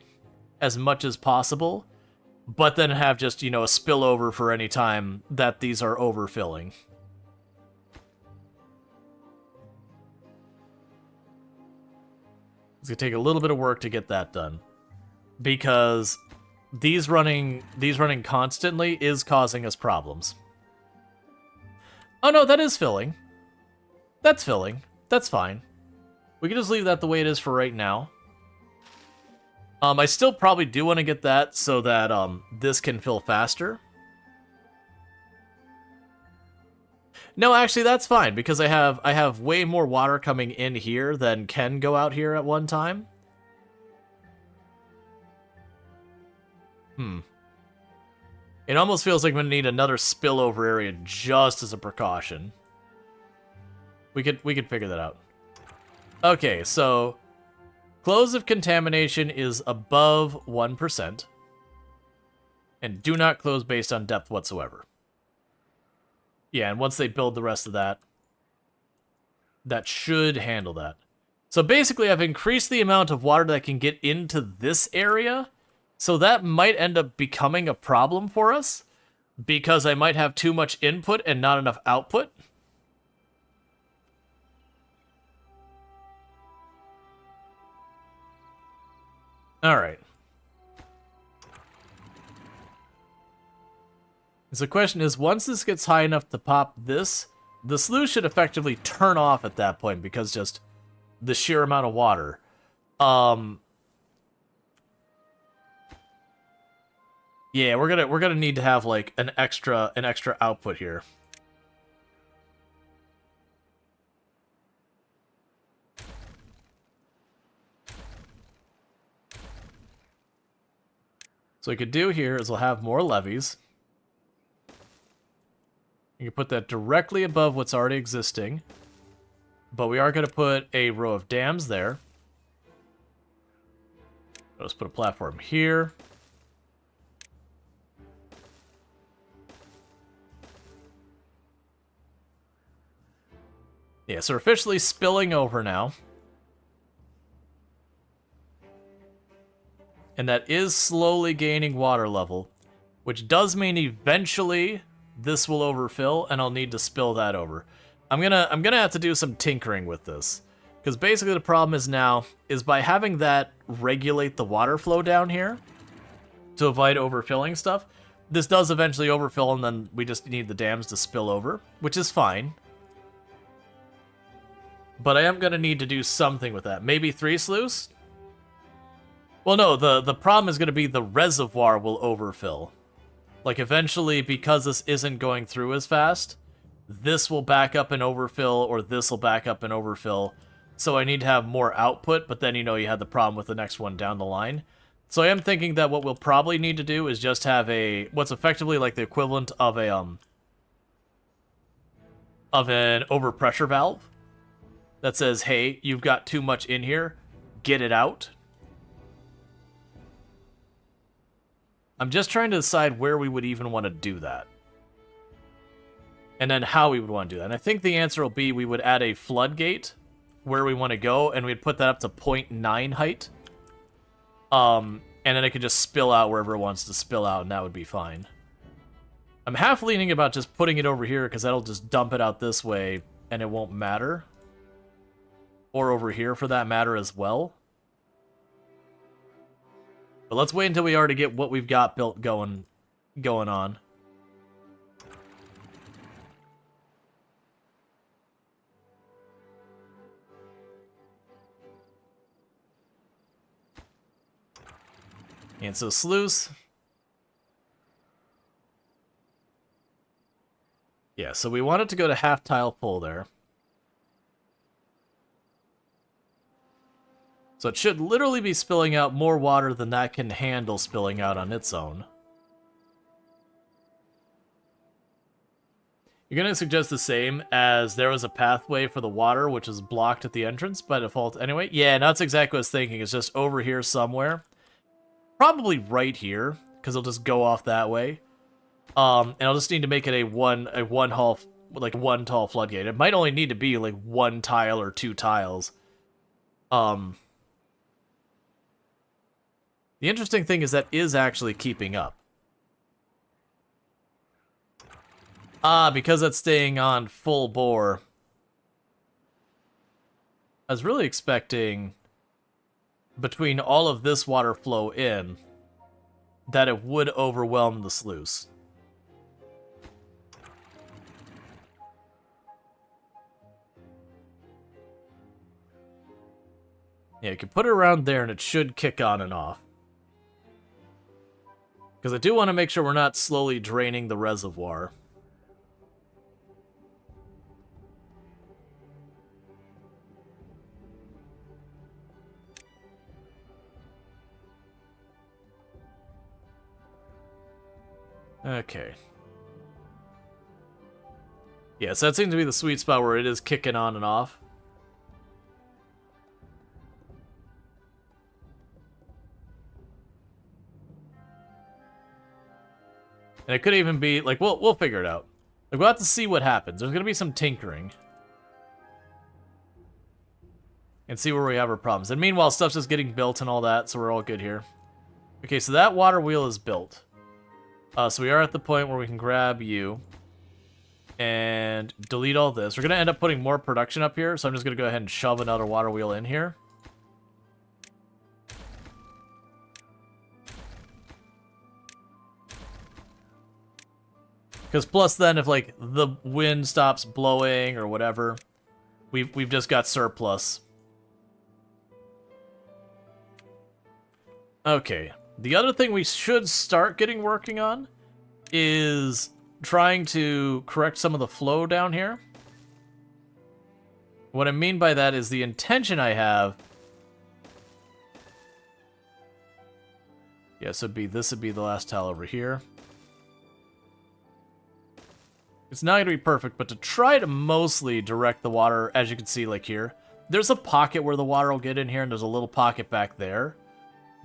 as much as possible, but then have just, you know, a spillover for any time that these are overfilling. It's gonna take a little bit of work to get that done, because these running constantly is causing us problems. Oh no, that is filling. That's filling. That's fine. We can just leave that the way it is for right now. I still probably do want to get that so that this can fill faster. No, actually, that's fine, because I have way more water coming in here than can go out here at one time. It almost feels like I'm gonna need another spillover area just as a precaution. We could figure that out. Okay, so close if contamination is above 1%, and do not close based on depth whatsoever. Yeah, and once they build the rest of that, that should handle that. So basically, I've increased the amount of water that can get into this area, so that might end up becoming a problem for us, because I might have too much input and not enough output. Alright. So the question is, once this gets high enough to pop this, the sluice should effectively turn off at that point, because just the sheer amount of water. Yeah, we're gonna need to have like an extra output here. So what we could do here is we'll have more levees. You can put that directly above what's already existing. But we are going to put a row of dams there. Let's put a platform here. Yeah, so we're officially spilling over now. And that is slowly gaining water level, which does mean eventually this will overfill and I'll need to spill that over. I'm gonna have to do some tinkering with this. Because basically the problem is now, is by having that regulate the water flow down here to avoid overfilling stuff, this does eventually overfill and then we just need the dams to spill over, which is fine. But I am gonna need to do something with that. Maybe 3 sluice? Well, no, the problem is gonna be the reservoir will overfill. Like, eventually, because this isn't going through as fast, this will back up and overfill, or this will back up and overfill. So I need to have more output, but then, you know, you had the problem with the next one down the line. So I am thinking that what we'll probably need to do is just have a, what's effectively like the equivalent of a, of an overpressure valve that says, hey, you've got too much in here, get it out. I'm just trying to decide where we would even want to do that. And then how we would want to do that. And I think the answer will be we would add a floodgate where we want to go, and we'd put that up to 0.9 height. And then it could just spill out wherever it wants to spill out, and that would be fine. I'm half leaning about just putting it over here, because that'll just dump it out this way, and it won't matter. Or over here, for that matter, as well. But let's wait until we already get what we've got built going on. And so sluice. Yeah, so we want it to go to half tile full there. So it should literally be spilling out more water than that can handle spilling out on its own. You're going to suggest the same as there was a pathway for the water, which is blocked at the entrance by default anyway. Yeah, that's exactly what I was thinking. It's just over here somewhere. Probably right here, because it'll just go off that way. And I'll just need to make it a one tall floodgate. It might only need to be like 1 tile or 2 tiles. The interesting thing is that is actually keeping up. Because it's staying on full bore. I was really expecting, between all of this water flow in, that it would overwhelm the sluice. Yeah, you can put it around there and it should kick on and off. Because I do want to make sure we're not slowly draining the reservoir. Okay. Yeah, so that seems to be the sweet spot where it is kicking on and off. And it could even be, like, we'll figure it out. Like, we'll have to see what happens. There's going to be some tinkering. And see where we have our problems. And meanwhile, stuff's just getting built and all that, so we're all good here. Okay, so that water wheel is built. So we are at the point where we can grab you. And delete all this. We're going to end up putting more production up here, so I'm just going to go ahead and shove another water wheel in here. Because plus then, if like the wind stops blowing or whatever, we've just got surplus. Okay, the other thing we should start working on is trying to correct some of the flow down here. What I mean by that is the intention I have. Yeah, so this would be the last tile over here. It's not going to be perfect, but to try to mostly direct the water, as you can see, like here, there's a pocket where the water will get in here, and there's a little pocket back there.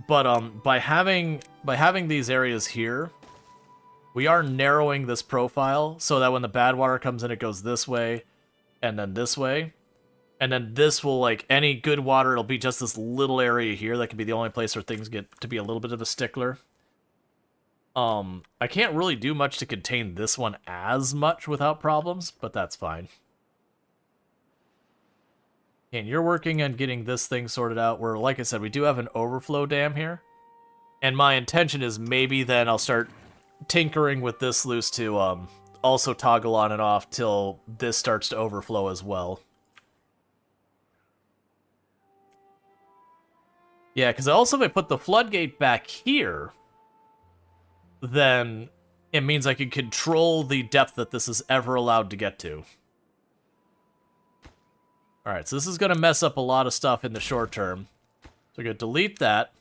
But by having these areas here, we are narrowing this profile so that when the bad water comes in, it goes this way, and then this way. And then this will, like, any good water, it'll be just this little area here. That could be the only place where things get to be a little bit of a stickler. I can't really do much to contain this one as much without problems, but that's fine. And you're working on getting this thing sorted out, where, like I said, we do have an overflow dam here. And my intention is maybe then I'll start tinkering with this sluice to also toggle on and off till this starts to overflow as well. Yeah, because also if I put the floodgate back here, then it means I can control the depth that this is ever allowed to get to. Alright, so this is going to mess up a lot of stuff in the short term. So we're going to delete that.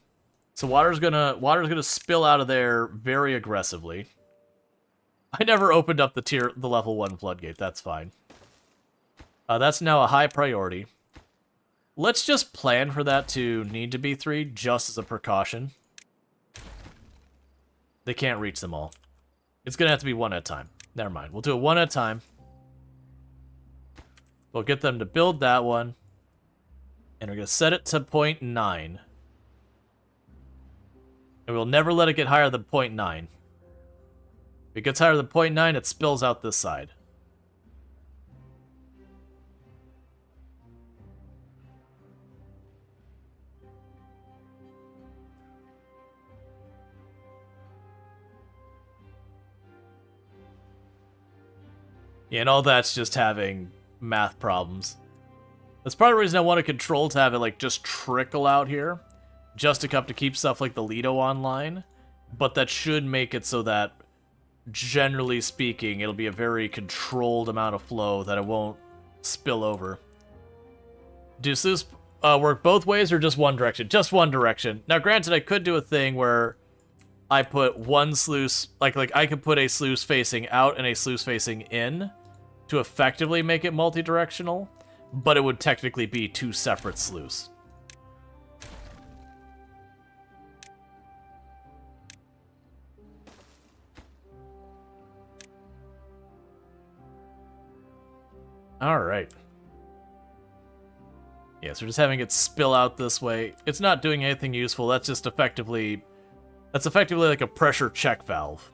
So water's gonna spill out of there very aggressively. I never opened up the level 1 floodgate, that's fine. That's now a high priority. Let's just plan for that to need to be 3, just as a precaution. They can't reach them all. It's gonna have to be 1 at a time. Never mind, we'll do it 1 at a time. We'll get them to build that one. And we're gonna set it to 0.9. And we'll never let it get higher than 0.9. If it gets higher than 0.9, it spills out this side. Yeah, and all that's just having math problems. That's part of the reason I want to control to have it, like, just trickle out here. Just to keep stuff like the Lido online. But that should make it so that, generally speaking, it'll be a very controlled amount of flow that it won't spill over. Does this work both ways or just one direction? Just one direction. Now, granted, I could do a thing where I put one sluice, like I could put a sluice facing out and a sluice facing in to effectively make it multi-directional, but it would technically be 2 separate sluices. Alright. Yeah, so we're just having it spill out this way. It's not doing anything useful, that's just effectively... That's effectively like a pressure check valve.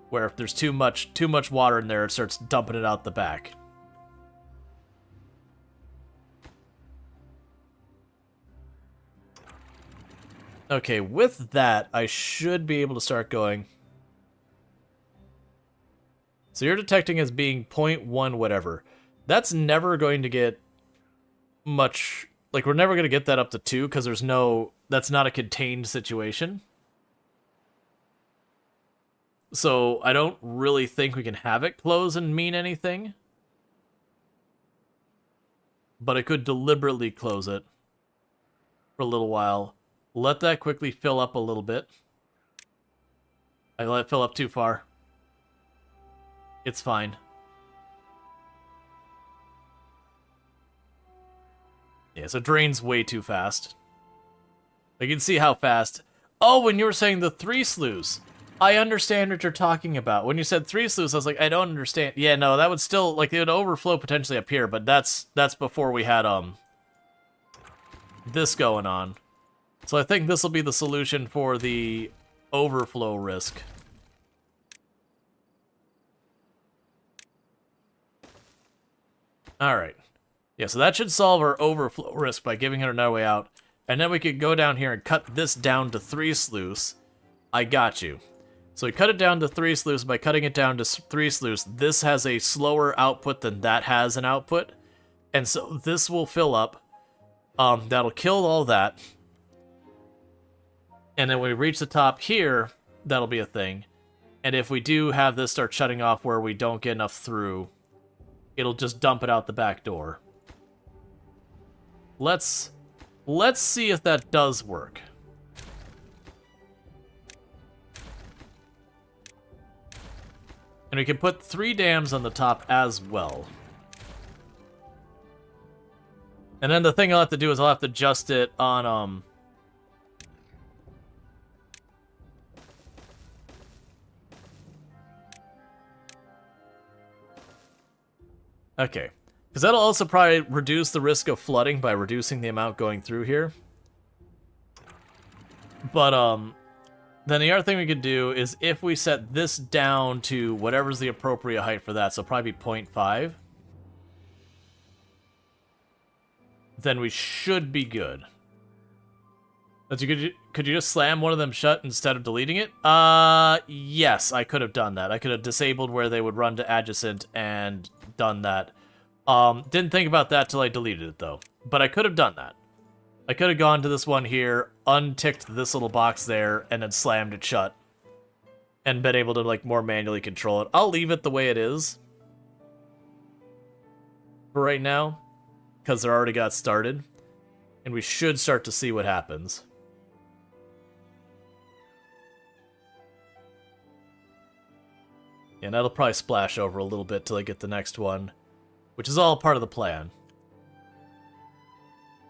Where if there's too much water in there, it starts dumping it out the back. Okay, with that, I should be able to start going. So you're detecting as being 0.1 whatever. That's never going to get much... Like, we're never going to get that up to 2, because there's no... That's not a contained situation. So I don't really think we can have it close and mean anything. But I could deliberately close it for a little while. Let that quickly fill up a little bit. I let it fill up too far. It's fine. Yeah, so it drains way too fast. You can see how fast... Oh, when you were saying the 3 sluices... I understand what you're talking about. When you said 3 sluices, I was like, I don't understand. Yeah, no, that would still, like, it would overflow potentially up here, but that's before we had, this going on. So I think this will be the solution for the overflow risk. Alright. Yeah, so that should solve our overflow risk by giving it another way out. And then we could go down here and cut this down to 3 sluices. I got you. So we cut it down to 3 sluices. By cutting it down to 3 sluices, this has a slower output than that has an output. And so this will fill up. That'll kill all that. And then when we reach the top here, that'll be a thing. And if we do have this start shutting off where we don't get enough through, it'll just dump it out the back door. Let's see if that does work. And we can put 3 dams on the top as well. And then the thing I'll have to do is I'll have to adjust it on, Okay. Because that'll also probably reduce the risk of flooding by reducing the amount going through here. But, then the other thing we could do is if we set this down to whatever's the appropriate height for that, so probably 0.5, then we should be good. Could you just slam one of them shut instead of deleting it? Yes, I could have done that. I could have disabled where they would run to adjacent and done that. Didn't think about that till I deleted it, though. But I could have done that. I could have gone to this one here, unticked this little box there, and then slammed it shut. And been able to, like, more manually control it. I'll leave it the way it is. For right now. Because they're already got started. And we should start to see what happens. And that'll probably splash over a little bit till I get the next one. Which is all part of the plan.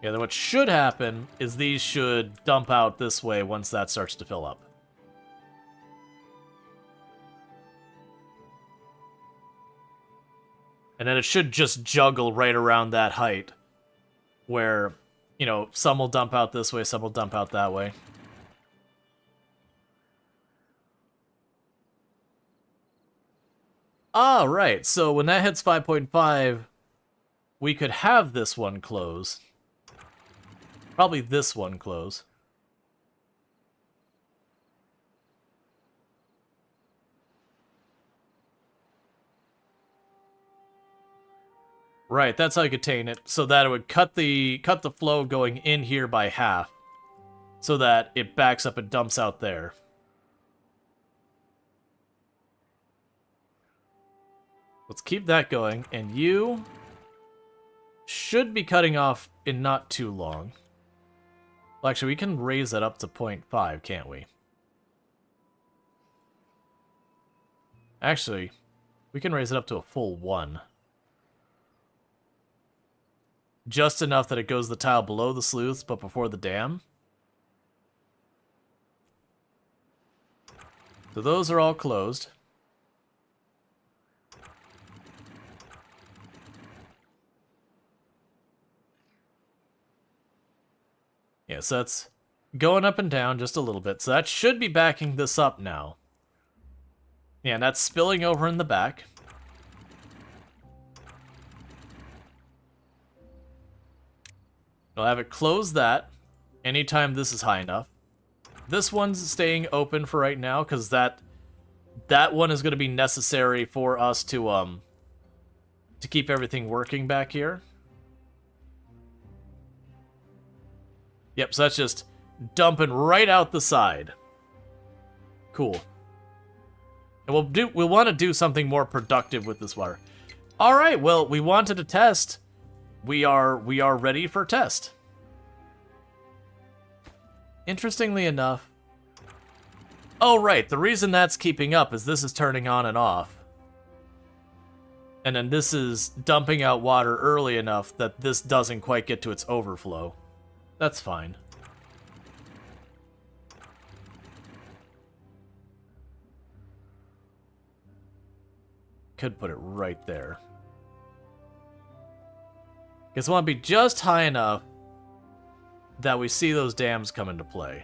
Yeah, then what should happen is these should dump out this way once that starts to fill up. And then it should just juggle right around that height. Where, you know, some will dump out this way, some will dump out that way. Ah, right. So when that hits 5.5, we could have this one close. Probably this one close. Right, that's how you contain it, so that it would cut the flow going in here by half, so that it backs up and dumps out there. Let's keep that going, and you should be cutting off in not too long. Well, actually, we can raise that up to 0.5, can't we? Actually, we can raise it up to a full 1. Just enough that it goes the tile below the sleuths, but before the dam. So those are all closed. Yeah, so that's going up and down just a little bit. So that should be backing this up now. Yeah, and that's spilling over in the back. I'll have it close that anytime this is high enough. This one's staying open for right now because that one is going to be necessary for us to keep everything working back here. Yep, so that's just dumping right out the side. Cool. And we'll want to do something more productive with this water. All right, well, we wanted to test. We are ready for test. Interestingly enough. Oh, right, the reason that's keeping up is this is turning on and off. And then this is dumping out water early enough that this doesn't quite get to its overflow. That's fine. Could put it right there. Guess I want to be just high enough that we see those dams come into play.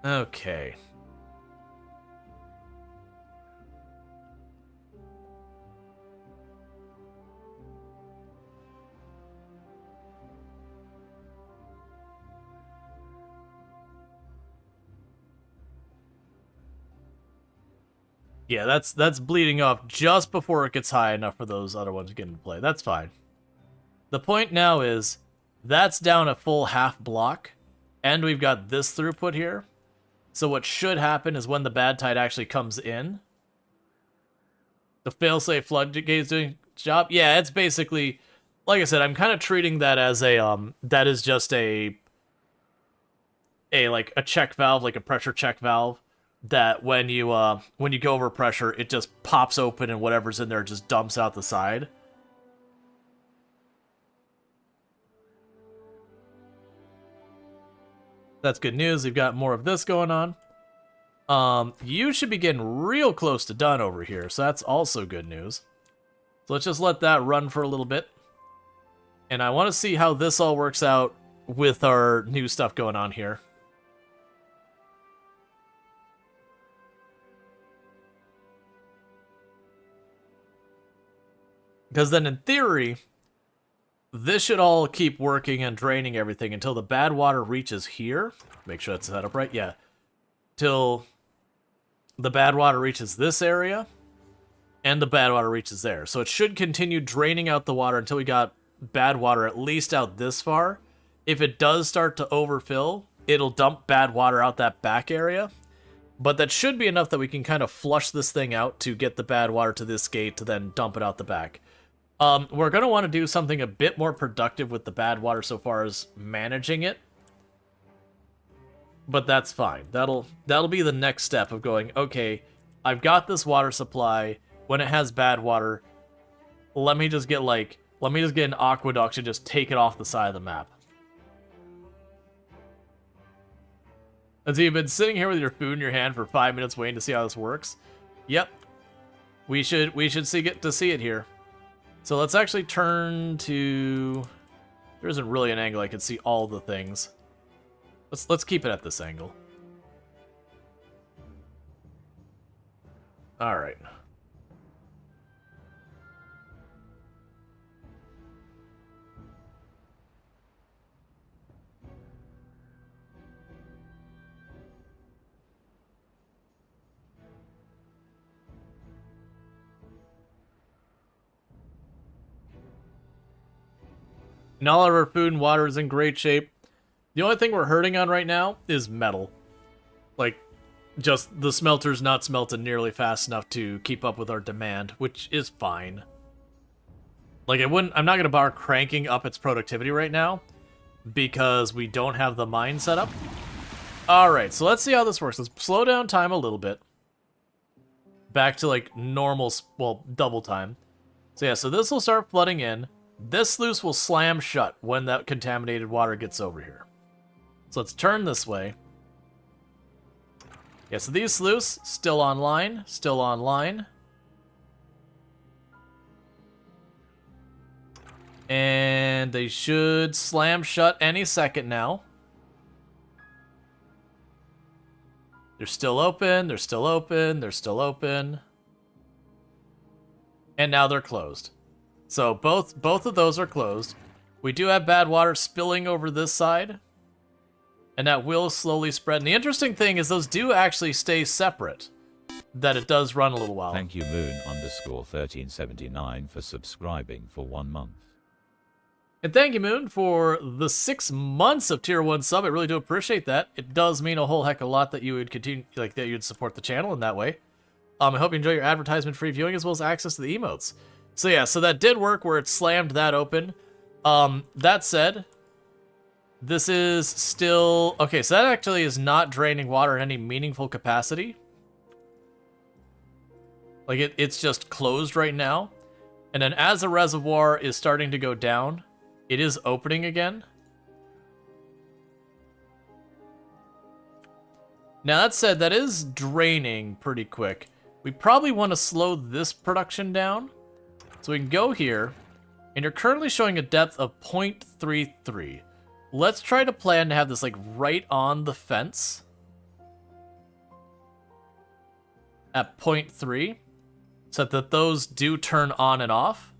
Okay. Yeah, that's bleeding off just before it gets high enough for those other ones to get into play. That's fine. The point now is, that's down a full half block, and we've got this throughput here. So what should happen is when the bad tide actually comes in, the failsafe floodgate is doing its job. Yeah, it's basically like I said, I'm kind of treating that as that is just a like a check valve, like a pressure check valve, that when you go over pressure, it just pops open and whatever's in there just dumps out the side. That's good news. We've got more of this going on. You should be getting real close to done over here, so that's also good news. So let's just let that run for a little bit. And I want to see how this all works out with our new stuff going on here. Because then in theory, this should all keep working and draining everything until the bad water reaches here. Make sure that's set up right. Yeah. Till the bad water reaches this area and the bad water reaches there. So it should continue draining out the water until we got bad water at least out this far. If it does start to overfill, it'll dump bad water out that back area. But that should be enough that we can kind of flush this thing out to get the bad water to this gate to then dump it out the back. We're going to want to do something a bit more productive with the bad water so far as managing it. But that's fine. That'll be the next step of going, okay, I've got this water supply. When it has bad water, let me just get an aqueduct and just take it off the side of the map. And so you've been sitting here with your food in your hand for 5 minutes waiting to see how this works? Yep. We should get to see it here. So let's actually turn to... There isn't really an angle I can see all the things. Let's keep it at this angle. All right. And all of our food and water is in great shape. The only thing we're hurting on right now is metal. Like, just the smelter's not smelting nearly fast enough to keep up with our demand, which is fine. Like, I'm not gonna bother cranking up its productivity right now because we don't have the mine set up. Alright, so let's see how this works. Let's slow down time a little bit. Back to, like, normal, well, double time. So yeah, so this will start flooding in. This sluice will slam shut when that contaminated water gets over here. So let's turn this way. Yeah, so these sluice, still online, still online. And they should slam shut any second now. They're still open, they're still open, they're still open. And now they're closed. So both of those are closed. We do have bad water spilling over this side. And that will slowly spread. And the interesting thing is those do actually stay separate. That it does run a little while. Thank you Moon_1379 for subscribing for 1 month. And thank you, Moon, for the 6 months of Tier 1 sub. I really do appreciate that. It does mean a whole heck of a lot that you would continue, like, that you'd support the channel in that way. I hope you enjoy your advertisement-free viewing as well as access to the emotes. So yeah, so that did work where it slammed that open. That said, this is still... Okay, so that actually is not draining water in any meaningful capacity. Like, it's just closed right now. And then as the reservoir is starting to go down, it is opening again. Now, that said, that is draining pretty quick. We probably want to slow this production down. So we can go here, and you're currently showing a depth of 0.33. Let's try to plan to have this, like, right on the fence. At 0.3. So that those do turn on and off.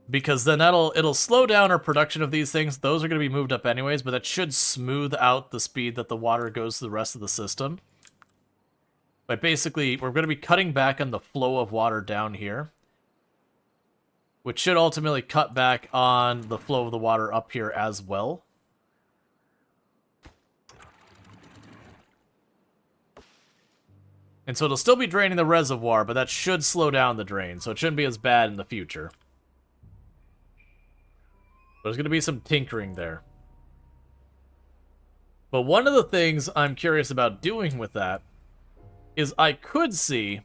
Because then it'll slow down our production of these things. Those are going to be moved up anyways, but that should smooth out the speed that the water goes to the rest of the system. But basically, we're going to be cutting back on the flow of water down here, which should ultimately cut back on the flow of the water up here as well. And so it'll still be draining the reservoir, but that should slow down the drain, so it shouldn't be as bad in the future. There's going to be some tinkering there. But one of the things I'm curious about doing with that is I could see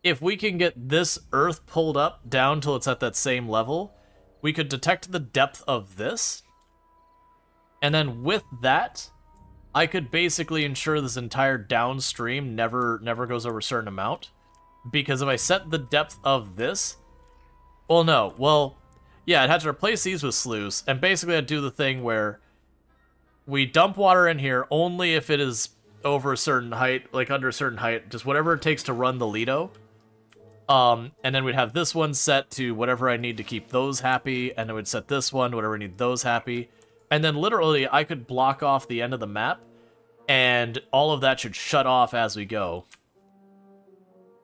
if we can get this earth pulled up down till it's at that same level, we could detect the depth of this. And then with that, I could basically ensure this entire downstream never goes over a certain amount. Because if I set the depth of this... Well, no. Well, yeah, I'd have to replace these with sluice. And basically I'd do the thing where we dump water in here only if it is over a certain height, like under a certain height. Just whatever it takes to run the Lido. And then we'd have this one set to whatever I need to keep those happy. And then we'd set this one, whatever I need those happy. And then literally I could block off the end of the map. And all of that should shut off as we go.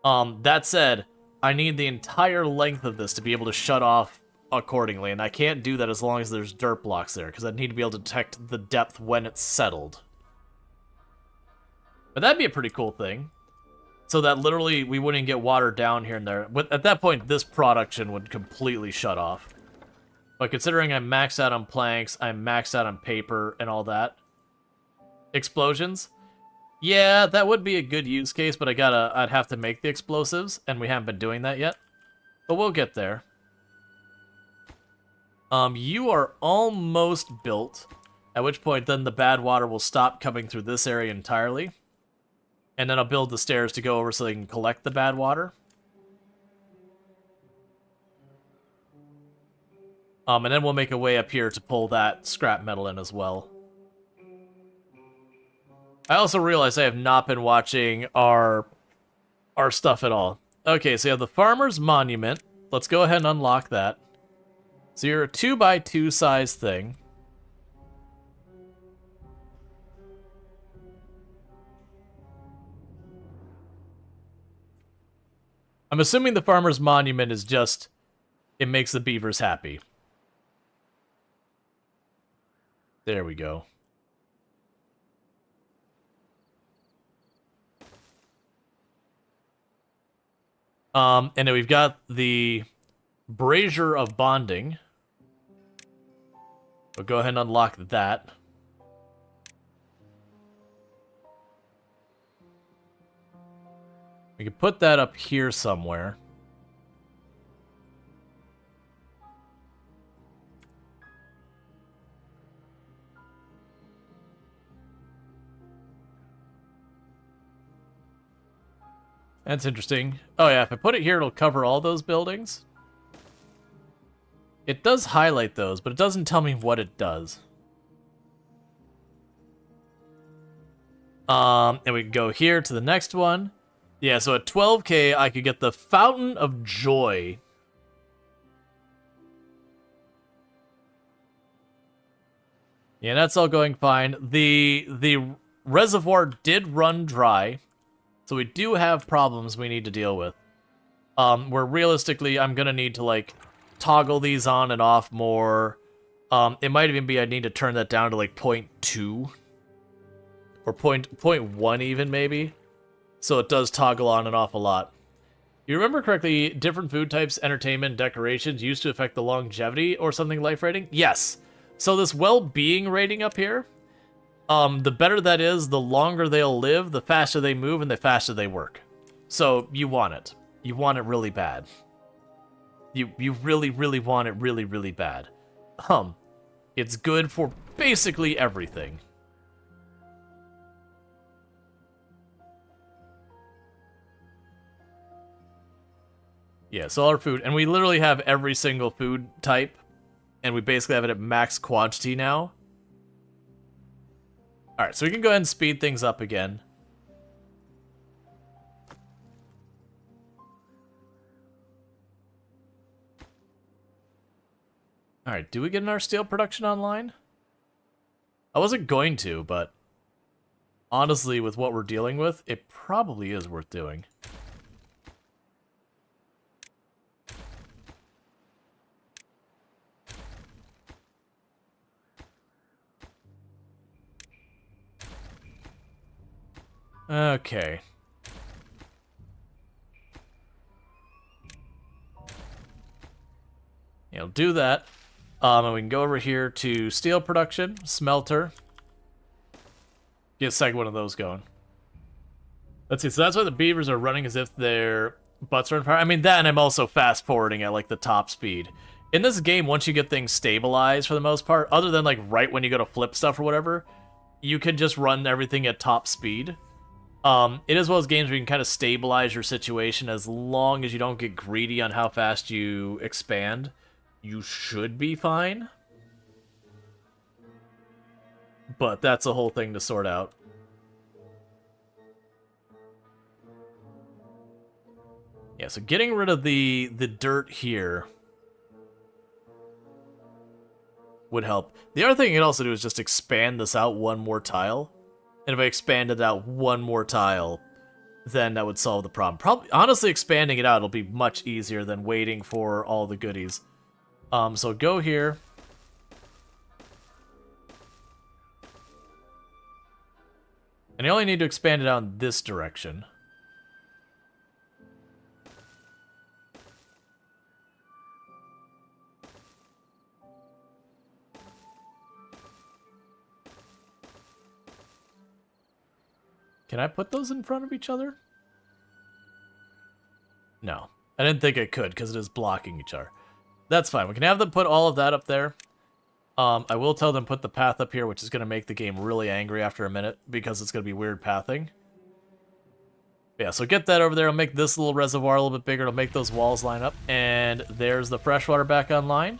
That said, I need the entire length of this to be able to shut off accordingly, and I can't do that as long as there's dirt blocks there, because I need to be able to detect the depth when it's settled. But that'd be a pretty cool thing. So that literally we wouldn't get water down here and there. But at that point, this production would completely shut off. But considering I'm maxed out on planks, I'm maxed out on paper and all that. Explosions? Yeah, that would be a good use case, but I'd have to make the explosives, and we haven't been doing that yet. But we'll get there. You are almost built, at which point then the bad water will stop coming through this area entirely. And then I'll build the stairs to go over so they can collect the bad water. And then we'll make a way up here to pull that scrap metal in as well. I also realize I have not been watching our stuff at all. Okay, so you have the Farmer's Monument. Let's go ahead and unlock that. So you're a 2x2 size thing. I'm assuming the Farmer's Monument is just, it makes the beavers happy. There we go. And then we've got the Brazier of Bonding. We'll go ahead and unlock that. We can put that up here somewhere. That's interesting. Oh yeah, if I put it here, it'll cover all those buildings. It does highlight those, but it doesn't tell me what it does. And we can go here to the next one. Yeah, so at 12k, I could get the Fountain of Joy. Yeah, that's all going fine. The reservoir did run dry. So we do have problems we need to deal with. Where realistically, I'm going to need to, like, toggle these on and off more. It might even be I need to turn that down to, like, 0.2. Or 0.1 even, maybe. So it does toggle on and off a lot. You remember correctly, different food types, entertainment, decorations used to affect the longevity or something life rating? Yes. So this well-being rating up here... the better that is, the longer they'll live, the faster they move, and the faster they work. So, you want it. You want it really bad. You really, really want it really, really bad. It's good for basically everything. Yeah, so all our food, and we literally have every single food type, and we basically have it at max quantity now. Alright, so we can go ahead and speed things up again. Alright, do we get our steel production online? I wasn't going to, but honestly, with what we're dealing with, it probably is worth doing. Okay. Do that. And we can go over here to steel production, smelter. Get a second one of those going. Let's see, so that's why the beavers are running as if their butts are on fire. I mean, that, and I'm also fast forwarding at like the top speed. In this game, once you get things stabilized for the most part, other than like right when you go to flip stuff or whatever, you can just run everything at top speed. It is one of those games where you can kind of stabilize your situation as long as you don't get greedy on how fast you expand. You should be fine. But that's a whole thing to sort out. Yeah, so getting rid of the dirt here would help. The other thing you can also do is just expand this out one more tile. And if I expanded out one more tile, then that would solve the problem. Probably, honestly, expanding it out will be much easier than waiting for all the goodies. So go here. And you only need to expand it out in this direction. Can I put those in front of each other? No. I didn't think I could, because it is blocking each other. That's fine. We can have them put all of that up there. I will tell them put the path up here, which is going to make the game really angry after a minute, because it's going to be weird pathing. Yeah, so get that over there. I'll make this little reservoir a little bit bigger. It'll make those walls line up. And there's the freshwater back online.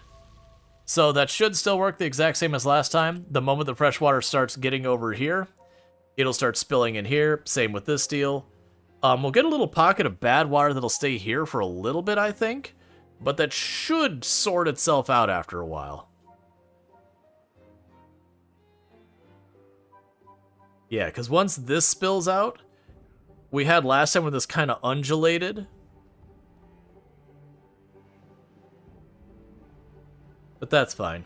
So that should still work the exact same as last time. The moment the freshwater starts getting over here, it'll start spilling in here. Same with this deal. We'll get a little pocket of bad water that'll stay here for a little bit, I think. But that should sort itself out after a while. Yeah, because once this spills out, we had last time when this kind of undulated. But that's fine.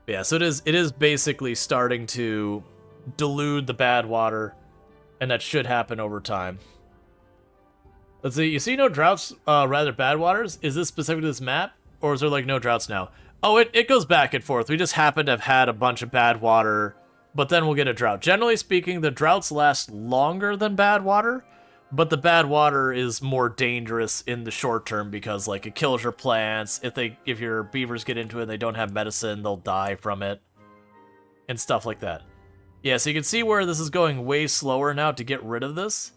Yeah, so it is basically starting to dilute the bad water, and that should happen over time. Let's see, you see no droughts, rather bad waters? Is this specific to this map, or is there like no droughts now? Oh, it goes back and forth. We just happen to have had a bunch of bad water, but then we'll get a drought. Generally speaking, the droughts last longer than bad water, but the bad water is more dangerous in the short term because like it kills your plants. If your beavers get into it and they don't have medicine, they'll die from it. And stuff like that. Yeah, so you can see where this is going way slower now to get rid of this.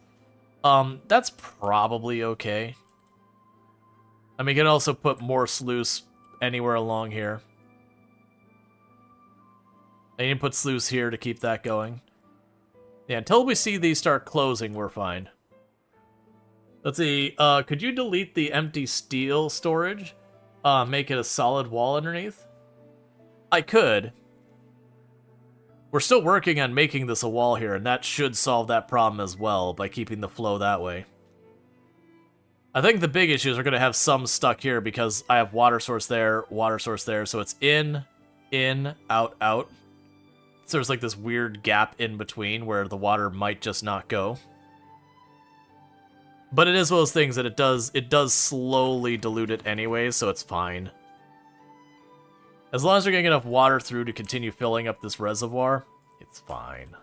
That's probably okay. I mean, you can also put more sluice anywhere along here. And you can put sluice here to keep that going. Yeah, until we see these start closing, we're fine. Let's see, could you delete the empty steel storage? Make it a solid wall underneath? I could. We're still working on making this a wall here, and that should solve that problem as well by keeping the flow that way. I think the big issues are going to have some stuck here because I have water source there, so it's in, out, out. So there's like this weird gap in between where the water might just not go. But it is one of those things that it does slowly dilute it anyway, so it's fine. As long as we're getting enough water through to continue filling up this reservoir, it's fine.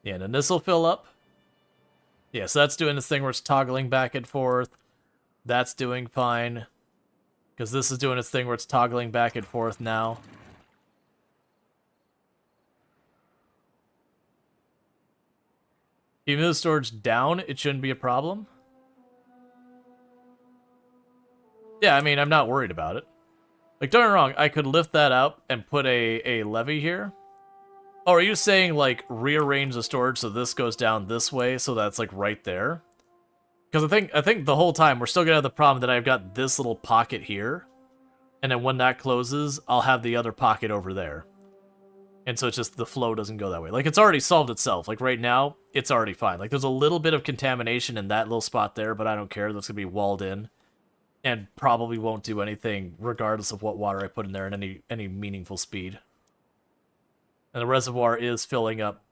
Yeah, and then this will fill up. Yeah, so that's doing this thing where it's toggling back and forth. That's doing fine. Because this is doing its thing where it's toggling back and forth now. Even though the storage down, it shouldn't be a problem. Yeah, I mean, I'm not worried about it. Like, don't get me wrong, I could lift that up and put a levee here. Oh, are you saying, like, rearrange the storage so this goes down this way, so that's, like, right there? Because I think the whole time, we're still gonna have the problem that I've got this little pocket here, and then when that closes, I'll have the other pocket over there. And so it's just the flow doesn't go that way. Like, it's already solved itself. Like, right now, it's already fine. Like, there's a little bit of contamination in that little spot there, but I don't care. That's gonna be walled in. And probably won't do anything regardless of what water I put in there in any meaningful speed. And the reservoir is filling up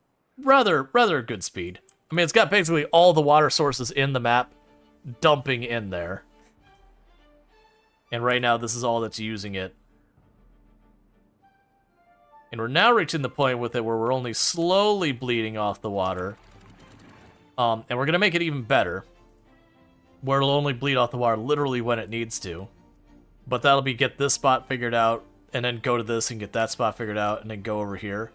rather good speed. I mean, it's got basically all the water sources in the map dumping in there. And right now, this is all that's using it. And we're now reaching the point with it where we're only slowly bleeding off the water. And we're going to make it even better. Where it'll only bleed off the water literally when it needs to. But that'll be get this spot figured out, and then go to this and get that spot figured out, and then go over here.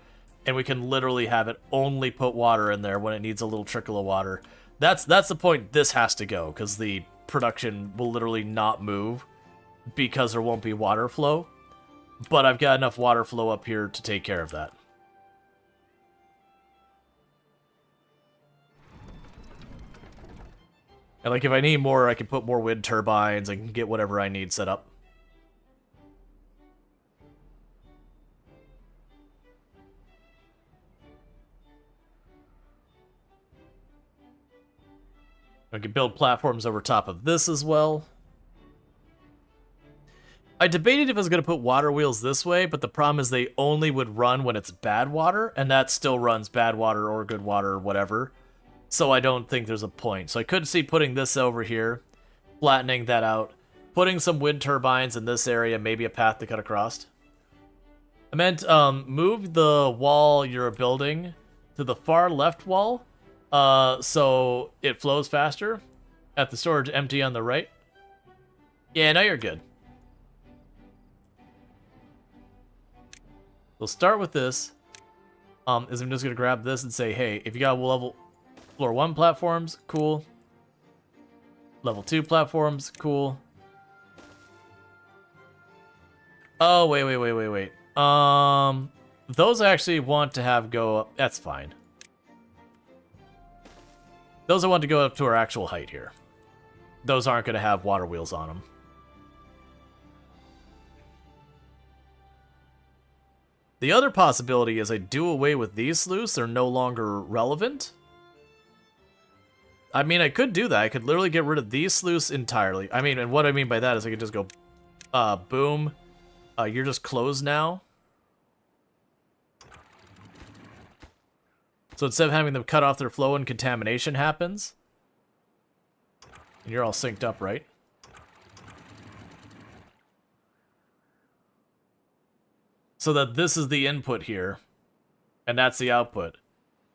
And we can literally have it only put water in there when it needs a little trickle of water. That's the point this has to go, because the production will literally not move because there won't be water flow. But I've got enough water flow up here to take care of that. And like if I need more, I can put more wind turbines, I can get whatever I need set up. I can build platforms over top of this as well. I debated if I was going to put water wheels this way, but the problem is they only would run when it's bad water, and that still runs bad water or good water or whatever. So I don't think there's a point. So I could see putting this over here, flattening that out, putting some wind turbines in this area, maybe a path to cut across. I meant move the wall you're building to the far left wall, so it flows faster. At the storage empty on the right. Yeah, now you're good. We'll start with this. Is I'm just gonna grab this and say, hey, if you got level floor 1 platforms, cool. Level 2 platforms, cool. Oh, wait. Those I actually want to have go up. That's fine. Those I want to go up to our actual height here. Those aren't going to have water wheels on them. The other possibility is I do away with these sluices. They're no longer relevant. I mean, I could do that. I could literally get rid of these sluices entirely. I mean, and what I mean by that is I could just go, boom. You're just closed now. So instead of having them cut off their flow and contamination happens, and you're all synced up, right? So that this is the input here, and that's the output.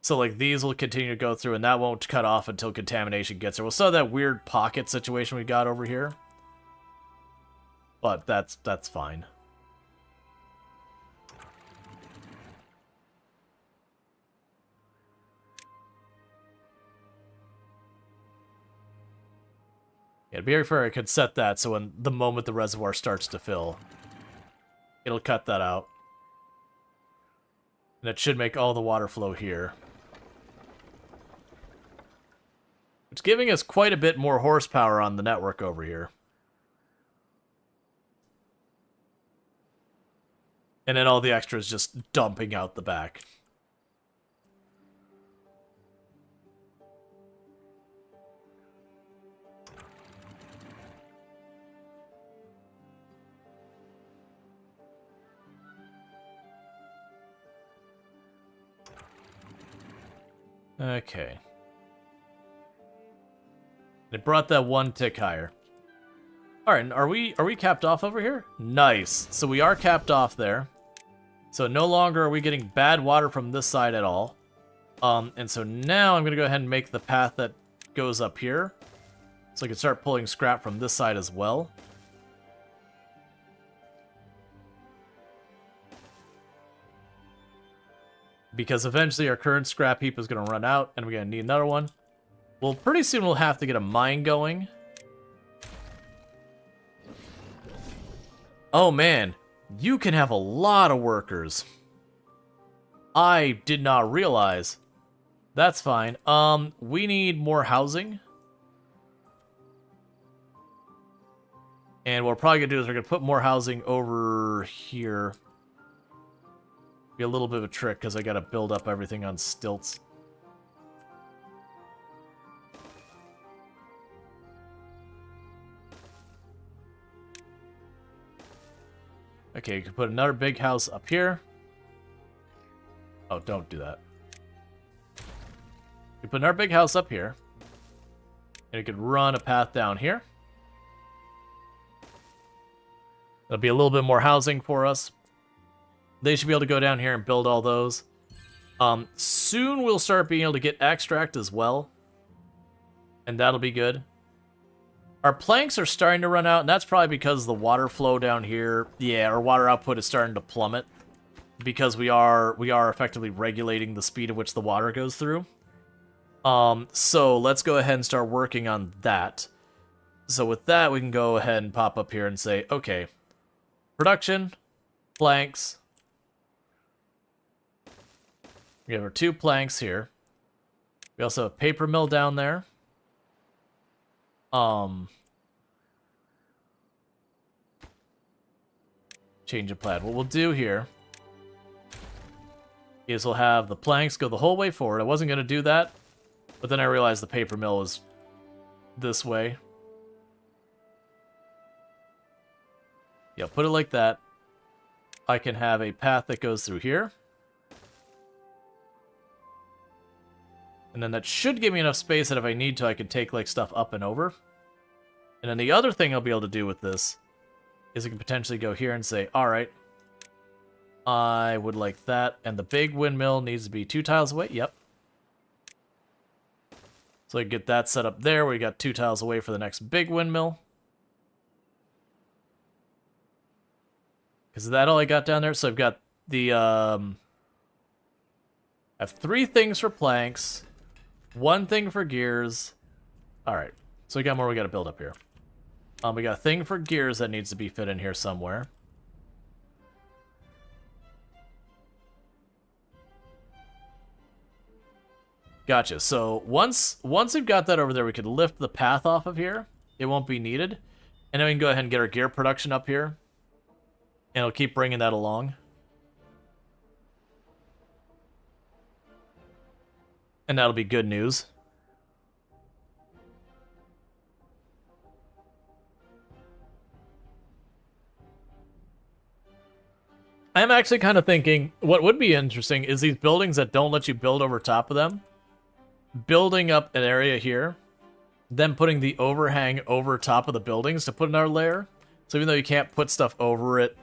So like these will continue to go through, and that won't cut off until contamination gets there. We'll still have that weird pocket situation we got over here, but that's fine. Yeah, to be very fair, I could set that so when the moment the reservoir starts to fill, it'll cut that out. And it should make all the water flow here. It's giving us quite a bit more horsepower on the network over here. And then all the extras just dumping out the back. Okay. It brought that one tick higher. Alright, and are we capped off over here? Nice. So we are capped off there. So no longer are we getting bad water from this side at all. And so now I'm going to go ahead and make the path that goes up here. So I can start pulling scrap from this side as well. Because eventually our current scrap heap is going to run out, and we're going to need another one. Well, pretty soon we'll have to get a mine going. Oh man, you can have a lot of workers. I did not realize. That's fine. We need more housing. And what we're probably going to do is we're going to put more housing over here. Be a little bit of a trick because I got to build up everything on stilts. Okay, you can put another big house up here. Oh, don't do that. We put our big house up here. And we could run a path down here. That'll be a little bit more housing for us. They should be able to go down here and build all those. Soon we'll start being able to get extract as well. And that'll be good. Our planks are starting to run out, and that's probably because the water flow down here. Yeah, our water output is starting to plummet. Because we are effectively regulating the speed at which the water goes through. So let's go ahead and start working on that. So with that, we can go ahead and pop up here and say, okay, production, planks. We have our 2 planks here. We also have a paper mill down there. Change of plan. What we'll do here is we'll have the planks go the whole way forward. I wasn't going to do that, but then I realized the paper mill is this way. Yeah, put it like that. I can have a path that goes through here. And then that should give me enough space that if I need to, I can take like stuff up and over. And then the other thing I'll be able to do with this is I can potentially go here and say, all right, I would like that. And the big windmill needs to be 2 tiles away. Yep. So I can get that set up there. We got 2 tiles away for the next big windmill. Is that all I got down there? So I've got the, I have 3 things for planks, 1 thing for gears. All right. So we got more we got to build up here. We got a thing for gears that needs to be fit in here somewhere. Gotcha. So once we've got that over there, we could lift the path off of here. It won't be needed. And then we can go ahead and get our gear production up here. And it'll keep bringing that along. And that'll be good news. I'm actually kind of thinking, what would be interesting is these buildings that don't let you build over top of them. Building up an area here, then putting the overhang over top of the buildings to put another layer. So even though you can't put stuff over it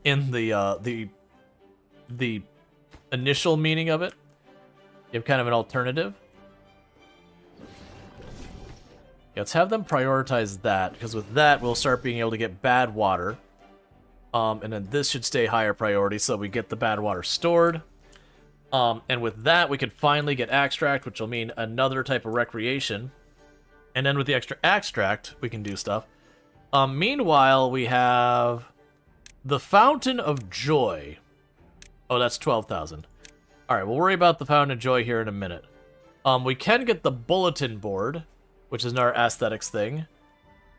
in the initial meaning of it, you have kind of an alternative. Yeah, let's have them prioritize that, because with that, we'll start being able to get bad water. And then this should stay higher priority, so we get the bad water stored. And with that, we can finally get extract, which will mean another type of recreation. And then with the extra extract, we can do stuff. Meanwhile, we have the Fountain of Joy. Oh, that's 12,000. All right, we'll worry about the Fountain of Joy here in a minute. We can get the bulletin board, which is our aesthetics thing.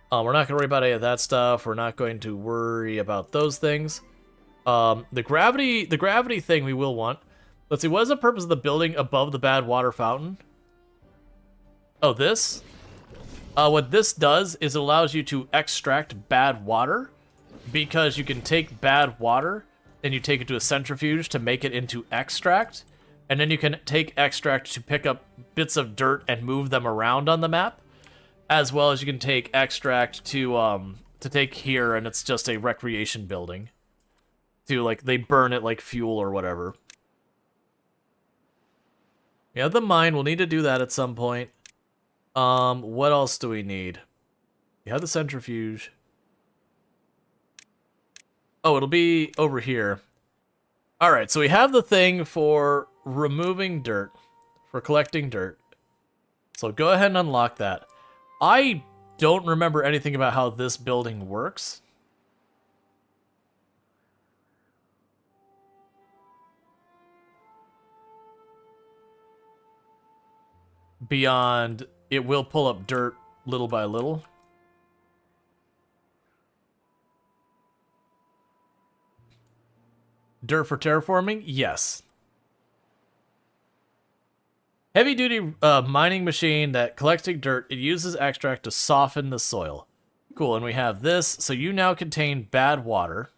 We're not going to worry about any of that stuff. We're not going to worry about those things. The gravity thing we will want. Let's see, what is the purpose of the building above the bad water fountain? Oh, this? What this does is it allows you to extract bad water, because you can take bad water and you take it to a centrifuge to make it into extract, and then you can take extract to pick up bits of dirt and move them around on the map, as well as you can take extract to take here, and it's just a recreation building. To, like, they burn it like fuel or whatever. Yeah, the mine, we'll need to do that at some point. What else do we need? We have the centrifuge. Oh, it'll be over here. Alright, so we have the thing for removing dirt, for collecting dirt. So go ahead and unlock that. I don't remember anything about how this building works. Beyond, it will pull up dirt little by little. Dirt for terraforming? Yes. Heavy-duty mining machine that collecting dirt. It uses extract to soften the soil. Cool, and we have this. So you now contain bad water.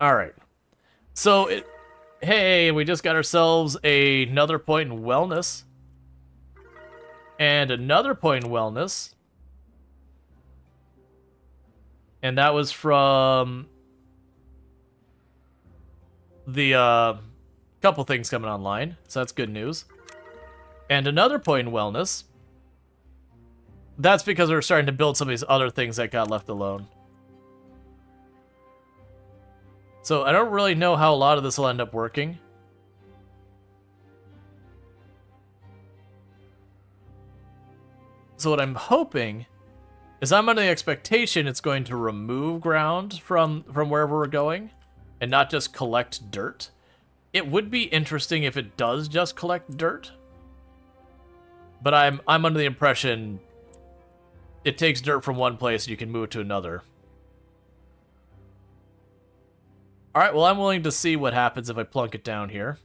All right. So, hey, we just got ourselves another point in wellness. And another point in wellness. And that was from the couple things coming online. So that's good news. And another point in wellness. That's because we're starting to build some of these other things that got left alone. So I don't really know how a lot of this will end up working. So what I'm hoping is I'm under the expectation it's going to remove ground from wherever we're going and not just collect dirt. It would be interesting if it does just collect dirt. But I'm under the impression it takes dirt from one place and you can move it to another. Alright, well I'm willing to see what happens if I plunk it down here.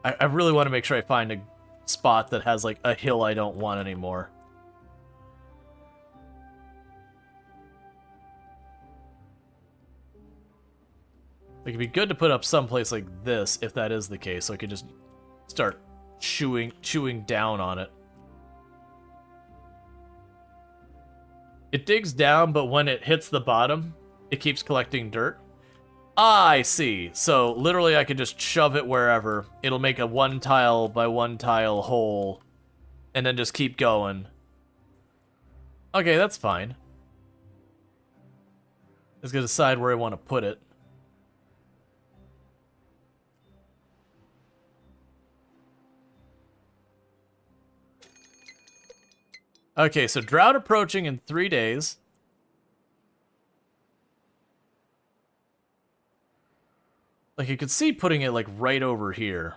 I really want to make sure I find a spot that has like a hill I don't want anymore. Like, it'd be good to put up someplace like this if that is the case, so I could just start chewing down on it. It digs down, but when it hits the bottom, it keeps collecting dirt. Ah, I see. So literally I could just shove it wherever. It'll make a 1 tile by 1 tile hole and then just keep going. Okay, that's fine. Let's go decide where I want to put it. Okay, so drought approaching in 3 days. Like, you could see putting it, like, right over here.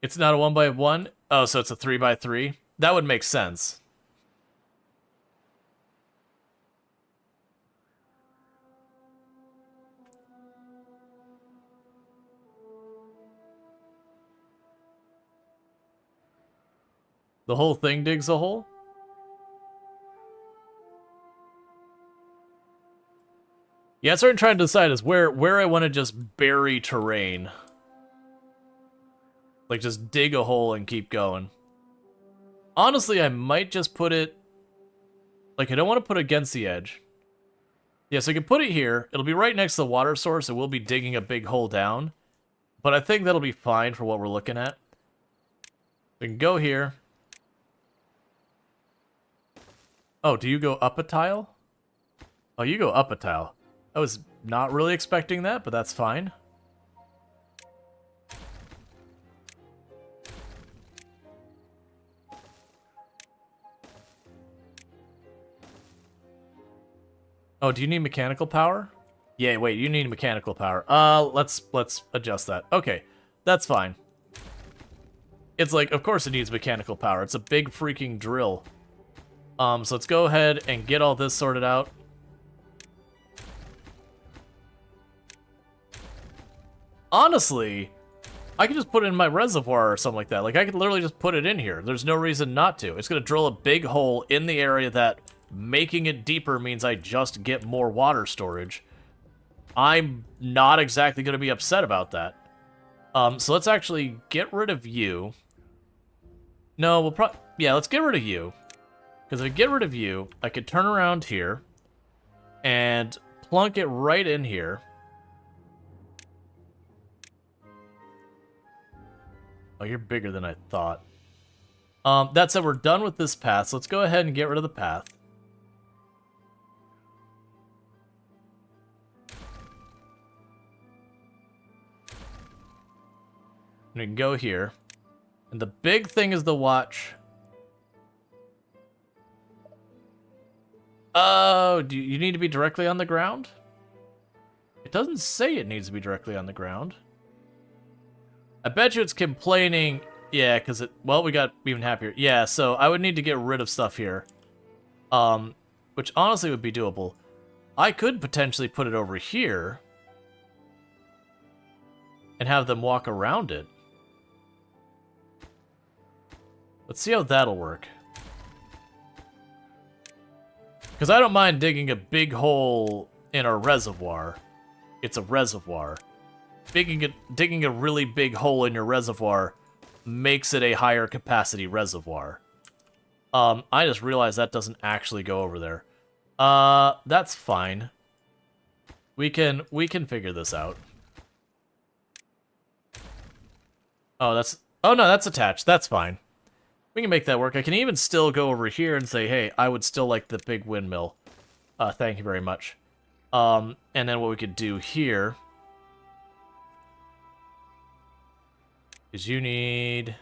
It's not a 1 by 1? Oh, so it's a 3 by 3? That would make sense. The whole thing digs a hole? Yeah, that's what I'm trying to decide is where I want to just bury terrain. Like, just dig a hole and keep going. Honestly, I might just put it... Like, I don't want to put it against the edge. Yeah, so I can put it here. It'll be right next to the water source, and we'll be digging a big hole down. But I think that'll be fine for what we're looking at. We can go here. Oh, do you go up a tile? Oh, you go up a tile. I was not really expecting that, but that's fine. Oh, do you need mechanical power? Yeah, wait, you need mechanical power. Let's adjust that. Okay, that's fine. It's like, of course it needs mechanical power. It's a big freaking drill. So let's go ahead and get all this sorted out. Honestly, I could just put it in my reservoir or something like that. Like, I could literally just put it in here. There's no reason not to. It's going to drill a big hole in the area that making it deeper means I just get more water storage. I'm not exactly going to be upset about that. So let's actually get rid of you. No, yeah, let's get rid of you. Because if I get rid of you, I could turn around here and plunk it right in here. Oh, you're bigger than I thought. That said, we're done with this path, so let's go ahead and get rid of the path. And we can go here. And the big thing is the watch. Oh, do you need to be directly on the ground? It doesn't say it needs to be directly on the ground. I bet you it's complaining... Yeah, because it... Well, we got even happier. Yeah, so I would need to get rid of stuff here. Which honestly would be doable. I could potentially put it over here. And have them walk around it. Let's see how that'll work. Because I don't mind digging a big hole in our reservoir, it's a reservoir. Digging a really big hole in your reservoir makes it a higher capacity reservoir. I just realized that doesn't actually go over there. That's fine. We can figure this out. Oh, no, that's attached. That's fine. We can make that work. I can even still go over here and say, hey, I would still like the big windmill. Thank you very much. And then what we could do here is you need...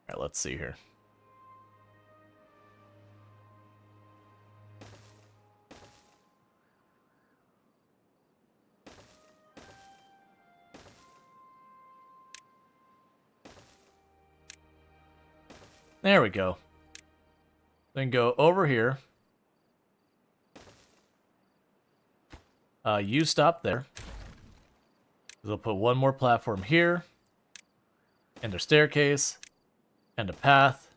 Alright, let's see here. There we go. Then go over here. You stop there. We'll put one more platform here. And a staircase. And a path.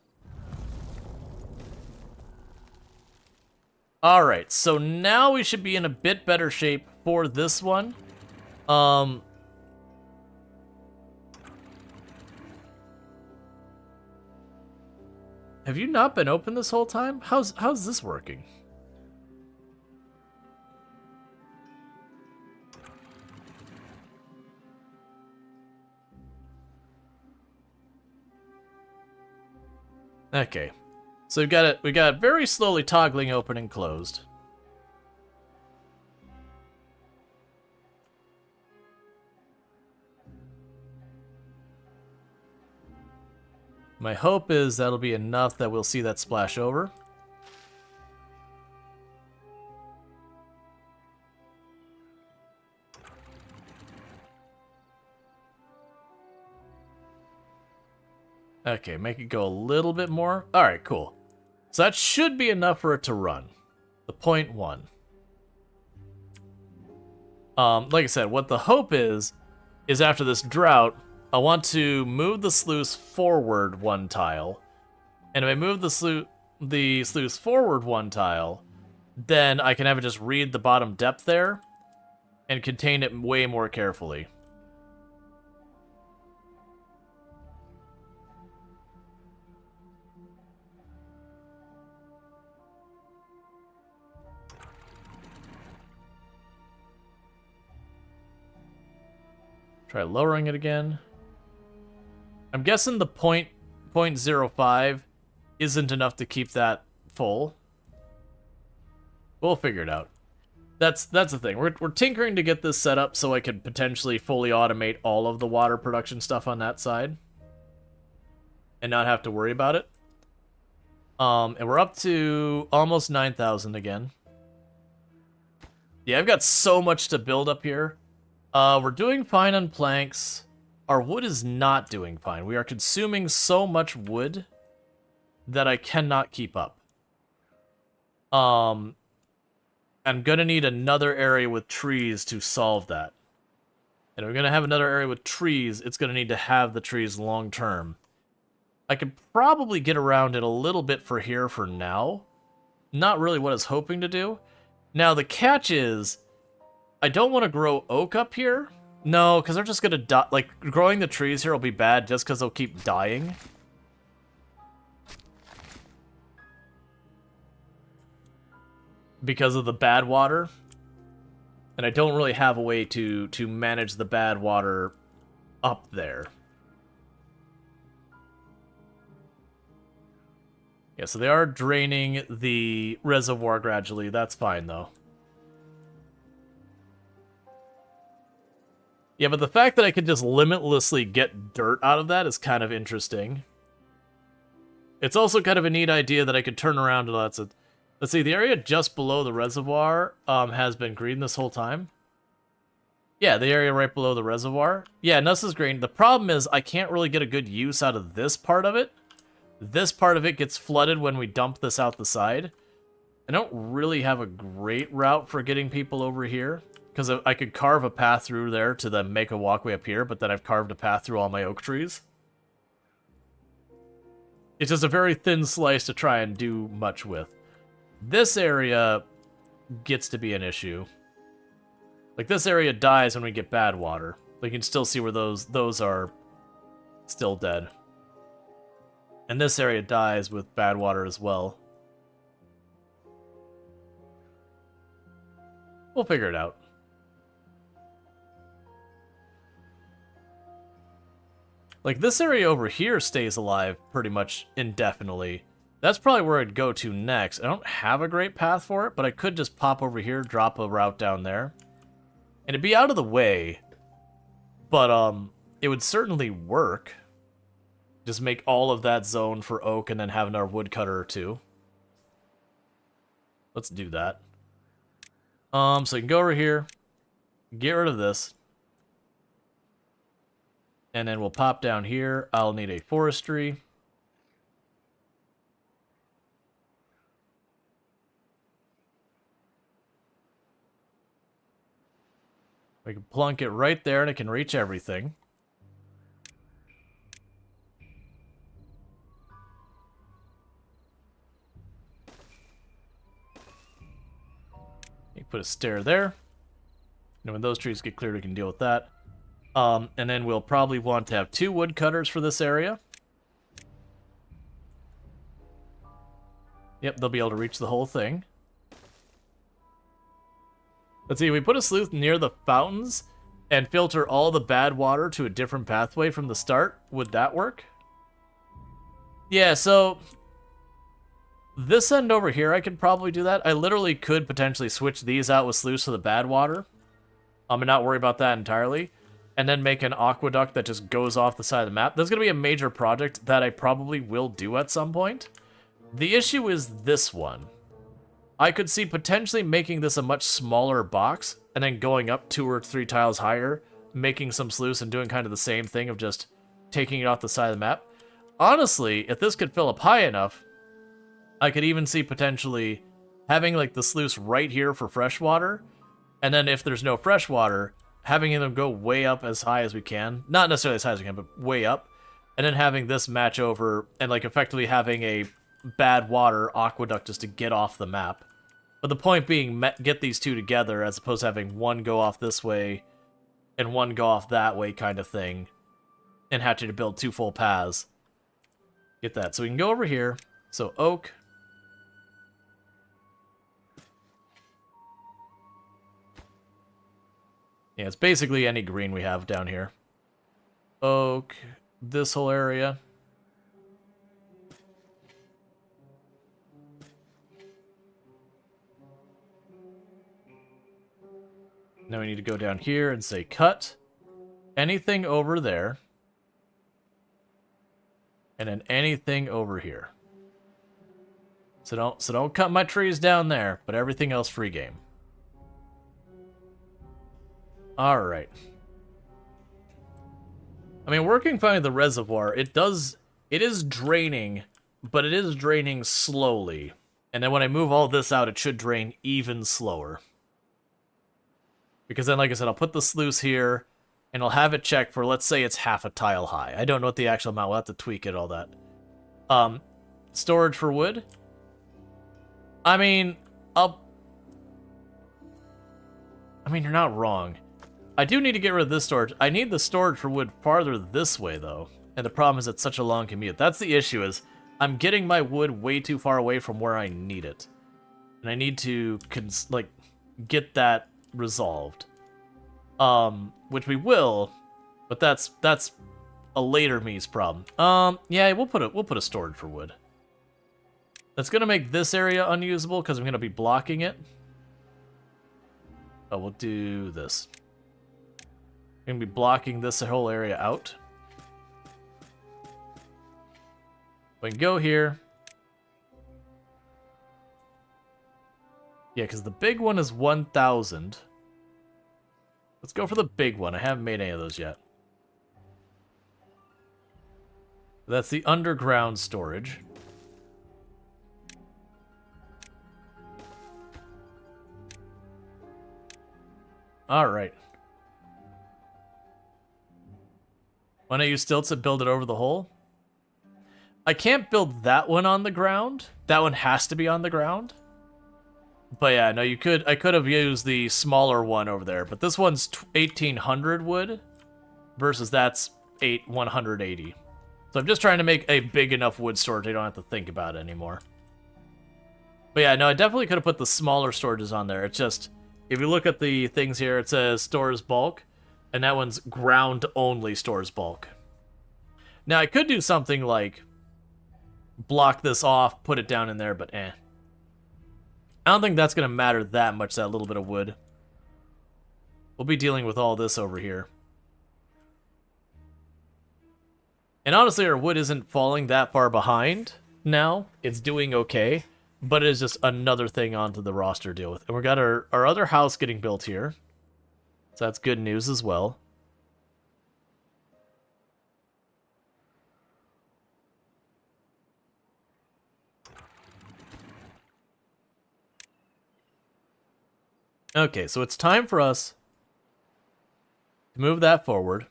Alright, so now we should be in a bit better shape for this one. Have you not been open this whole time? How's this working? Okay. So we got it very slowly toggling open and closed. My hope is that'll be enough that we'll see that splash over. Okay, make it go a little bit more. Alright, cool. So that should be enough for it to run. The 0.1. Like I said, what the hope is after this drought, I want to move the sluice forward one tile. And if I move the sluice forward one tile, then I can have it just read the bottom depth there and contain it way more carefully. Try lowering it again. I'm guessing the 0.05 isn't enough to keep that full. We'll figure it out. That's the thing. We're tinkering to get this set up so I can potentially fully automate all of the water production stuff on that side. And not have to worry about it. And we're up to almost 9,000 again. Yeah, I've got so much to build up here. We're doing fine on planks. Our wood is not doing fine. We are consuming so much wood that I cannot keep up. I'm gonna need another area with trees to solve that. And if we're gonna have another area with trees, it's gonna need to have the trees long term. I could probably get around it a little bit for here for now. Not really what I was hoping to do. Now the catch is, I don't want to grow oak up here. No, because they're just gonna die. Like, growing the trees here will be bad just because they'll keep dying. Because of the bad water. And I don't really have a way to manage the bad water up there. Yeah, so they are draining the reservoir gradually. That's fine, though. Yeah, but the fact that I could just limitlessly get dirt out of that is kind of interesting. It's also kind of a neat idea that I could turn around and let's see, the area just below the reservoir has been green this whole time. Yeah, the area right below the reservoir. Yeah, and this is green. The problem is I can't really get a good use out of this part of it. This part of it gets flooded when we dump this out the side. I don't really have a great route for getting people over here. Because I could carve a path through there to then make a walkway up here, but then I've carved a path through all my oak trees. It's just a very thin slice to try and do much with. This area gets to be an issue. Like, this area dies when we get bad water. But you can still see where those are still dead. And this area dies with bad water as well. We'll figure it out. Like, this area over here stays alive pretty much indefinitely. That's probably where I'd go to next. I don't have a great path for it, but I could just pop over here, drop a route down there. And it'd be out of the way. But, it would certainly work. Just make all of that zone for oak and then have another woodcutter or two. Let's do that. So you can go over here, get rid of this. And then we'll pop down here. I'll need a forestry. We can plunk it right there and it can reach everything. You put a stair there. And when those trees get cleared, we can deal with that. And then we'll probably want to have 2 woodcutters for this area. Yep, they'll be able to reach the whole thing. Let's see, we put a sleuth near the fountains and filter all the bad water to a different pathway from the start. Would that work? Yeah, so this end over here, I could probably do that. I literally could potentially switch these out with sluices for the bad water. And not worry about that entirely. And then make an aqueduct that just goes off the side of the map. That's going to be a major project that I probably will do at some point. The issue is this one. I could see potentially making this a much smaller box and then going up 2 or 3 tiles higher, making some sluice and doing kind of the same thing of just taking it off the side of the map. Honestly, if this could fill up high enough, I could even see potentially having like the sluice right here for fresh water, and then if there's no fresh water, having them go way up as high as we can. Not necessarily as high as we can, but way up. And then having this match over and like effectively having a bad water aqueduct just to get off the map. But the point being, get these 2 together as opposed to having one go off this way and one go off that way kind of thing. And having to build 2 full paths. Get that. So we can go over here. So oak. Yeah, it's basically any green we have down here. Oak, this whole area. Now we need to go down here and say cut. Anything over there. And then anything over here. So don't cut my trees down there, but everything else free game. Alright. I mean, working fine with the reservoir, it is draining, but it is draining slowly. And then when I move all this out, it should drain even slower. Because then, like I said, I'll put the sluice here, and I'll have it checked for, let's say it's half a tile high. I don't know what the actual amount, we'll have to tweak it, all that. Storage for wood. I mean, you're not wrong. I do need to get rid of this storage. I need the storage for wood farther this way, though. And the problem is it's such a long commute. That's the issue, is I'm getting my wood way too far away from where I need it. And I need to, get that resolved. Which we will, but that's a later me's problem. Yeah, we'll put a storage for wood. That's gonna make this area unusable because I'm gonna be blocking it. Oh, we'll do this. I'm gonna be blocking this whole area out. We can go here. Yeah, because the big one is 1,000. Let's go for the big one. I haven't made any of those yet. That's the underground storage. Alright. Why don't you stilts to build it over the hole? I can't build that one on the ground. That one has to be on the ground. But yeah, no, I could have used the smaller one over there, but this one's 1800 wood versus that's 180. So I'm just trying to make a big enough wood storage I don't have to think about it anymore. But yeah, no, I definitely could have put the smaller storages on there. It's just, if you look at the things here, it says stores bulk, and that one's ground only stores bulk. Now, I could do something like block this off, put it down in there, but eh. I don't think that's going to matter that much, that little bit of wood. We'll be dealing with all this over here. And honestly, our wood isn't falling that far behind now. It's doing okay, but it is just another thing onto the roster to deal with. And we got our other house getting built here. So that's good news as well. Okay, so it's time for us to move that forward.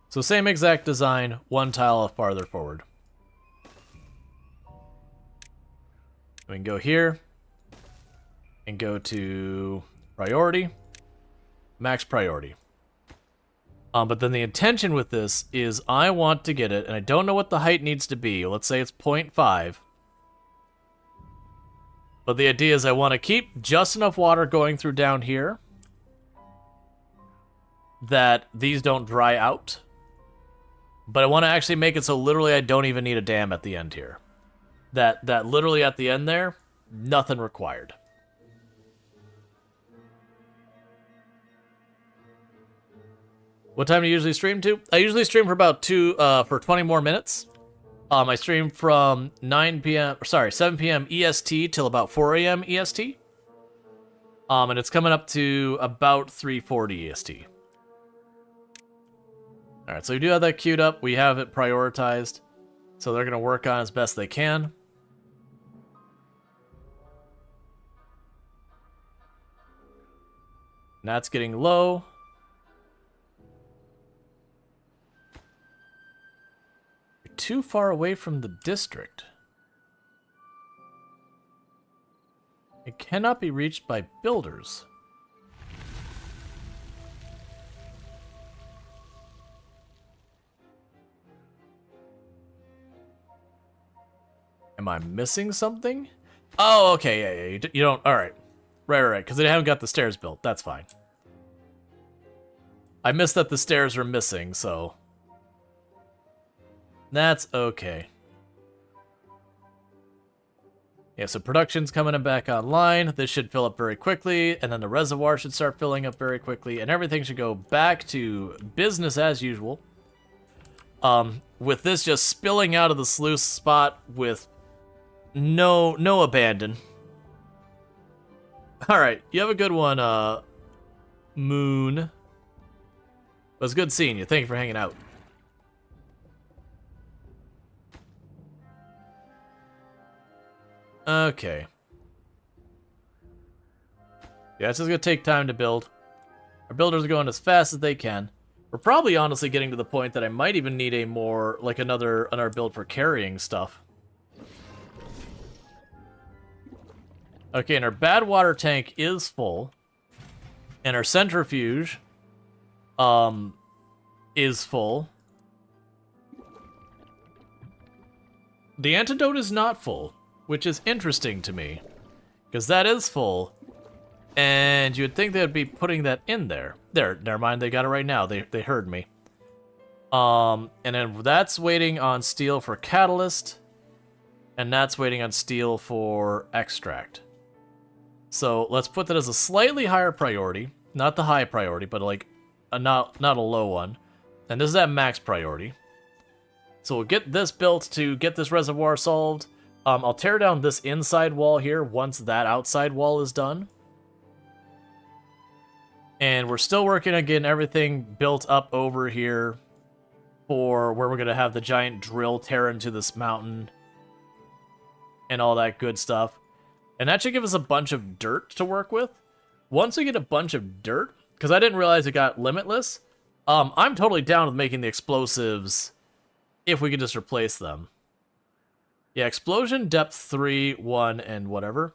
So same exact design, one tile farther forward. We can go here and go to priority, max priority. But then the intention with this is I want to get it, and I don't know what the height needs to be. Let's say it's 0.5. But the idea is I want to keep just enough water going through down here that these don't dry out. But I want to actually make it so literally I don't even need a dam at the end here. That literally at the end there, nothing required. What time do you usually stream to? I usually stream for about 20 more minutes. I stream from 7 p.m. EST till about 4 a.m. EST. And it's coming up to about 3:40 EST. All right, so we do have that queued up. We have it prioritized. So they're going to work on as best they can. And that's getting low. You're too far away from the district. It cannot be reached by builders. Am I missing something? Oh, okay, yeah. You don't, all right. Right, because they haven't got the stairs built. That's fine. I missed that the stairs are missing, so that's okay. Yeah, so production's coming back online. This should fill up very quickly, and then the reservoir should start filling up very quickly, and everything should go back to business as usual. With this just spilling out of the sluice spot with no abandon. All right, you have a good one, Moon. It was good seeing you. Thank you for hanging out. Okay. Yeah, it's just gonna take time to build. Our builders are going as fast as they can. We're probably honestly getting to the point that I might even need a more, like another build for carrying stuff. Okay, and our bad water tank is full. And our centrifuge is full. The antidote is not full, which is interesting to me. Because that is full. And you would think they'd be putting that in there. There, never mind, they got it right now. They heard me. And then that's waiting on steel for catalyst. And that's waiting on steel for extract. So let's put that as a slightly higher priority. Not the high priority, but like not a low one. And this is at max priority. So we'll get this built to get this reservoir solved. I'll tear down this inside wall here once that outside wall is done. And we're still working on getting everything built up over here for where we're going to have the giant drill tear into this mountain and all that good stuff. And that should give us a bunch of dirt to work with. Once we get a bunch of dirt, because I didn't realize it got limitless, I'm totally down with making the explosives if we could just replace them. Yeah, explosion, depth 3, 1, and whatever.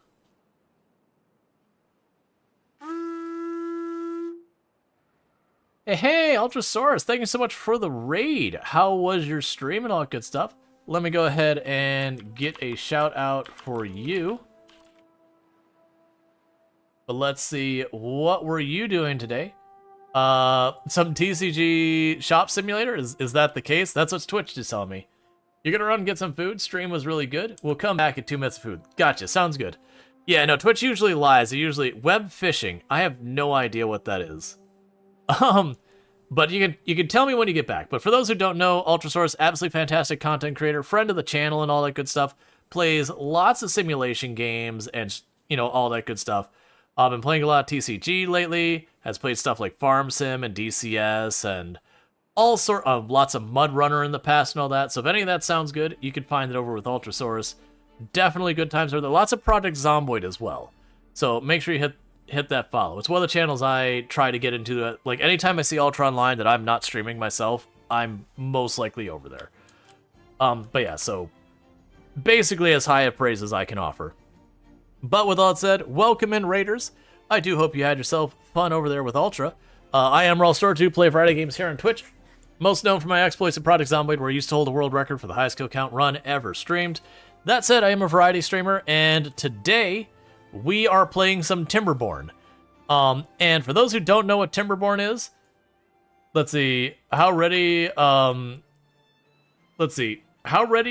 Hey, Ultrasaurus, thank you so much for the raid. How was your stream and all that good stuff? Let me go ahead and get a shout out for you. But let's see, what were you doing today? Some TCG shop simulator? Is that the case? That's what Twitch is telling me. You're gonna run and get some food? Stream was really good. We'll come back at 2 minutes of food. Gotcha, sounds good. Yeah, no, Twitch usually lies. They usually... Web phishing. I have no idea what that is. But you can tell me when you get back. But for those who don't know, Ultrasource, absolutely fantastic content creator, friend of the channel and all that good stuff, plays lots of simulation games and, you know, all that good stuff. Been playing a lot of TCG lately, has played stuff like Farm Sim and DCS and all sort of lots of Mud Runner in the past and all that. So if any of that sounds good, you can find it over with Ultrasaurus. Definitely good times over there. Lots of Project Zomboid as well. So make sure you hit that follow. It's one of the channels I try to get into. Like anytime I see Ultra Online that I'm not streaming myself, I'm most likely over there. But yeah, so basically as high a praise as I can offer. But with all that said, welcome in, Raiders. I do hope you had yourself fun over there with Ultra. I am Rual Storge, play variety games here on Twitch. Most known for my exploits in Project Zomboid, where I used to hold a world record for the highest kill count run ever streamed. That said, I am a variety streamer, and today we are playing some Timberborn. And for those who don't know what Timberborn is, let's see, how ready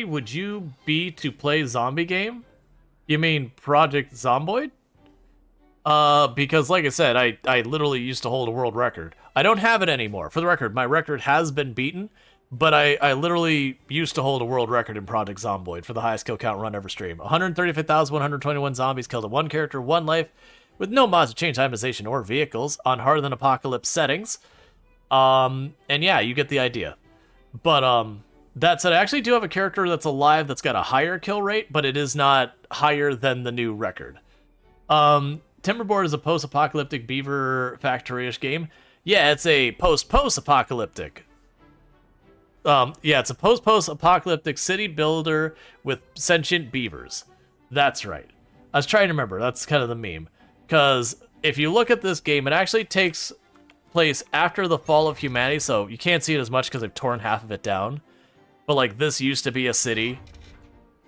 would you be to play zombie game? You mean Project Zomboid? Because like I said, I literally used to hold a world record. I don't have it anymore. For the record, my record has been beaten, but I literally used to hold a world record in Project Zomboid for the highest kill count run ever streamed. 135,121 zombies killed in one character, one life, with no mods to change itemization or vehicles on harder than apocalypse settings. And yeah, you get the idea. But that said, I actually do have a character that's alive that's got a higher kill rate, but it is not higher than the new record. Timberborn is a post-apocalyptic beaver factory-ish game. Yeah, it's a post-apocalyptic. Yeah, it's a post-apocalyptic city builder with sentient beavers. That's right. I was trying to remember. That's kind of the meme. Because if you look at this game, it actually takes place after the fall of humanity, so you can't see it as much because they've torn half of it down. But, like, this used to be a city.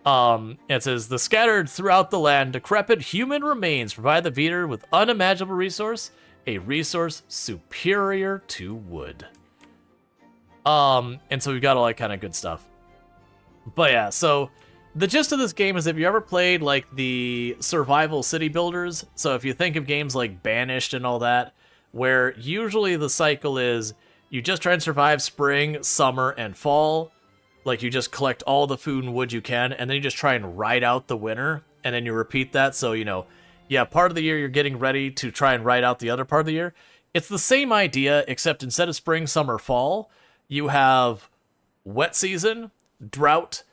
It says, the scattered throughout the land, decrepit human remains provide the beater with unimaginable resource, a resource superior to wood. And so we've got all that kind of good stuff. But yeah, so the gist of this game is if you ever played, like, the survival city builders, so if you think of games like Banished and all that, where usually the cycle is you just try and survive spring, summer, and fall. Like, you just collect all the food and wood you can, and then you just try and ride out the winter, and then you repeat that. So, you know, yeah, part of the year you're getting ready to try and ride out the other part of the year. It's the same idea, except instead of spring, summer, fall, you have wet season, drought,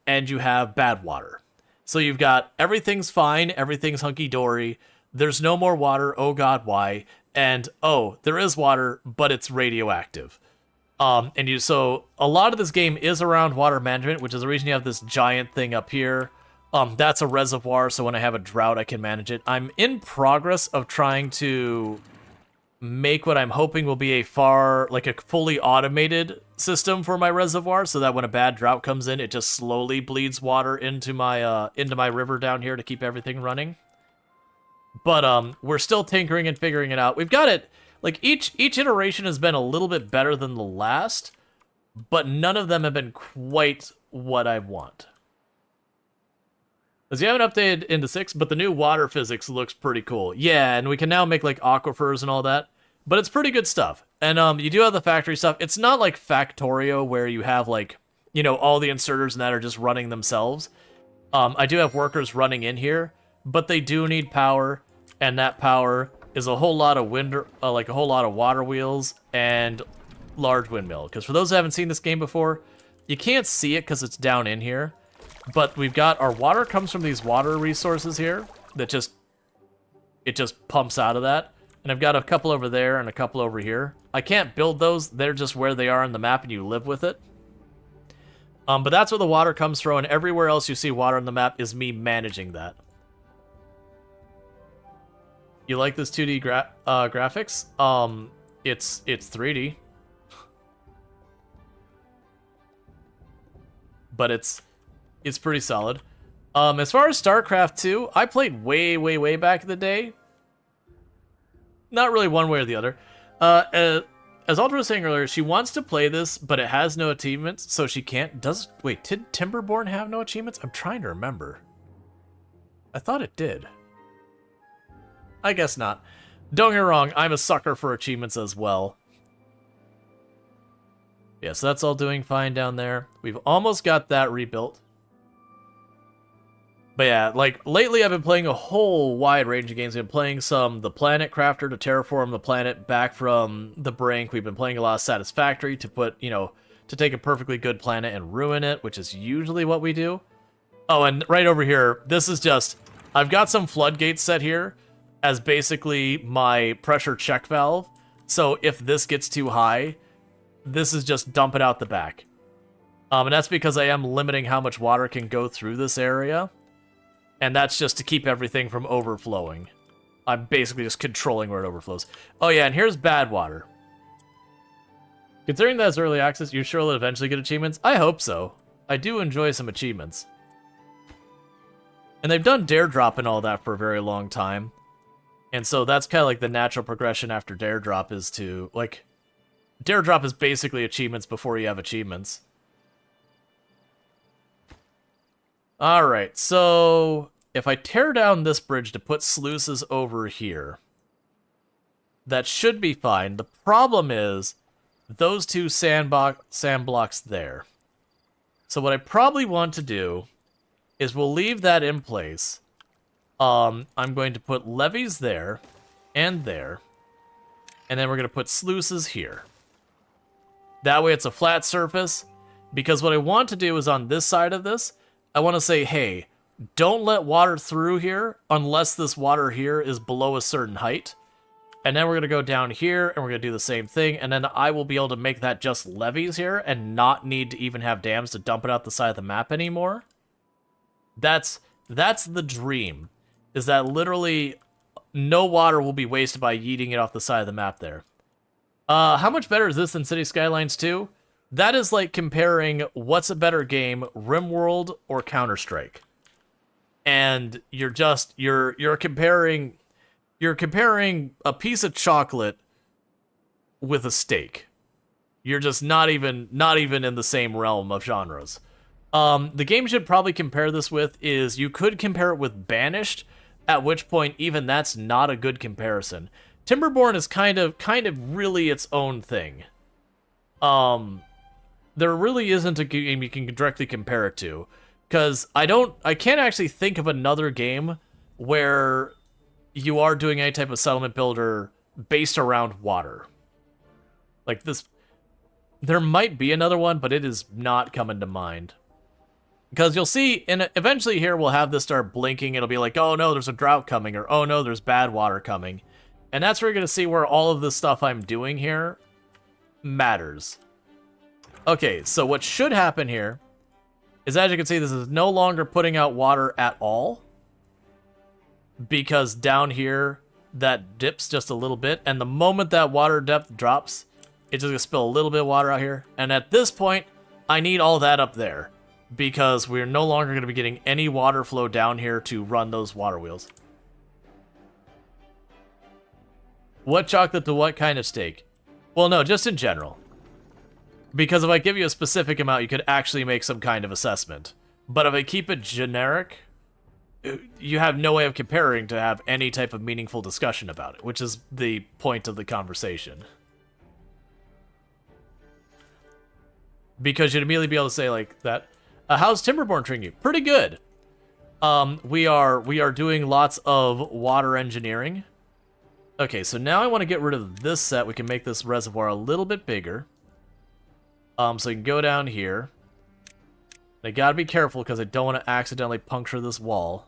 and you have bad water. So you've got everything's fine, everything's hunky-dory, there's no more water, oh god, why? And, oh, there is water, but it's radioactive. So a lot of this game is around water management, which is the reason you have this giant thing up here. That's a reservoir, so when I have a drought, I can manage it. I'm in progress of trying to make what I'm hoping will be a fully automated system for my reservoir, so that when a bad drought comes in, it just slowly bleeds water into my river down here to keep everything running. But we're still tinkering and figuring it out. We've got it. Like, each iteration has been a little bit better than the last, but none of them have been quite what I want. Because you haven't updated into 6, but the new water physics looks pretty cool. Yeah, and we can now make, like, aquifers and all that, but it's pretty good stuff. And you do have the factory stuff. It's not like Factorio, where you have, like, you know, all the inserters and that are just running themselves. I do have workers running in here, but they do need power, and that power is a whole lot of a whole lot of water wheels and large windmill. Because for those who haven't seen this game before, you can't see it because it's down in here. But we've got our water comes from these water resources here that just pumps out of that. And I've got a couple over there and a couple over here. I can't build those. They're just where they are on the map and you live with it. But that's where the water comes from, and everywhere else you see water on the map is me managing that. You like this 2D graphics? It's 3D. But it's pretty solid. As far as StarCraft 2, I played way back in the day. Not really one way or the other. As Ultra was saying earlier, she wants to play this, but it has no achievements, so she can't. Wait, did Timberborn have no achievements? I'm trying to remember. I thought it did. I guess not. Don't get me wrong, I'm a sucker for achievements as well. Yeah, so that's all doing fine down there. We've almost got that rebuilt. But yeah, like, lately I've been playing a whole wide range of games. I've been playing some The Planet Crafter to terraform the planet back from the brink. We've been playing a lot of Satisfactory to put, you know, to take a perfectly good planet and ruin it, which is usually what we do. Oh, and right over here, this is just... I've got some floodgates set here as basically my pressure check valve. So if this gets too high, this is just dump it out the back. And that's because I am limiting how much water can go through this area. And that's just to keep everything from overflowing. I'm basically just controlling where it overflows. Oh yeah, and here's bad water. Considering that it's early access, you sure will eventually get achievements? I hope so. I do enjoy some achievements. And they've done Dare Drop and all that for a very long time. And so that's kind of like the natural progression after Dare Drop is to, like... Dare Drop is basically achievements before you have achievements. Alright, so if I tear down this bridge to put sluices over here, that should be fine. The problem is those two sand blocks there. So what I probably want to do is we'll leave that in place. I'm going to put levees there and there, and then we're going to put sluices here. That way it's a flat surface, because what I want to do is on this side of this, I want to say, hey, don't let water through here unless this water here is below a certain height. And then we're going to go down here and we're going to do the same thing. And then I will be able to make that just levees here and not need to even have dams to dump it out the side of the map anymore. That's the dream, is that literally no water will be wasted by yeeting it off the side of the map there. How much better is this than City Skylines 2? That is like comparing what's a better game, RimWorld or Counter-Strike. And you're comparing a piece of chocolate with a steak. You're just not even in the same realm of genres. The game you should probably compare this with is you could compare it with Banished, at which point even that's not a good comparison. Timberborn is kind of really its own thing. There really isn't a game you can directly compare it to, because I can't actually think of another game where you are doing any type of settlement builder based around water. Like this, there might be another one, but it is not coming to mind. Because you'll see, and eventually here we'll have this start blinking, it'll be like, oh no, there's a drought coming, or oh no, there's bad water coming. And that's where you're going to see where all of this stuff I'm doing here matters. Okay, so what should happen here is, as you can see, this is no longer putting out water at all. Because down here, that dips just a little bit. And the moment that water depth drops, it's just going to spill a little bit of water out here. And at this point, I need all that up there. Because we're no longer going to be getting any water flow down here to run those water wheels. What chocolate to what kind of steak? Well, no, just in general. Because if I give you a specific amount, you could actually make some kind of assessment. But if I keep it generic, you have no way of comparing to have any type of meaningful discussion about it, which is the point of the conversation. Because you'd immediately be able to say like that, how's Timberborn treating you? Pretty good. We are doing lots of water engineering. Okay, so now I want to get rid of this set. We can make this reservoir a little bit bigger. So you can go down here. I gotta be careful because I don't want to accidentally puncture this wall.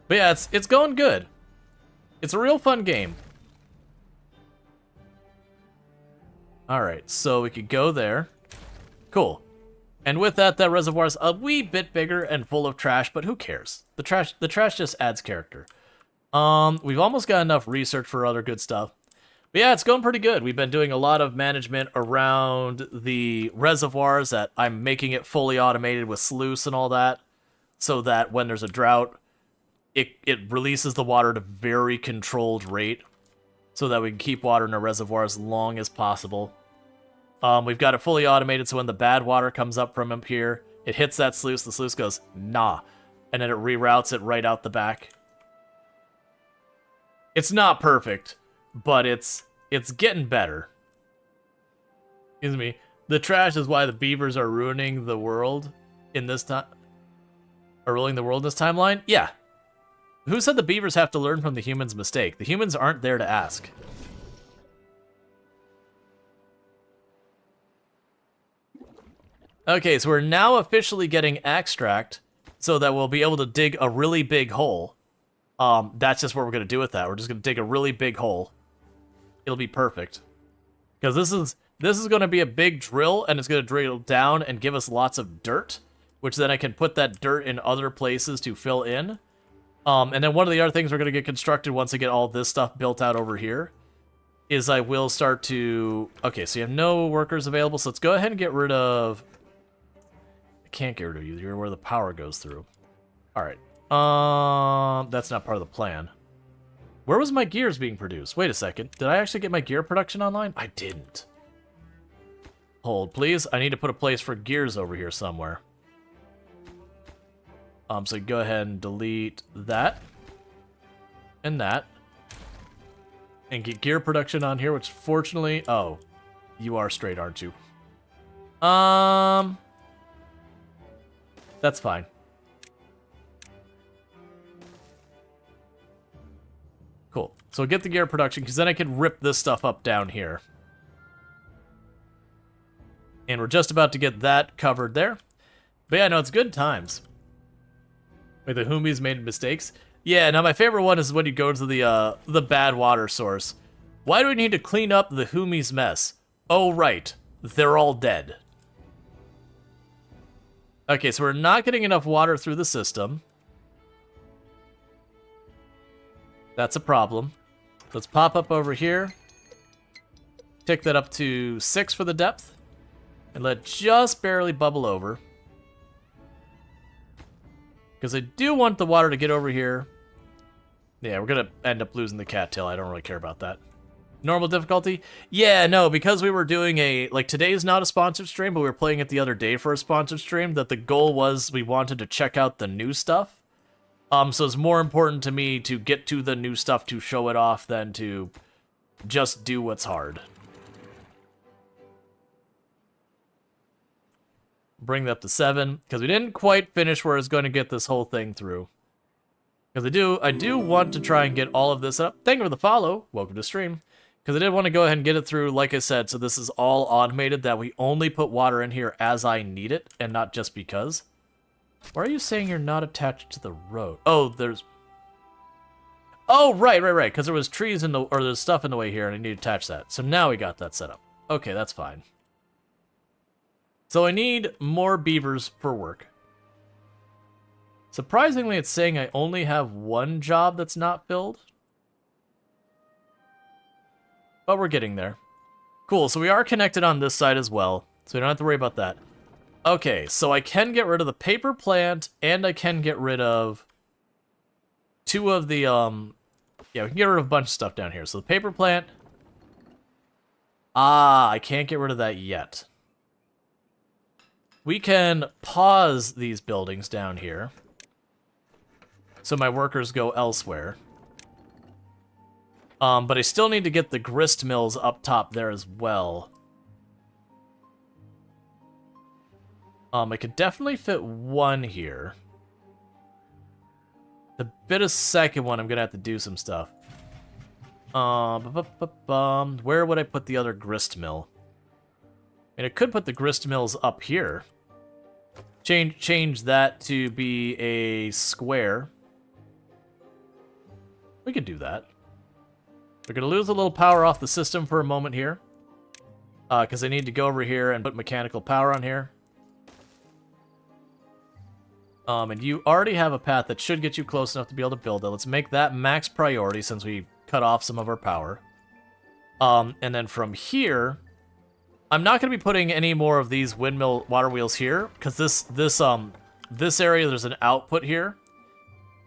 But yeah, it's going good. It's a real fun game. Alright, so we could go there. Cool. And with that, that reservoir's a wee bit bigger and full of trash, but who cares? The trash just adds character. We've almost got enough research for other good stuff. But yeah, it's going pretty good. We've been doing a lot of management around the reservoirs that I'm making it fully automated with sluice and all that, so that when there's a drought, it releases the water at a very controlled rate, so that we can keep water in our reservoir as long as possible. We've got it fully automated, so when the bad water comes up from up here, it hits that sluice, the sluice goes, nah, and then it reroutes it right out the back. It's not perfect, but it's getting better. Excuse me. The trash is why the beavers are ruining the world in this time. Are ruling the world in this timeline? Yeah. Who said the beavers have to learn from the humans' mistake? The humans aren't there to ask. Okay, so we're now officially getting extract, so that we'll be able to dig a really big hole. That's just what we're going to do with that. We're just going to dig a really big hole. It'll be perfect. Because this is going to be a big drill, and it's going to drill down and give us lots of dirt, which then I can put that dirt in other places to fill in. And then one of the other things we're going to get constructed once I get all this stuff built out over here is I will start to... Okay, so you have no workers available, so let's go ahead and get rid of... I can't get rid of you. You're where the power goes through. All right. That's not part of the plan. Where was my gears being produced? Wait a second. Did I actually get my gear production online? I didn't. Hold, please. I need to put a place for gears over here somewhere. So go ahead and delete that. And that. And get gear production on here, which fortunately... Oh. You are straight, aren't you? That's fine. Cool. So get the gear production, because then I can rip this stuff up down here. And we're just about to get that covered there. But yeah, no, it's good times. Wait, the Humis made mistakes? Yeah, now my favorite one is when you go to the bad water source. Why do we need to clean up the Humis mess? Oh, right. They're all dead. Okay, so we're not getting enough water through the system. That's a problem. Let's pop up over here. Tick that up to 6 for the depth. And let it just barely bubble over. Because I do want the water to get over here. Yeah, we're going to end up losing the cattail. I don't really care about that. Normal difficulty? Yeah, no, because we were doing a... Like, today's not a sponsored stream, but we were playing it the other day for a sponsored stream, that the goal was we wanted to check out the new stuff. So it's more important to me to get to the new stuff to show it off than to just do what's hard. Bring that up to 7, because we didn't quite finish where I was going to get this whole thing through. Because I do want to try and get all of this up. Thank you for the follow. Welcome to stream. Because I did want to go ahead and get it through, like I said, so this is all automated, that we only put water in here as I need it, and not just because. Why are you saying you're not attached to the road? Oh, there's... Oh, right, because there was trees in the... Or there's stuff in the way here, and I need to attach that. So now we got that set up. Okay, that's fine. So I need more beavers for work. Surprisingly, it's saying I only have one job that's not filled. But we're getting there. Cool, so we are connected on this side as well, so we don't have to worry about that. Okay, so I can get rid of the paper plant, and I can get rid of 2 of the, yeah, we can get rid of a bunch of stuff down here. So the paper plant... Ah, I can't get rid of that yet. We can pause these buildings down here, so my workers go elsewhere. But I still need to get the grist mills up top there as well. I could definitely fit 1 here. The bit of second one, I'm gonna have to do some stuff. Where would I put the other grist mill? I mean, I could put the grist mills up here. Change that to be a square. We could do that. We're gonna lose a little power off the system for a moment here. because I need to go over here and put mechanical power on here. And you already have a path that should get you close enough to be able to build it. Let's make that max priority since we cut off some of our power. And then from here, I'm not going to be putting any more of these windmill water wheels here because this area there's an output here,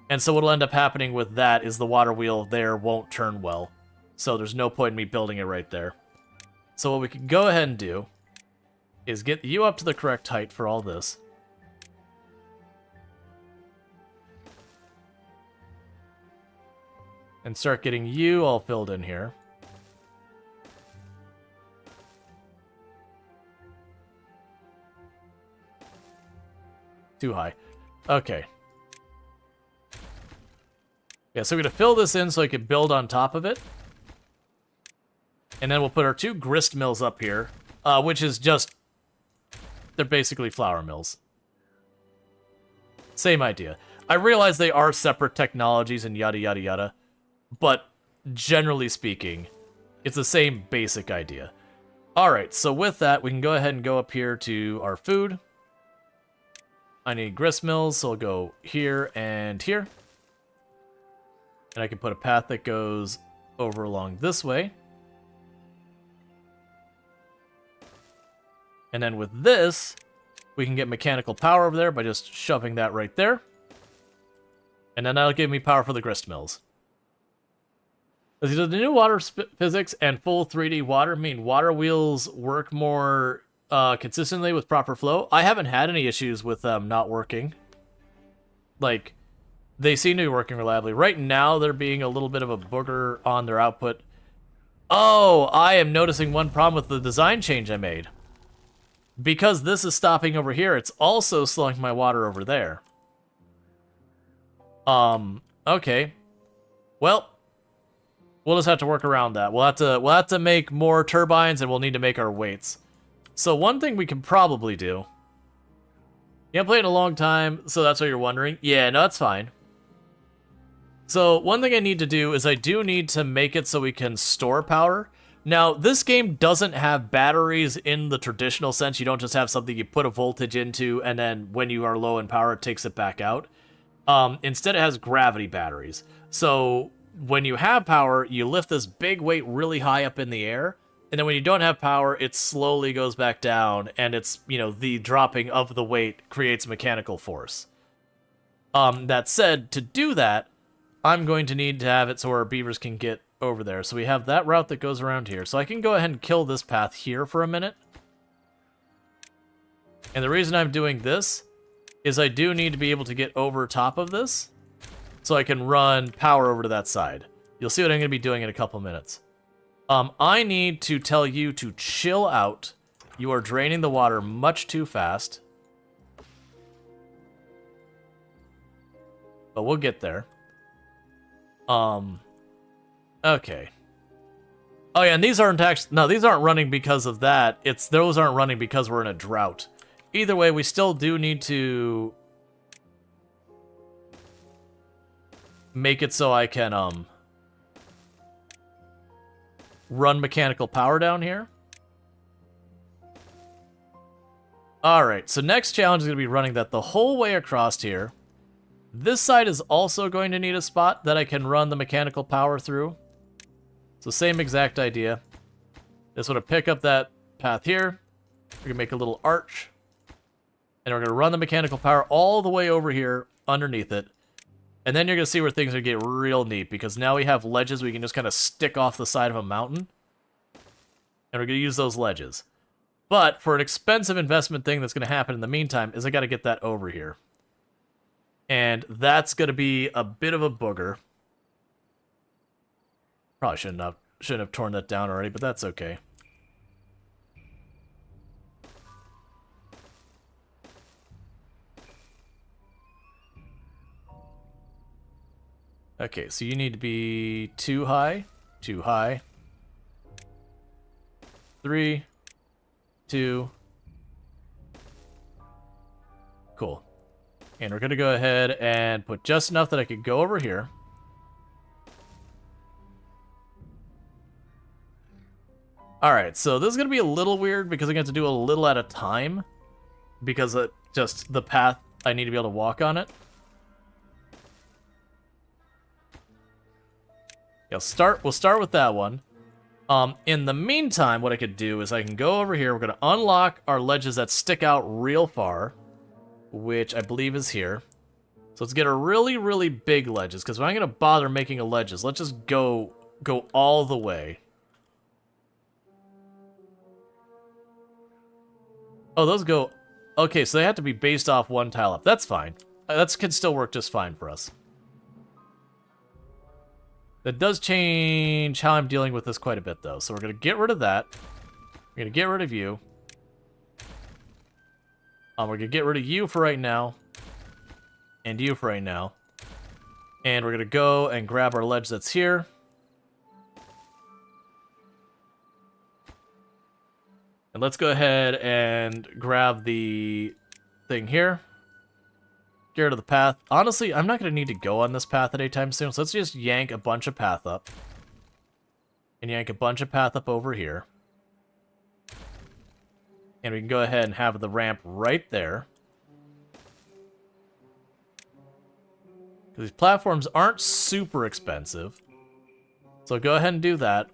and so what'll end up happening with that is the water wheel there won't turn well. So there's no point in me building it right there. So what we can go ahead and do is get you up to the correct height for all this. And start getting you all filled in here. Too high. Okay. Yeah, so we're going to fill this in so I can build on top of it. And then we'll put our 2 grist mills up here, which is just... they're basically flour mills. Same idea. I realize they are separate technologies and yada yada yada. But generally speaking, it's the same basic idea. Alright, so with that, we can go ahead and go up here to our food. I need grist mills, so I'll go here and here. And I can put a path that goes over along this way. And then with this, we can get mechanical power over there by just shoving that right there. And then that'll give me power for the grist mills. Does the new water physics and full 3D water mean water wheels work more consistently with proper flow? I haven't had any issues with them not working. Like, they seem to be working reliably. Right now, they're being a little bit of a booger on their output. Oh, I am noticing one problem with the design change I made. Because this is stopping over here, it's also slowing my water over there. Okay. Well, we'll just have to work around that. We'll have to make more turbines, and we'll need to make our weights. So one thing we can probably do. You haven't played in a long time, so that's what you're wondering. Yeah, no, that's fine. So one thing I need to do is I do need to make it so we can store power. Now, this game doesn't have batteries in the traditional sense. You don't just have something you put a voltage into, and then when you are low in power, it takes it back out. Instead, it has gravity batteries. So when you have power, you lift this big weight really high up in the air, and then when you don't have power, it slowly goes back down, and it's, you know, the dropping of the weight creates mechanical force. That said, to do that, I'm going to need to have it so our beavers can get over there. So we have that route that goes around here. So I can go ahead and kill this path here for a minute. And the reason I'm doing this is I do need to be able to get over top of this so I can run power over to that side. You'll see what I'm going to be doing in a couple minutes. I need to tell you to chill out. You are draining the water much too fast. But we'll get there. Okay. Oh yeah, and these aren't actually... No, these aren't running because of that. It's those aren't running because we're in a drought. Either way, we still do need to make it so I can run mechanical power down here. Alright, so next challenge is going to be running that the whole way across here. This side is also going to need a spot that I can run the mechanical power through. So same exact idea. Just want to pick up that path here. We're going to make a little arch. And we're going to run the mechanical power all the way over here underneath it. And then you're going to see where things are going to get real neat, because now we have ledges we can just kind of stick off the side of a mountain. And we're going to use those ledges. But for an expensive investment thing that's going to happen in the meantime is I got to get that over here. And that's going to be a bit of a booger. Probably shouldn't have torn that down already, but that's okay. Okay, so you need to be too high, 3, 2. Cool. And we're going to go ahead and put just enough that I could go over here. Alright, so this is going to be a little weird because I'm going to have to do a little at a time. Because of just the path, I need to be able to walk on it. Yeah, we'll start with that one. In the meantime, what I could do is I can go over here. We're going to unlock our ledges that stick out real far, which I believe is here. So let's get a really, really big ledges, because we're not going to bother making a ledges. Let's just go all the way. Oh, those go... Okay, so they have to be based off one tile up. That's fine. That can still work just fine for us. That does change how I'm dealing with this quite a bit, though. So we're going to get rid of that. We're going to get rid of you. We're going to get rid of you for right now. And you for right now. And we're going to go and grab our ledge that's here. And let's go ahead and grab the thing here. Get rid of the path. Honestly, I'm not going to need to go on this path at any time soon, so let's just yank a bunch of path up. And yank a bunch of path up over here. And we can go ahead and have the ramp right there. These platforms aren't super expensive. So go ahead and do that.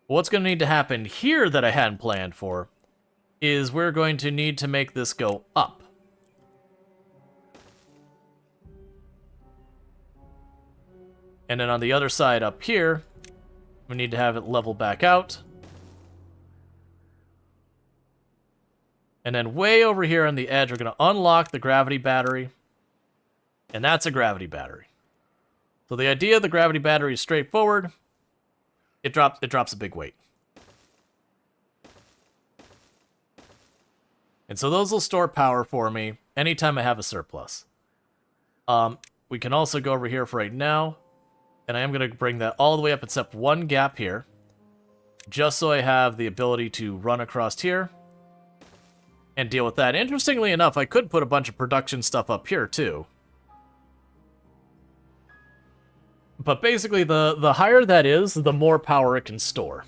What's going to need to happen here that I hadn't planned for is we're going to need to make this go up. And then on the other side up here, we need to have it level back out. And then way over here on the edge, we're going to unlock the gravity battery. And that's a gravity battery. So the idea of the gravity battery is straightforward. It drops a big weight. And so those will store power for me anytime I have a surplus. We can also go over here for right now. And I am going to bring that all the way up except one gap here. Just so I have the ability to run across here. And deal with that. Interestingly enough, I could put a bunch of production stuff up here too. But basically, the higher that is, the more power it can store.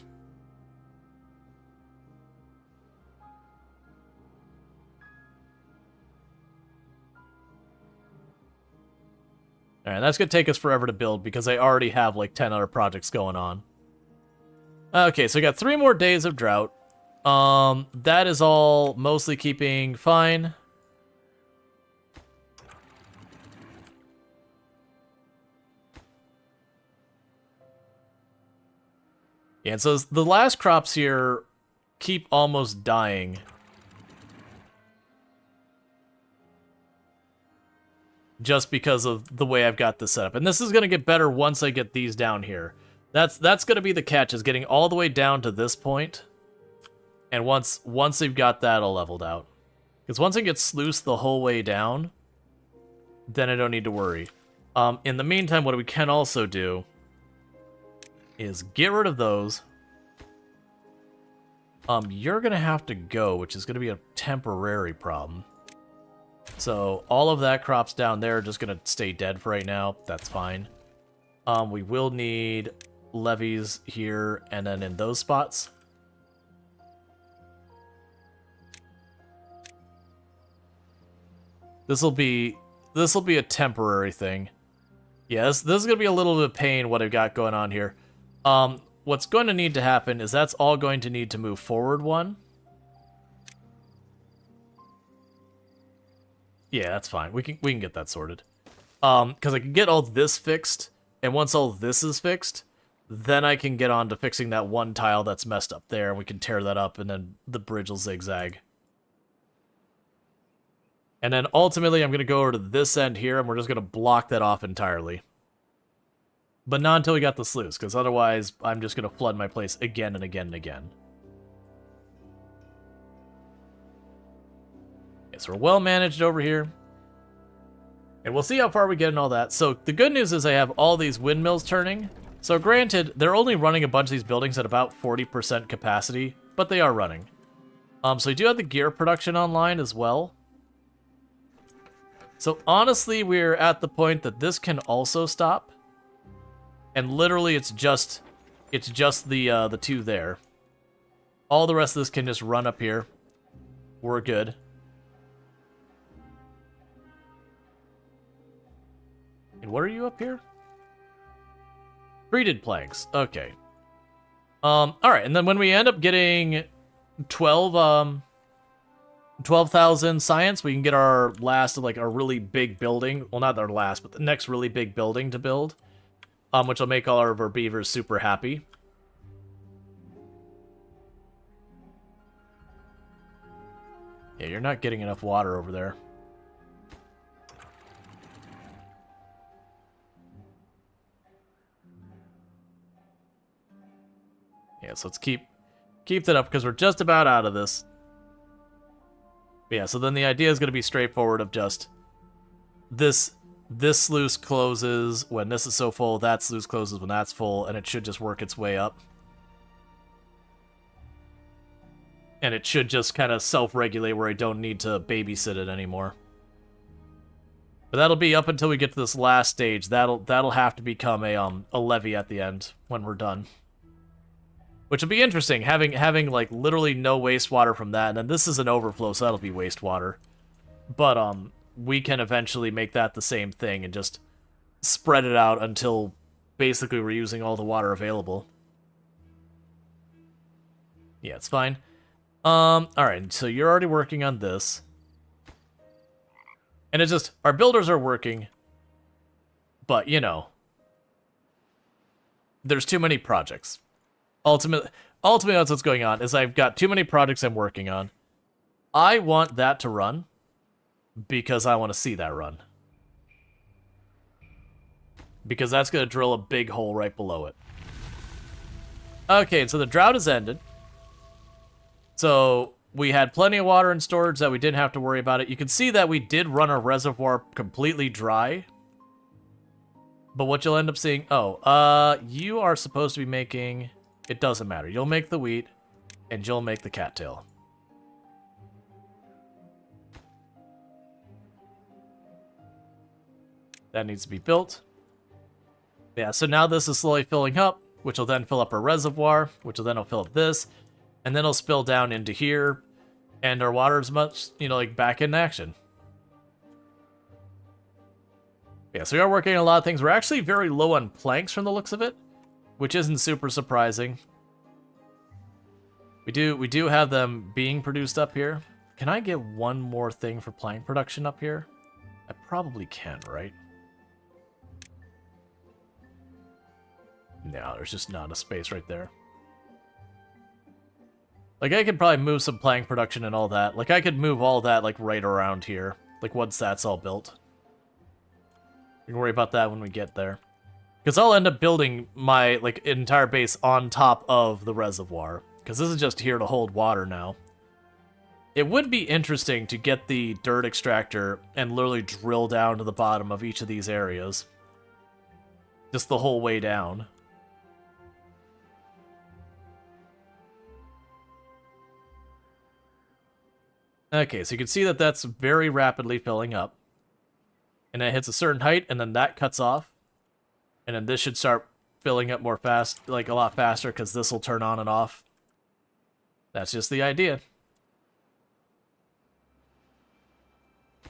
Alright, that's going to take us forever to build because I already have like 10 other projects going on. Okay, so we got 3 more days of drought. That is all mostly keeping fine. Yeah, and so the last crops here keep almost dying. Just because of the way I've got this set up. And this is going to get better once I get these down here. That's going to be the catch, is getting all the way down to this point. And once they've got that all leveled out. Because once it gets sluiced the whole way down, then I don't need to worry. In the meantime, what we can also do is get rid of those. You're going to have to go, which is going to be a temporary problem. So all of that crops down there are just going to stay dead for right now. That's fine. We will need levees here and then in those spots. This will be a temporary thing. Yes, this is going to be a little bit of pain what I've got going on here. What's going to need to happen is that's all going to need to move forward one. Yeah, that's fine. We can get that sorted. Because I can get all this fixed, and once all this is fixed, then I can get on to fixing that one tile that's messed up there, and we can tear that up, and then the bridge will zigzag. And then ultimately, I'm going to go over to this end here, and we're just going to block that off entirely. But not until we got the sluice, because otherwise, I'm just going to flood my place again and again and again. Okay, so we're well managed over here. And we'll see how far we get and all that. So the good news is I have all these windmills turning. So granted, they're only running a bunch of these buildings at about 40% capacity, but they are running. So we do have the gear production online as well. So honestly, we're at the point that this can also stop. And literally it's just the 2 there. All the rest of this can just run up here. We're good. And what are you up here? Treated planks. Okay. Alright, and then when we end up getting 12,000 science, we can get our last, like, our really big building. Well, not our last, but the next really big building to build. Which will make all of our beavers super happy. Yeah, you're not getting enough water over there. Yeah, so let's keep that up because we're just about out of this. But yeah, so then the idea is going to be straightforward of just this sluice closes when this is so full, that sluice closes when that's full, and it should just work its way up. And it should just kind of self-regulate where I don't need to babysit it anymore. But that'll be up until we get to this last stage. That'll have to become a levee at the end when we're done. Which will be interesting, having like literally no wastewater from that, and then this is an overflow, so that'll be wastewater. But we can eventually make that the same thing and just spread it out until basically we're using all the water available. Yeah, it's fine. Alright, so you're already working on this. And it's just, our builders are working, but, you know, there's too many projects. Ultimately, that's what's going on, is I've got too many projects I'm working on. I want that to run, because I want to see that run. Because that's going to drill a big hole right below it. Okay, so the drought has ended. So we had plenty of water in storage that we didn't have to worry about it. You can see that we did run our reservoir completely dry. But what you'll end up seeing... Oh, you are supposed to be making... It doesn't matter. You'll make the wheat, and you'll make the cattail. That needs to be built. Yeah, so now this is slowly filling up, which will then fill up our reservoir, which will then fill up this, and then it'll spill down into here, and our water is much, you know, like back in action. Yeah, so we are working on a lot of things. We're actually very low on planks from the looks of it, which isn't super surprising. We do have them being produced up here. Can I get one more thing for plank production up here? I probably can, right? No, there's just not a space right there. Like, I could probably move some plank production and all that. Like, I could move all that, like, right around here. Like, once that's all built. We can worry about that when we get there. Because I'll end up building my, like, entire base on top of the reservoir. Because this is just here to hold water now. It would be interesting to get the dirt extractor and literally drill down to the bottom of each of these areas. Just the whole way down. Okay, so you can see that that's very rapidly filling up. And it hits a certain height, and then that cuts off. And then this should start filling up more fast, like a lot faster, because this will turn on and off. That's just the idea.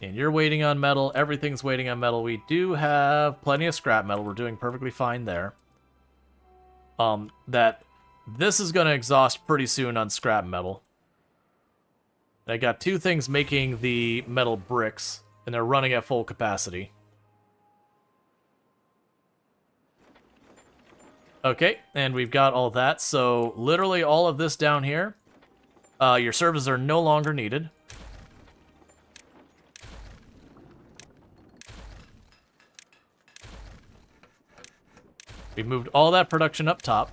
And you're waiting on metal. Everything's waiting on metal. We do have plenty of scrap metal. We're doing perfectly fine there. This is going to exhaust pretty soon on scrap metal. I got two things making the metal bricks, and they're running at full capacity. Okay, and we've got all that, so literally all of this down here, your servers are no longer needed. We moved all that production up top.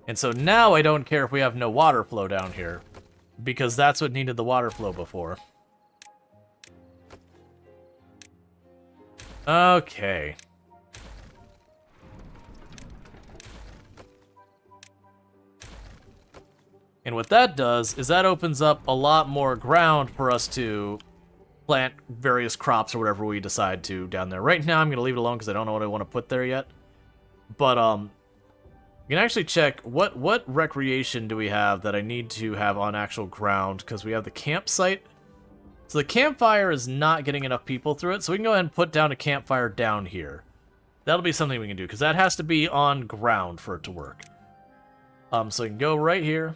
And so now I don't care if we have no water flow down here, because that's what needed the water flow before. Okay. And what that does is that opens up a lot more ground for us to plant various crops or whatever we decide to down there. Right now, I'm going to leave it alone because I don't know what I want to put there yet. But, you can actually check what recreation do we have that I need to have on actual ground, because we have the campsite. So the campfire is not getting enough people through it, so we can go ahead and put down a campfire down here. That'll be something we can do, because that has to be on ground for it to work. So we can go right here.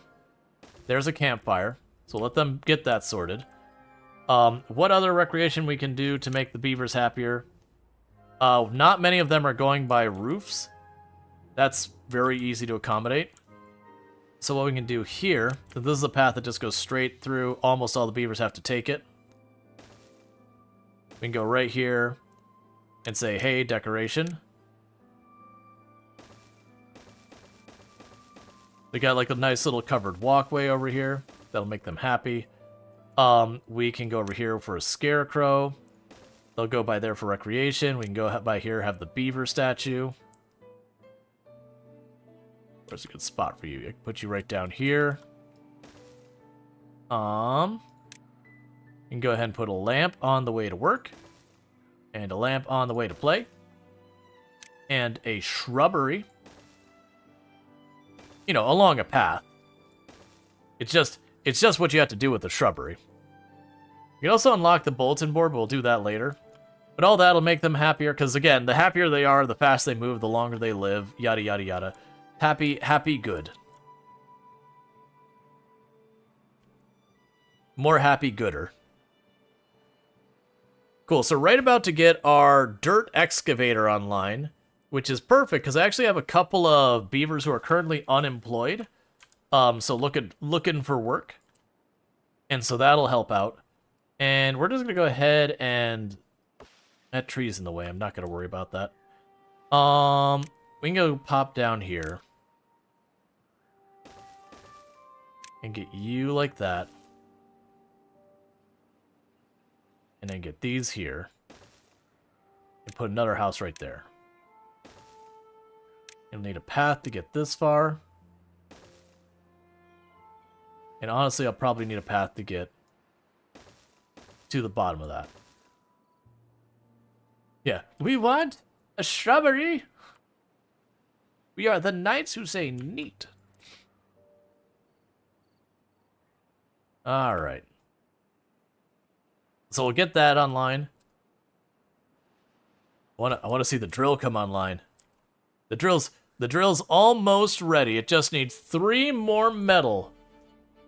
There's a campfire, so let them get that sorted. What other recreation we can do to make the beavers happier? Not many of them are going by roofs. That's very easy to accommodate. So what we can do here, this is a path that just goes straight through. Almost all the beavers have to take it. We can go right here and say, hey, decoration. We got like a nice little covered walkway over here. That'll make them happy. We can go over here for a scarecrow. They'll go by there for recreation. We can go by here, have the beaver statue. Where's a good spot for you? I can put you right down here. You can go ahead and put a lamp on the way to work. And a lamp on the way to play. And a shrubbery. You know, along a path. It's just what you have to do with the shrubbery. You can also unlock the bulletin board, but we'll do that later. But all that'll make them happier, because again, the happier they are, the faster they move, the longer they live, yada yada yada. Happy, good. More happy, gooder. Cool, so right about to get our dirt excavator online, which is perfect, because I actually have a couple of beavers who are currently unemployed. So looking for work. And so that'll help out. And we're just going to go ahead and... That tree's in the way, I'm not going to worry about that. We can go pop down here. And get you like that. And then get these here. And put another house right there. You'll need a path to get this far. And honestly, I'll probably need a path to get to the bottom of that. Yeah. We want a shrubbery. We are the knights who say neat. Alright. So we'll get that online. I want to see the drill come online. The drill's almost ready. It just needs 3 more metal.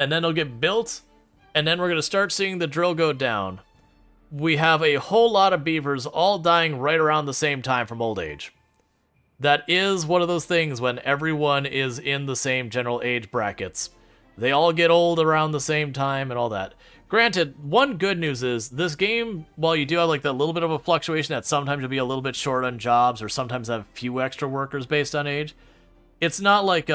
And then it'll get built. And then we're going to start seeing the drill go down. We have a whole lot of beavers all dying right around the same time from old age. That is one of those things when everyone is in the same general age brackets. They all get old around the same time and all that. Granted, one good news is this game, while you do have like that little bit of a fluctuation that sometimes you'll be a little bit short on jobs or sometimes have few extra workers based on age, it's not like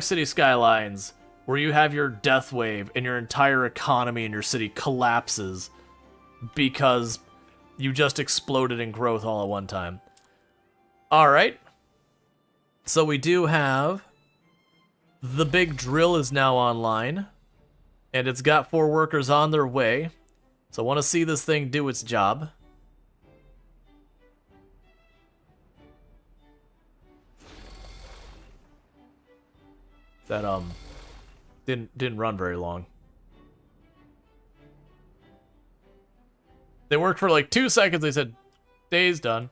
City Skylines where you have your death wave and your entire economy in your city collapses because you just exploded in growth all at one time. Alright. So we do have... The big drill is now online. And it's got 4 workers on their way. So I want to see this thing do its job. That, didn't run very long. They worked for like 2 seconds. They said, day's done.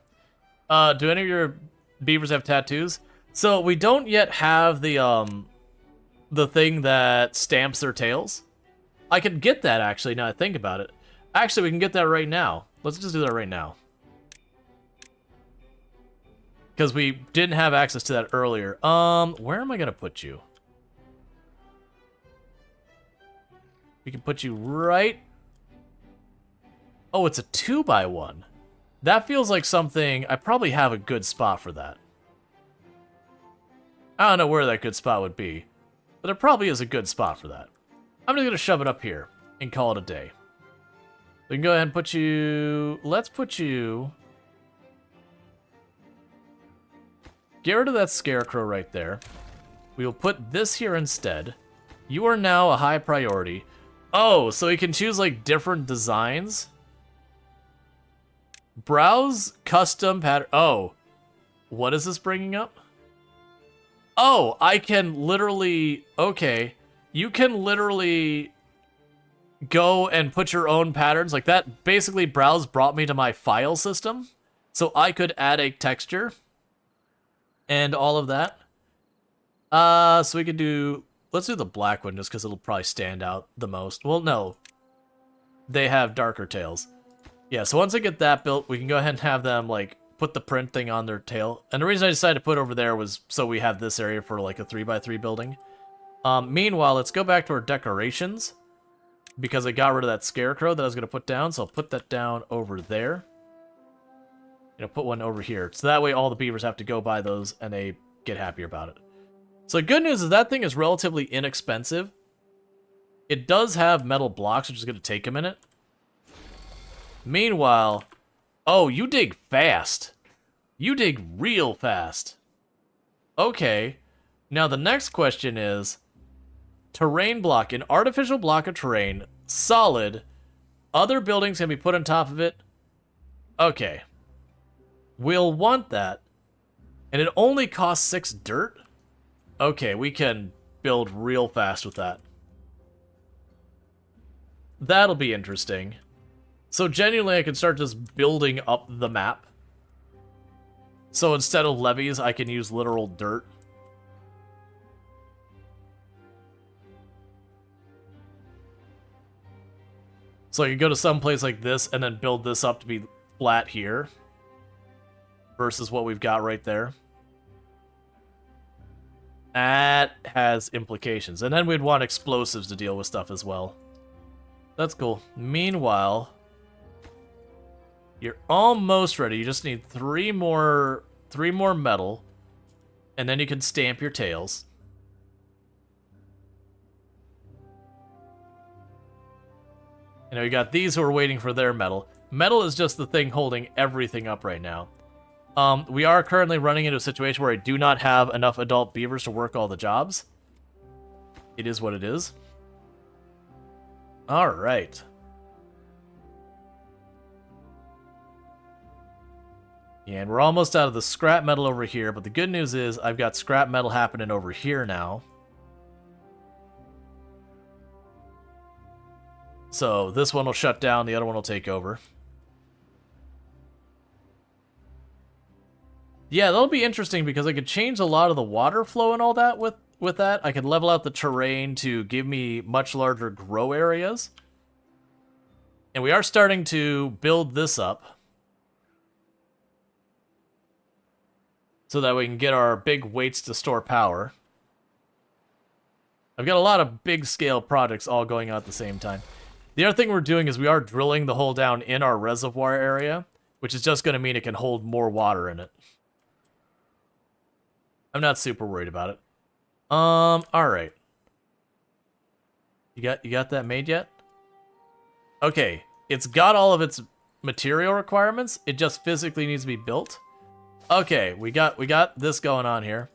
Do any of your beavers have tattoos? So we don't yet have the thing that stamps their tails. I could get that actually, now I think about it. Actually, we can get that right now. Let's just do that right now. Because we didn't have access to that earlier. Where am I gonna put you? We can put you right... Oh, it's a 2x1. That feels like something... I probably have a good spot for that. I don't know where that good spot would be. But there probably is a good spot for that. I'm just going to shove it up here and call it a day. We can go ahead and put you... Let's put you... Get rid of that scarecrow right there. We will put this here instead. You are now a high priority. Oh, so you can choose like different designs. Browse custom pattern. Oh, what is this bringing up? Oh, I can literally. Okay, you can literally go and put your own patterns like that. Basically, Browse brought me to my file system, so I could add a texture and all of that. So we could do. Let's do the black one just because it'll probably stand out the most. Well, no, they have darker tails. Yeah, so once I get that built, we can go ahead and have them, like, put the print thing on their tail. And the reason I decided to put it over there was so we have this area for, like, a 3x3 building. Meanwhile, let's go back to our decorations, because I got rid of that scarecrow that I was going to put down, so I'll put that down over there. You know, put one over here. So that way all the beavers have to go buy those, and they get happier about it. So the good news is that thing is relatively inexpensive. It does have metal blocks, which is going to take a minute. Meanwhile, oh, you dig fast. You dig real fast. Okay. Now the next question is, terrain block, an artificial block of terrain, solid. Other buildings can be put on top of it. Okay. We'll want that. And it only costs 6 dirt? Okay, we can build real fast with that. That'll be interesting. So genuinely, I can start just building up the map. So instead of levees, I can use literal dirt. So I can go to some place like this and then build this up to be flat here. Versus what we've got right there. That has implications. And then we'd want explosives to deal with stuff as well. That's cool. Meanwhile, you're almost ready. You just need 3 more metal. And then you can stamp your tails. You know, you got these who are waiting for their metal. Metal is just the thing holding everything up right now. We are currently running into a situation where I do not have enough adult beavers to work all the jobs. It is what it is. Alright. And we're almost out of the scrap metal over here, but the good news is I've got scrap metal happening over here now. So this one will shut down, the other one will take over. Yeah, that'll be interesting because I could change a lot of the water flow and all that with that. I could level out the terrain to give me much larger grow areas. And we are starting to build this up. So that we can get our big weights to store power. I've got a lot of big scale projects all going on at the same time. The other thing we're doing is we are drilling the hole down in our reservoir area, which is just going to mean it can hold more water in it. I'm not super worried about it. Alright. You got that made yet? Okay, it's got all of its material requirements. It just physically needs to be built. Okay, we got this going on here.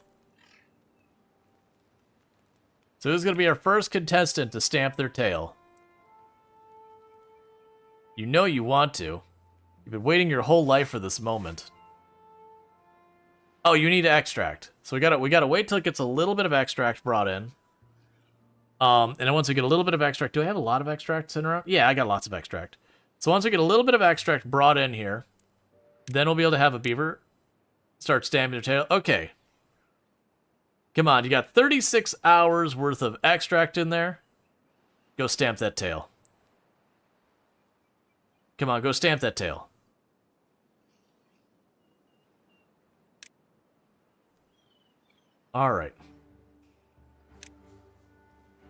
So who's going to be our first contestant to stamp their tail? You know you want to. You've been waiting your whole life for this moment. Oh, you need to extract. So we gotta wait till it gets a little bit of extract brought in. And then once we get a little bit of extract, do I have a lot of extract sitting around? Yeah, I got lots of extract. So once we get a little bit of extract brought in here, then we'll be able to have a beaver start stamping their tail. Okay. Come on, you got 36 hours worth of extract in there. Go stamp that tail. Come on, go stamp that tail. Alright.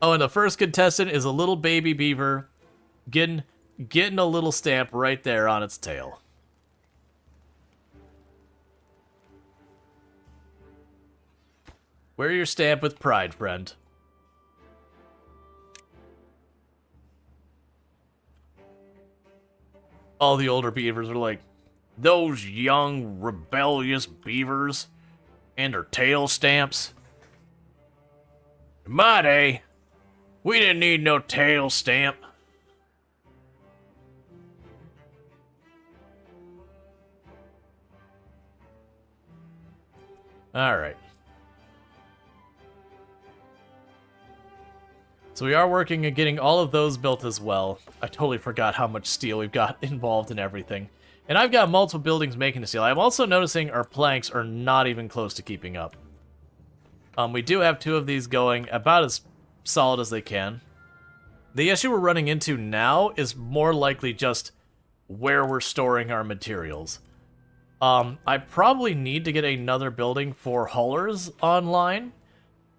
Oh, and the first contestant is a little baby beaver getting a little stamp right there on its tail. Wear your stamp with pride, friend. All the older beavers are like, those young, rebellious beavers and their tail stamps. In my day, We didn't need no tail stamp. Alright. So we are working on getting all of those built as well. I totally forgot how much steel we've got involved in everything. And I've got multiple buildings making the steel. I'm also noticing our planks are not even close to keeping up. We do have 2 of these going about as solid as they can. The issue we're running into now is more likely just where we're storing our materials. I probably need to get another building for haulers online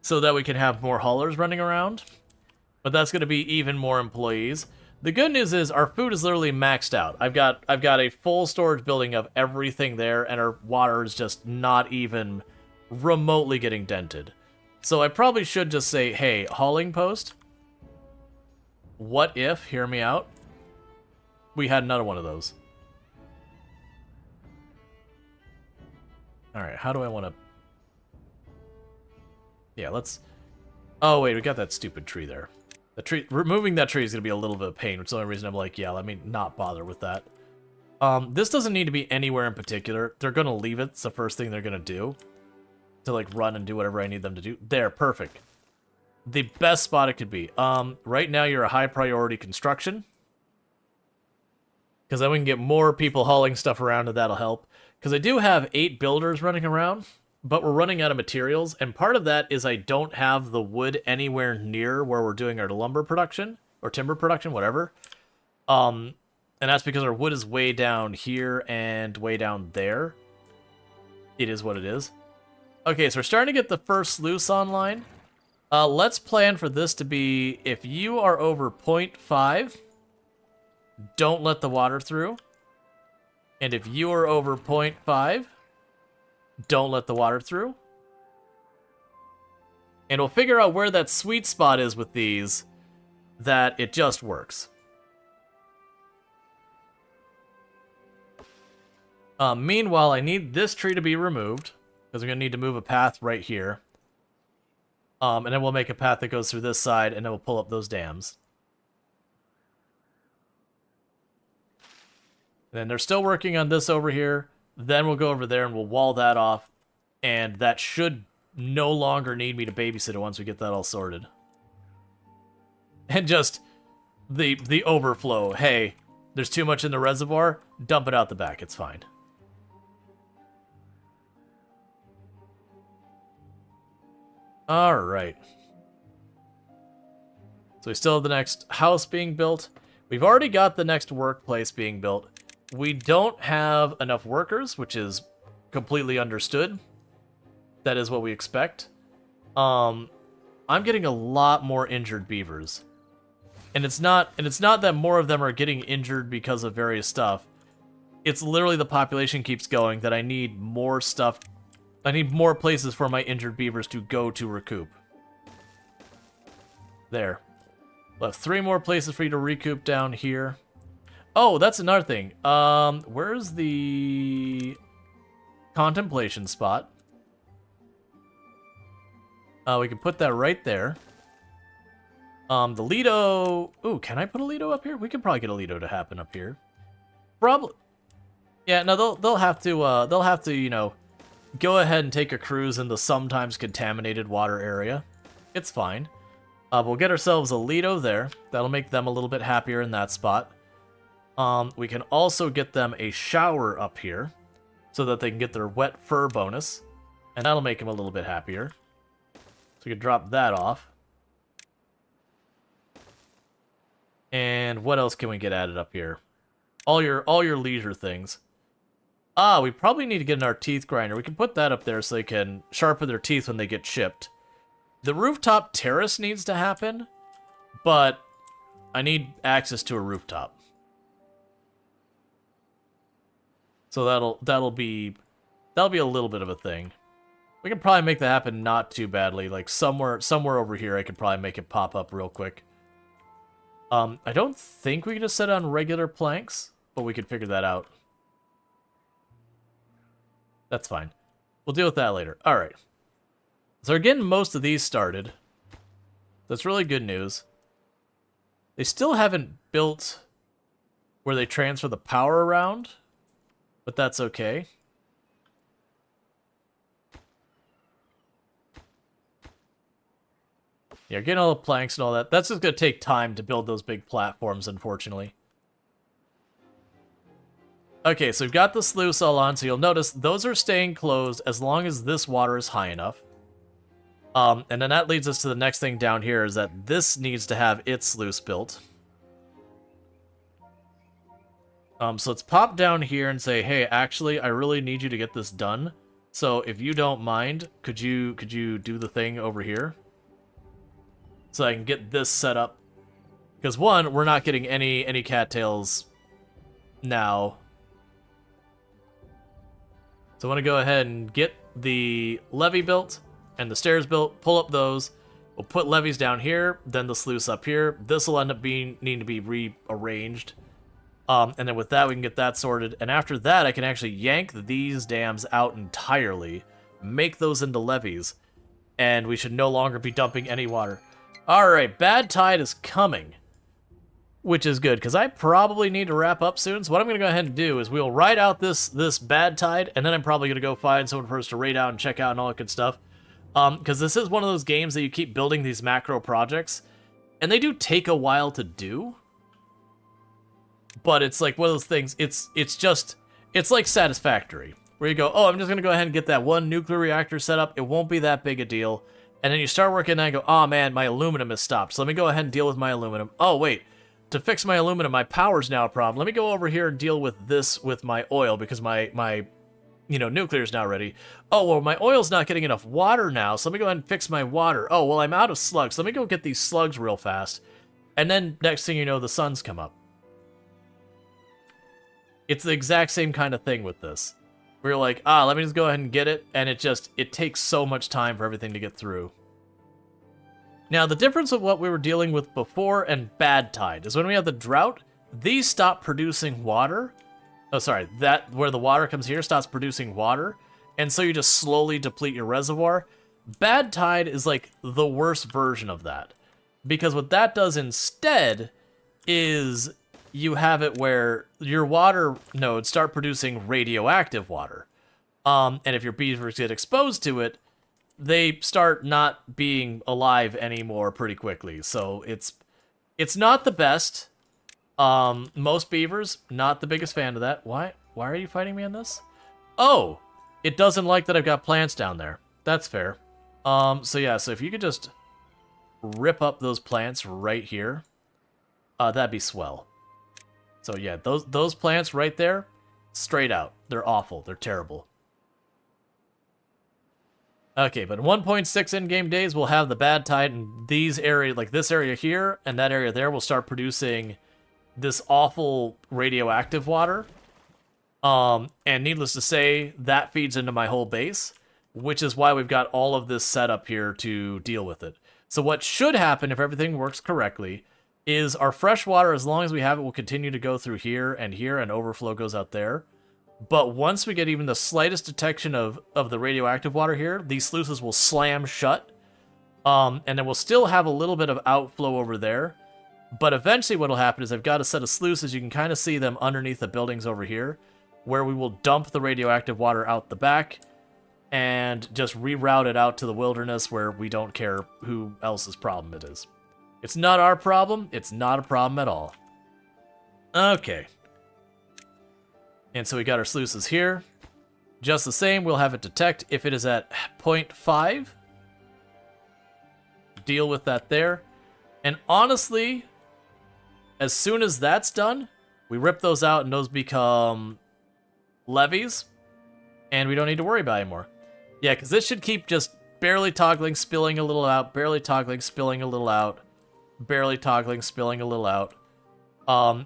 so that we can have more haulers running around. But that's going to be even more employees. The good news is our food is literally maxed out. I've got a full storage building of everything there, and our water is just not even remotely getting dented. So I probably should just say, hey, hauling post, what if, hear me out, we had another one of those. Alright, how do I want to... Yeah, let's... Oh, wait, we got that stupid tree there. The tree, removing that tree is going to be a little bit of pain, which is the only reason I'm like, yeah, let me not bother with that. This doesn't need to be anywhere in particular. They're going to leave it. It's the first thing they're going to do. To, like, run and do whatever I need them to do. There, perfect. The best spot it could be. Right now you're a high priority construction. Because then we can get more people hauling stuff around and that'll help. Because I do have 8 builders running around. But we're running out of materials, and part of that is I don't have the wood anywhere near where we're doing our lumber production, or timber production, whatever. And that's because our wood is way down here and way down there. It is what it is. Okay, so we're starting to get the first sluice online. Let's plan for this to be, if you are over 0.5, don't let the water through. And if you are over 0.5... don't let the water through. And we'll figure out where that sweet spot is with these, that it just works. Meanwhile, I need this tree to be removed, because I'm going to need to move a path right here. And then we'll make a path that goes through this side, and then we'll pull up those dams. And then they're still working on this over here. Then we'll go over there and we'll wall that off. And that should no longer need me to babysit it once we get that all sorted. And just the overflow. Hey, there's too much in the reservoir. Dump it out the back. It's fine. Alright. So we still have the next house being built. We've already got the next workplace being built. We don't have enough workers, which is completely understood. That is what we expect. I'm getting a lot more injured beavers. And it's not that more of them are getting injured because of various stuff. It's literally the population keeps going that I need more stuff. I need more places for my injured beavers to go to recoup. There. We'll have 3 more places for you to recoup down here. Oh, that's another thing. Where's the contemplation spot? We can put that right there. The Lido... Ooh, can I put a Lido up here? We could probably get a Lido to happen up here. Probably. Yeah, no, they'll have to, you know, go ahead and take a cruise in the sometimes contaminated water area. It's fine. We'll get ourselves a Lido there. That'll make them a little bit happier in that spot. We can also get them a shower up here so that they can get their wet fur bonus. And that'll make them a little bit happier. So we can drop that off. And what else can we get added up here? All your leisure things. We probably need to get our teeth grinder. We can put that up there so they can sharpen their teeth when they get shipped. The rooftop terrace needs to happen, but I need access to a rooftop. So that'll be a little bit of a thing. We can probably make that happen not too badly. Like somewhere over here, I could probably make it pop up real quick. I don't think we can just set it on regular planks, but we could figure that out. That's fine. We'll deal with that later. All right. So we're getting most of these started. That's really good news. They still haven't built where they transfer the power around, but that's okay. Yeah, getting all the planks and all that. That's just going to take time to build those big platforms, unfortunately. Okay, so we've got the sluice all on, so you'll notice those are staying closed as long as this water is high enough. And then that leads us to the next thing down here, is that this needs to have its sluice built. So let's pop down here and say, hey, actually, I really need you to get this done. So if you don't mind, could you do the thing over here? So I can get this set up. Because one, we're not getting any cattails now. So I want to go ahead and get the levee built and the stairs built, pull up those. We'll put levees down here, then the sluice up here. This will end up needing to be rearranged. And then with that, we can get that sorted. And after that, I can actually yank these dams out entirely, make those into levees, and we should no longer be dumping any water. All right, bad tide is coming, which is good, because I probably need to wrap up soon. So what I'm going to go ahead and do is we'll ride out this bad tide, and then I'm probably going to go find someone for us to raid out and check out and all that good stuff. Because this is one of those games that you keep building these macro projects, and they do take a while to do. But it's like one of those things, it's like Satisfactory, where you go, oh, I'm just going to go ahead and get that one nuclear reactor set up. It won't be that big a deal. And then you start working and I go, oh man, my aluminum is stopped. So let me go ahead and deal with my aluminum. Oh, wait. To fix my aluminum, my power's now a problem. Let me go over here and deal with this with my oil, because my nuclear is now ready. Oh, well, my oil's not getting enough water now, so let me go ahead and fix my water. Oh, well, I'm out of slugs. So let me go get these slugs real fast. And then next thing you know, the sun's come up. It's the exact same kind of thing with this. We're like, let me just go ahead and get it, and it takes so much time for everything to get through. Now, the difference of what we were dealing with before and bad tide is when we have the drought, these stop producing water. Oh, sorry, that where the water comes here stops producing water, and so you just slowly deplete your reservoir. Bad tide is like the worst version of that, because what that does instead is you have it where your water nodes start producing radioactive water. And if your beavers get exposed to it, they start not being alive anymore pretty quickly. So it's not the best. Most beavers, not the biggest fan of that. Why are you fighting me on this? Oh, it doesn't like that I've got plants down there. That's fair. So yeah, so if you could just rip up those plants right here, that'd be swell. So yeah, those plants right there, straight out. They're awful. They're terrible. Okay, but in 1.6 in-game days, we'll have the bad tide, and these areas, like this area here and that area there, will start producing this awful radioactive water. And needless to say, that feeds into my whole base, which is why we've got all of this set up here to deal with it. So what should happen, if everything works correctly, is our fresh water, as long as we have it, will continue to go through here, and overflow goes out there. But once we get even the slightest detection of the radioactive water here, these sluices will slam shut. And then we'll still have a little bit of outflow over there. But eventually what will happen is I've got a set of sluices. You can kind of see them underneath the buildings over here, where we will dump the radioactive water out the back and just reroute it out to the wilderness, where we don't care who else's problem it is. It's not our problem. It's not a problem at all. Okay. And so we got our sluices here. Just the same, we'll have it detect if it is at 0.5. Deal with that there. And honestly, as soon as that's done, we rip those out and those become levees. And we don't need to worry about it anymore. Yeah, because this should keep just barely toggling, spilling a little out, barely toggling, spilling a little out, barely toggling, spilling a little out.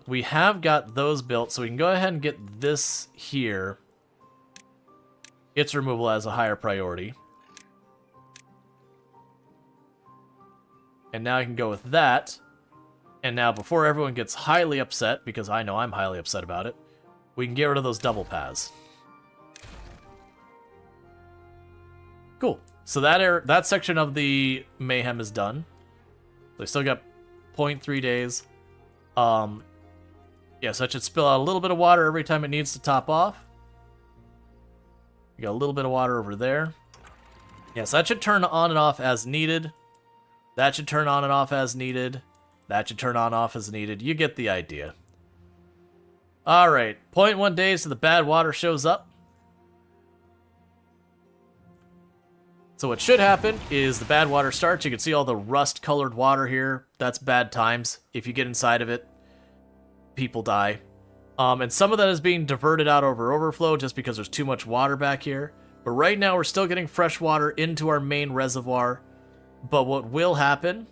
We have got those built, so we can go ahead and get this here. Its removal as a higher priority. And now I can go with that. And now, before everyone gets highly upset, because I know I'm highly upset about it, we can get rid of those double paths. Cool. So that section of the mayhem is done. So we still got 0.3 days. Yeah, so it should spill out a little bit of water every time it needs to top off. We got a little bit of water over there. Yeah, so that should turn on and off as needed. That should turn on and off as needed. That should turn on and off as needed. You get the idea. Alright, 0.1 days to the bad water shows up. So what should happen is the bad water starts. You can see all the rust-colored water here. That's bad times. If you get inside of it, people die. And some of that is being diverted out over overflow just because there's too much water back here. But right now we're still getting fresh water into our main reservoir. But what will happen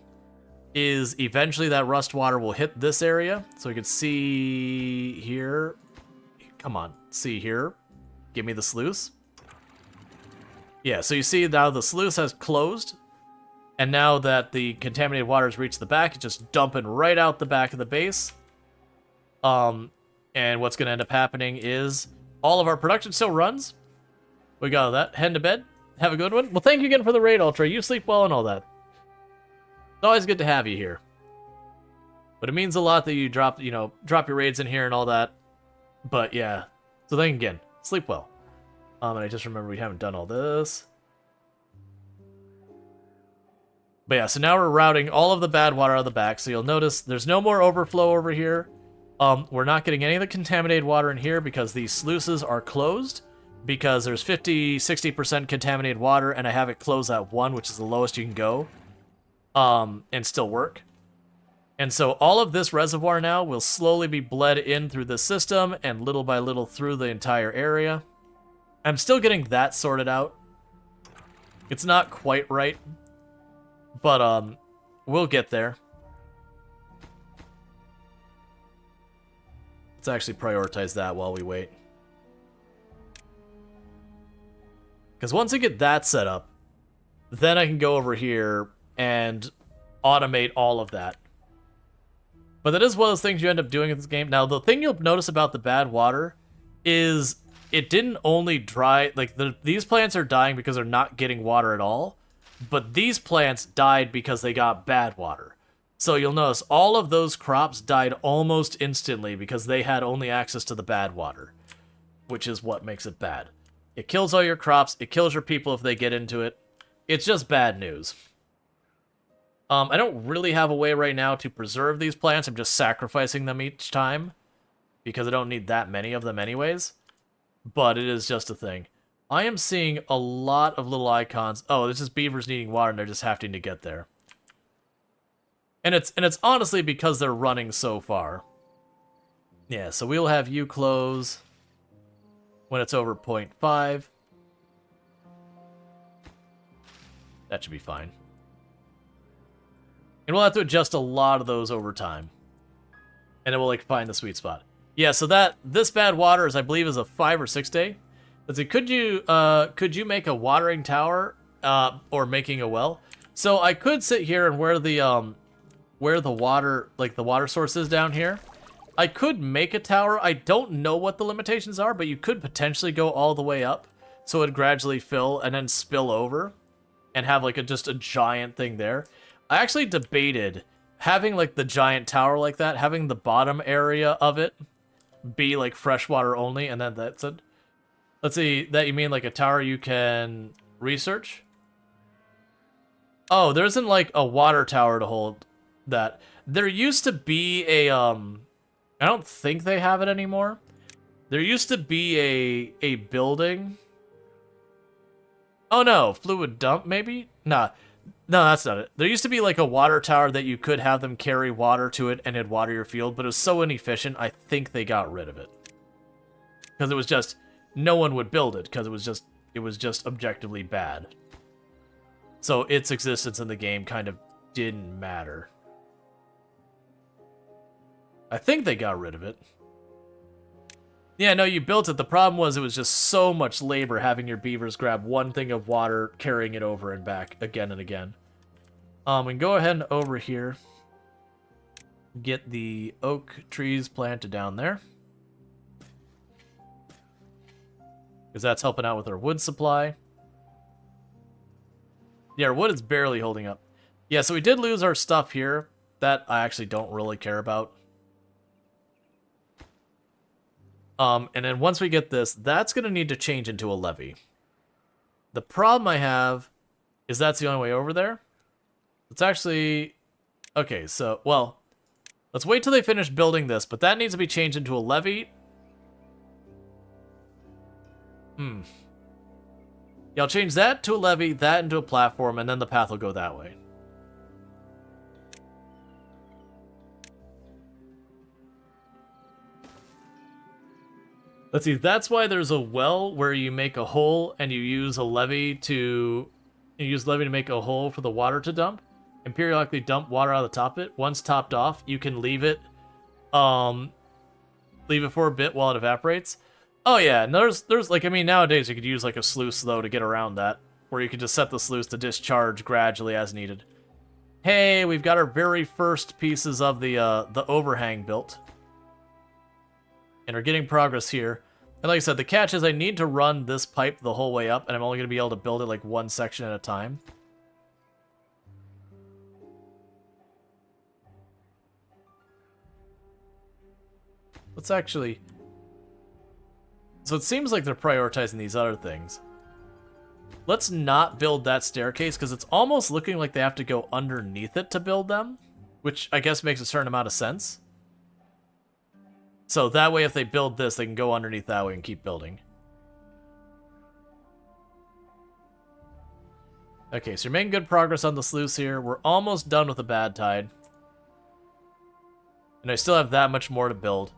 is eventually that rust water will hit this area. So you can see here. Come on, see here. Give me the sluice. Yeah, so you see now the sluice has closed. And now that the contaminated water has reached the back, it's just dumping right out the back of the base. And what's going to end up happening is all of our production still runs. We got that. Heading to bed. Have a good one. Well, thank you again for the raid, Ultra. You sleep well and all that. It's always good to have you here. But it means a lot that you drop your raids in here and all that. But yeah. So thank you again. Sleep well. And I just remember we haven't done all this. But yeah, so now we're routing all of the bad water out of the back. So you'll notice there's no more overflow over here. We're not getting any of the contaminated water in here because these sluices are closed. Because there's 50-60% contaminated water, and I have it closed at 1, which is the lowest you can go. And still work. And so all of this reservoir now will slowly be bled in through the system, and little by little through the entire area. I'm still getting that sorted out. It's not quite right. But, we'll get there. Let's actually prioritize that while we wait. Because once I get that set up, then I can go over here and automate all of that. But that is one of those things you end up doing in this game. Now, the thing you'll notice about the bad water is it didn't only dry... Like, these plants are dying because they're not getting water at all. But these plants died because they got bad water. So you'll notice all of those crops died almost instantly because they had only access to the bad water. Which is what makes it bad. It kills all your crops. It kills your people if they get into it. It's just bad news. I don't really have a way right now to preserve these plants. I'm just sacrificing them each time. Because I don't need that many of them anyways. But it is just a thing. I am seeing a lot of little icons. Oh, this is beavers needing water and they're just having to get there. And it's honestly because they're running so far. Yeah, so we'll have you close when it's over 0.5. That should be fine. And we'll have to adjust a lot of those over time. And then we'll like find the sweet spot. Yeah, so this bad water is I believe is a 5 or 6 day. Let's see, could you make a watering tower or making a well? So I could sit here and where the water, like the water source is down here, I could make a tower. I don't know what the limitations are, but you could potentially go all the way up so it'd gradually fill and then spill over and have like just a giant thing there. I actually debated having like the giant tower like that, having the bottom area of it be like freshwater only, and then that's it. Let's see, that you mean like a tower you can research? Oh, there isn't like a water tower to hold that. There used to be a, I don't think they have it anymore. There used to be a building. Oh no, fluid dump maybe? Nah, no, that's not it. There used to be like a water tower that you could have them carry water to it and it'd water your field, but it was so inefficient, I think they got rid of it. Because it was just, no one would build it, because it was just objectively bad. So its existence in the game kind of didn't matter. I think they got rid of it. Yeah, no, you built it. The problem was it was just so much labor having your beavers grab one thing of water, carrying it over and back again and again. And go ahead and over here. Get the oak trees planted down there. Because that's helping out with our wood supply. Yeah, our wood is barely holding up. Yeah, so we did lose our stuff here. That I actually don't really care about. And then once we get this, that's going to need to change into a levee. The problem I have is that's the only way over there. It's actually... Okay, so, well, let's wait till they finish building this, but that needs to be changed into a levee. Yeah, I'll change that to a levee, that into a platform, and then the path will go that way. Let's see, that's why there's a well where you make a hole and you use a levee to... You use levee to make a hole for the water to dump. And periodically dump water out of the top of it. Once topped off, you can leave it for a bit while it evaporates. Oh yeah, and there's like, I mean, nowadays you could use like a sluice though to get around that, where you could just set the sluice to discharge gradually as needed. Hey, we've got our very first pieces of the overhang built. And are getting progress here. And like I said, the catch is I need to run this pipe the whole way up, and I'm only going to be able to build it like one section at a time. Let's actually... So it seems like they're prioritizing these other things. Let's not build that staircase, because it's almost looking like they have to go underneath it to build them, which I guess makes a certain amount of sense. So that way, if they build this, they can go underneath that way and keep building. Okay, so you're making good progress on the sluice here. We're almost done with the bad tide. And I still have that much more to build.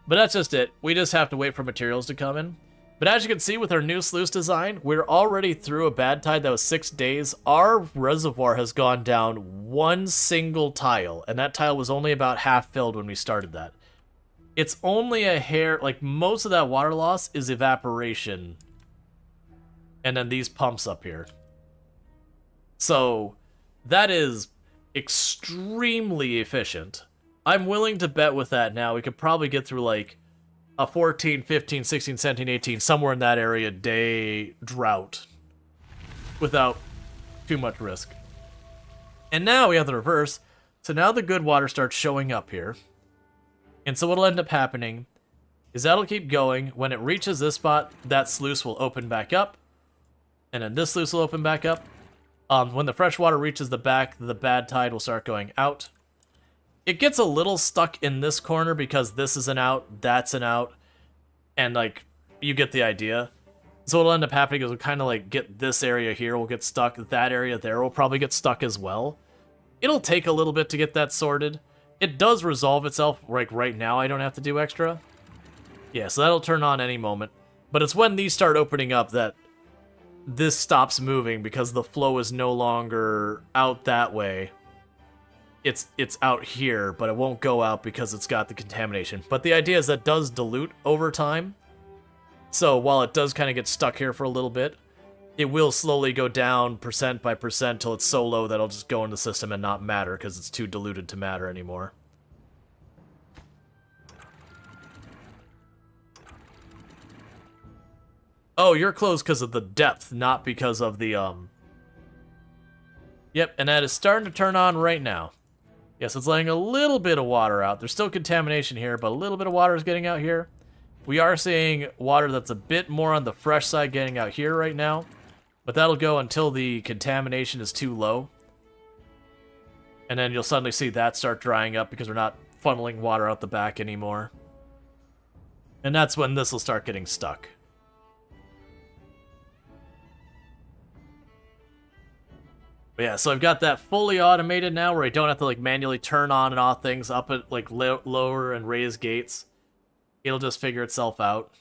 But that's just it. We just have to wait for materials to come in. But as you can see with our new sluice design, we're already through a bad tide that was 6 days. Our reservoir has gone down one single tile, and that tile was only about half filled when we started that. It's only a hair, like most of that water loss is evaporation. And then these pumps up here. So that is extremely efficient. I'm willing to bet with that now we could probably get through like a 14, 15, 16, 17, 18, somewhere in that area day drought without too much risk. And now we have the reverse. So now the good water starts showing up here. And so what'll end up happening is that'll keep going. When it reaches this spot, that sluice will open back up. And then this sluice will open back up. When the fresh water reaches the back, the bad tide will start going out. It gets a little stuck in this corner because this is an out, that's an out, and like, you get the idea. So what'll end up happening is we'll kind of like get this area here will get stuck, that area there will probably get stuck as well. It'll take a little bit to get that sorted. It does resolve itself, like right now I don't have to do extra. Yeah, so that'll turn on any moment. But it's when these start opening up that this stops moving because the flow is no longer out that way. It's out here, but it won't go out because it's got the contamination. But the idea is that does dilute over time. So while it does kind of get stuck here for a little bit, it will slowly go down percent by percent till it's so low that it'll just go in the system and not matter because it's too diluted to matter anymore. Oh, you're closed because of the depth, not because of the, Yep, and that is starting to turn on right now. Yes, it's letting a little bit of water out. There's still contamination here, but a little bit of water is getting out here. We are seeing water that's a bit more on the fresh side getting out here right now. But that'll go until the contamination is too low. And then you'll suddenly see that start drying up because we're not funneling water out the back anymore. And that's when this will start getting stuck. But yeah, so I've got that fully automated now where I don't have to like manually turn on and off things up at like lower and raise gates. It'll just figure itself out.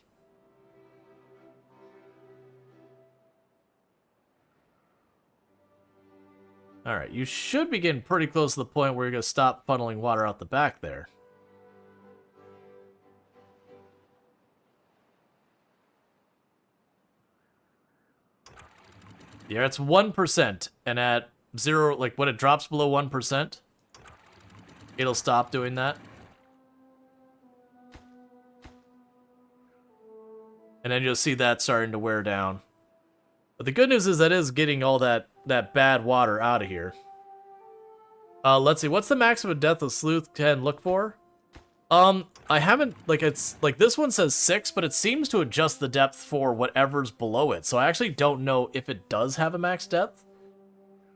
Alright, you should be getting pretty close to the point where you're going to stop funneling water out the back there. Yeah, it's 1%, and at 0, like when it drops below 1%, it'll stop doing that. And then you'll see that starting to wear down. But the good news is that is getting all that bad water out of here. Let's see, what's the maximum depth of Sleuth can look for? I haven't, like, it's, like, this one says 6, but it seems to adjust the depth for whatever's below it, so I actually don't know if it does have a max depth.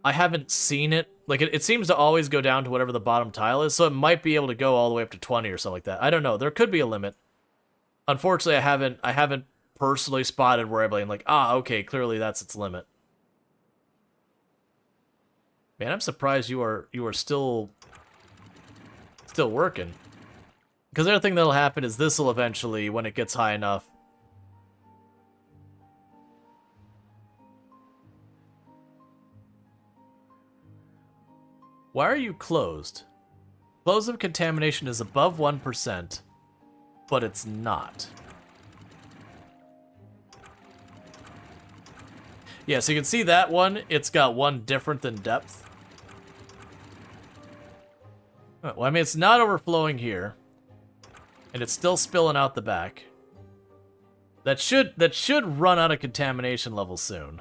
I haven't seen it. Like, it seems to always go down to whatever the bottom tile is, so it might be able to go all the way up to 20 or something like that. I don't know. There could be a limit. Unfortunately, I haven't personally spotted where I'm like, okay, clearly that's its limit. Man, I'm surprised you are still working. Because the other thing that'll happen is this will eventually, when it gets high enough. Why are you closed? Close of contamination is above 1%, but it's not. Yeah, so you can see that one, it's got one different than depth. Well, I mean, it's not overflowing here. And it's still spilling out the back. That should run out of contamination level soon.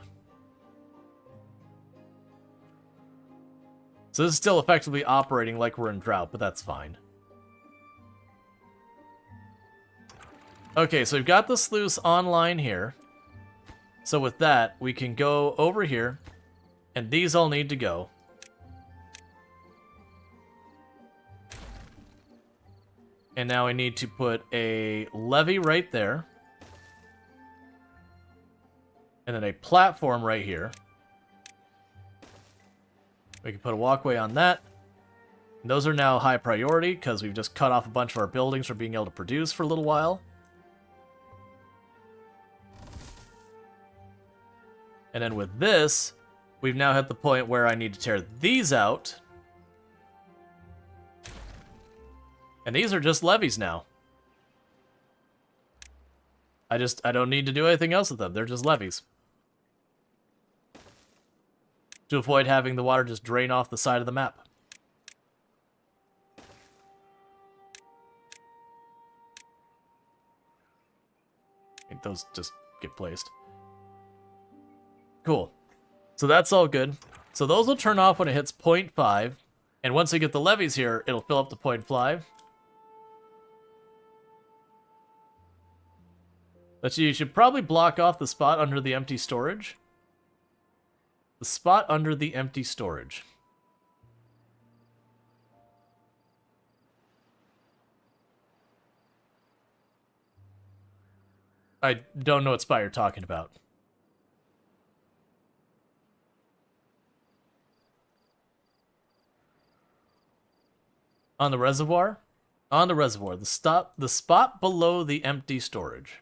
So this is still effectively operating like we're in drought, but that's fine. Okay, so we've got the sluice online here. So with that, we can go over here, and these all need to go. And now we need to put a levee right there. And then a platform right here. We can put a walkway on that. And those are now high priority because we've just cut off a bunch of our buildings from being able to produce for a little while. And then with this, we've now hit the point where I need to tear these out. And these are just levees now. I don't need to do anything else with them. They're just levees. To avoid having the water just drain off the side of the map. I think those just get placed. Cool. So that's all good. So those will turn off when it hits 0.5. And once we get the levees here, it'll fill up to 0.5. But you should probably block off the spot under the empty storage. The spot under the empty storage. I don't know what spot you're talking about. On the reservoir? On the reservoir. The spot below the empty storage.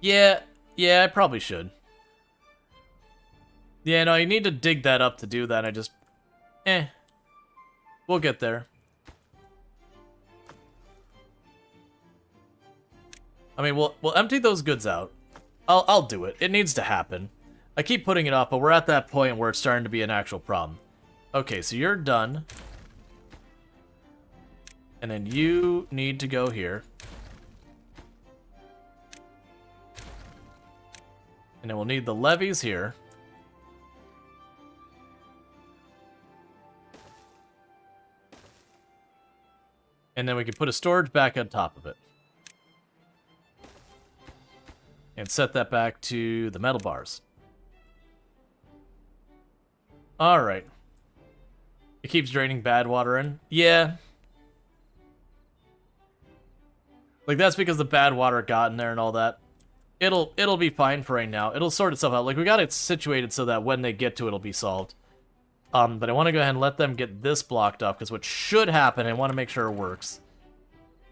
Yeah, I probably should. Yeah, no, you need to dig that up to do that. We'll get there. I mean, we'll empty those goods out. I'll do it. It needs to happen. I keep putting it off, but we're at that point where it's starting to be an actual problem. Okay, so you're done. And then you need to go here. And then we'll need the levees here. And then we can put a storage back on top of it. And set that back to the metal bars. Alright. It keeps draining bad water in. Yeah. Like, that's because the bad water got in there and all that. It'll be fine for right now. It'll sort itself out. Like, we got it situated so that when they get to it, it'll be solved. But I want to go ahead and let them get this blocked off, because what should happen, I want to make sure it works,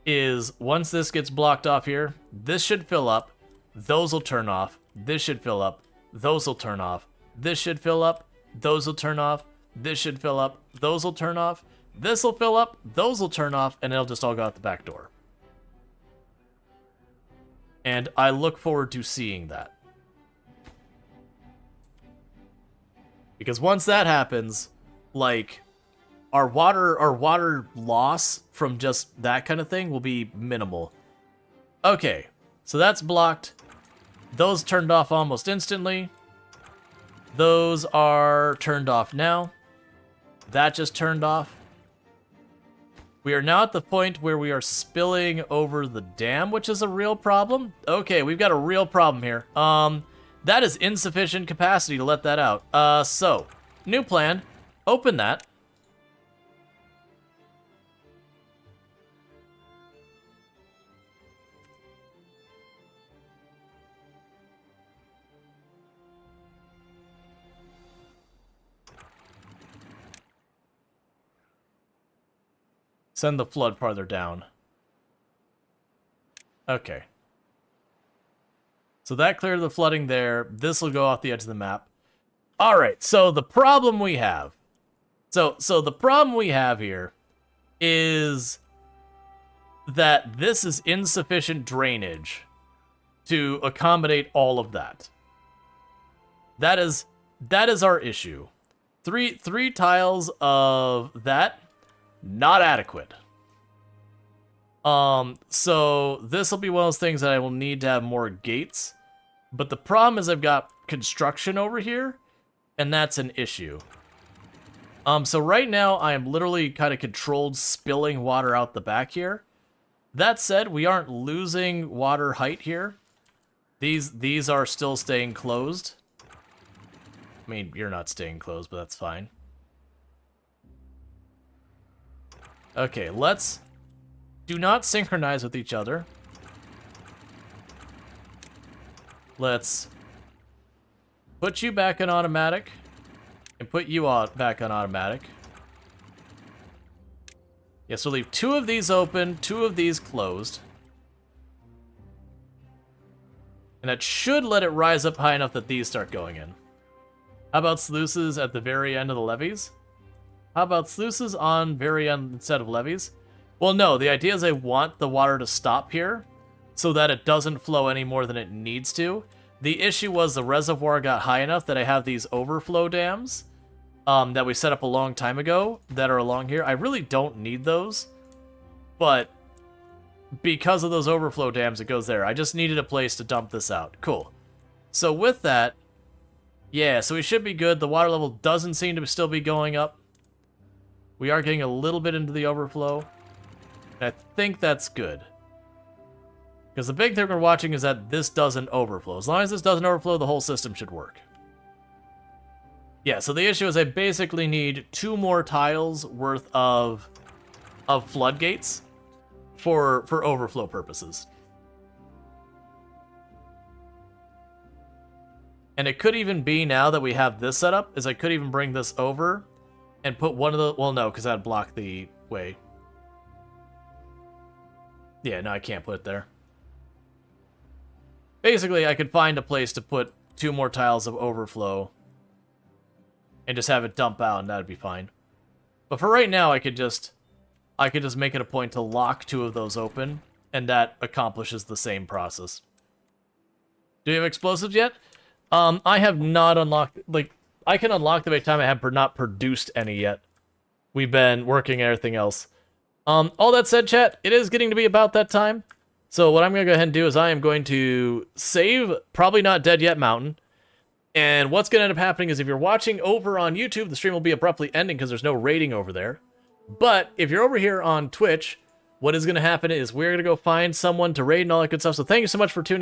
is once this gets blocked off here, this should fill up, those will turn off, this should fill up, those will turn off, this should fill up, those will turn off, this should fill up, those will turn off, this will fill up, those will turn off, and it'll just all go out the back door. And I look forward to seeing that. Because once that happens, like, our water loss from just that kind of thing will be minimal. Okay, so that's blocked. Those turned off almost instantly. Those are turned off now. That just turned off. We are now at the point where we are spilling over the dam, which is a real problem. Okay, we've got a real problem here. That is insufficient capacity to let that out. So, new plan. Open that. Send the flood farther down. Okay. So that cleared the flooding there. This will go off the edge of the map. All right, so the problem we have. So the problem we have here is that this is insufficient drainage to accommodate all of that. That is our issue. Three tiles of that, not adequate. So this will be one of those things that I will need to have more gates. But the problem is I've got construction over here, and that's an issue. So right now I am literally kind of controlled spilling water out the back here. That said, we aren't losing water height here. These are still staying closed. I mean, you're not staying closed, but that's fine. Okay, let's do not synchronize with each other. Let's put you back on automatic and put you back on automatic. Yeah, so leave 2 of these open, 2 of these closed. And that should let it rise up high enough that these start going in. How about sluices at the very end of the levees? How about sluices on very end instead of levees? Well, no, the idea is I want the water to stop here so that it doesn't flow any more than it needs to. The issue was the reservoir got high enough that I have these overflow dams that we set up a long time ago that are along here. I really don't need those, but because of those overflow dams, it goes there. I just needed a place to dump this out. Cool. So with that, yeah, so we should be good. The water level doesn't seem to still be going up. We are getting a little bit into the overflow. And I think that's good. Because the big thing we're watching is that this doesn't overflow. As long as this doesn't overflow, the whole system should work. Yeah, so the issue is I basically need 2 more tiles worth of floodgates for overflow purposes. And it could even be, now that we have this set up, is I could even bring this over and put one of the... Well, no, because that'd block the way. Yeah, no, I can't put it there. Basically, I could find a place to put 2 more tiles of overflow and just have it dump out, and that'd be fine. But for right now, I could just make it a point to lock 2 of those open, and that accomplishes the same process. Do you have explosives yet? I have not unlocked... Like, I can unlock them by the time I have not produced any yet. We've been working on everything else. All that said, chat, it is getting to be about that time. So what I'm going to go ahead and do is I am going to save Probably Not Dead Yet Mountain. And what's going to end up happening is if you're watching over on YouTube, the stream will be abruptly ending because there's no rating over there. But if you're over here on Twitch, what is going to happen is we're going to go find someone to raid and all that good stuff. So thank you so much for tuning in.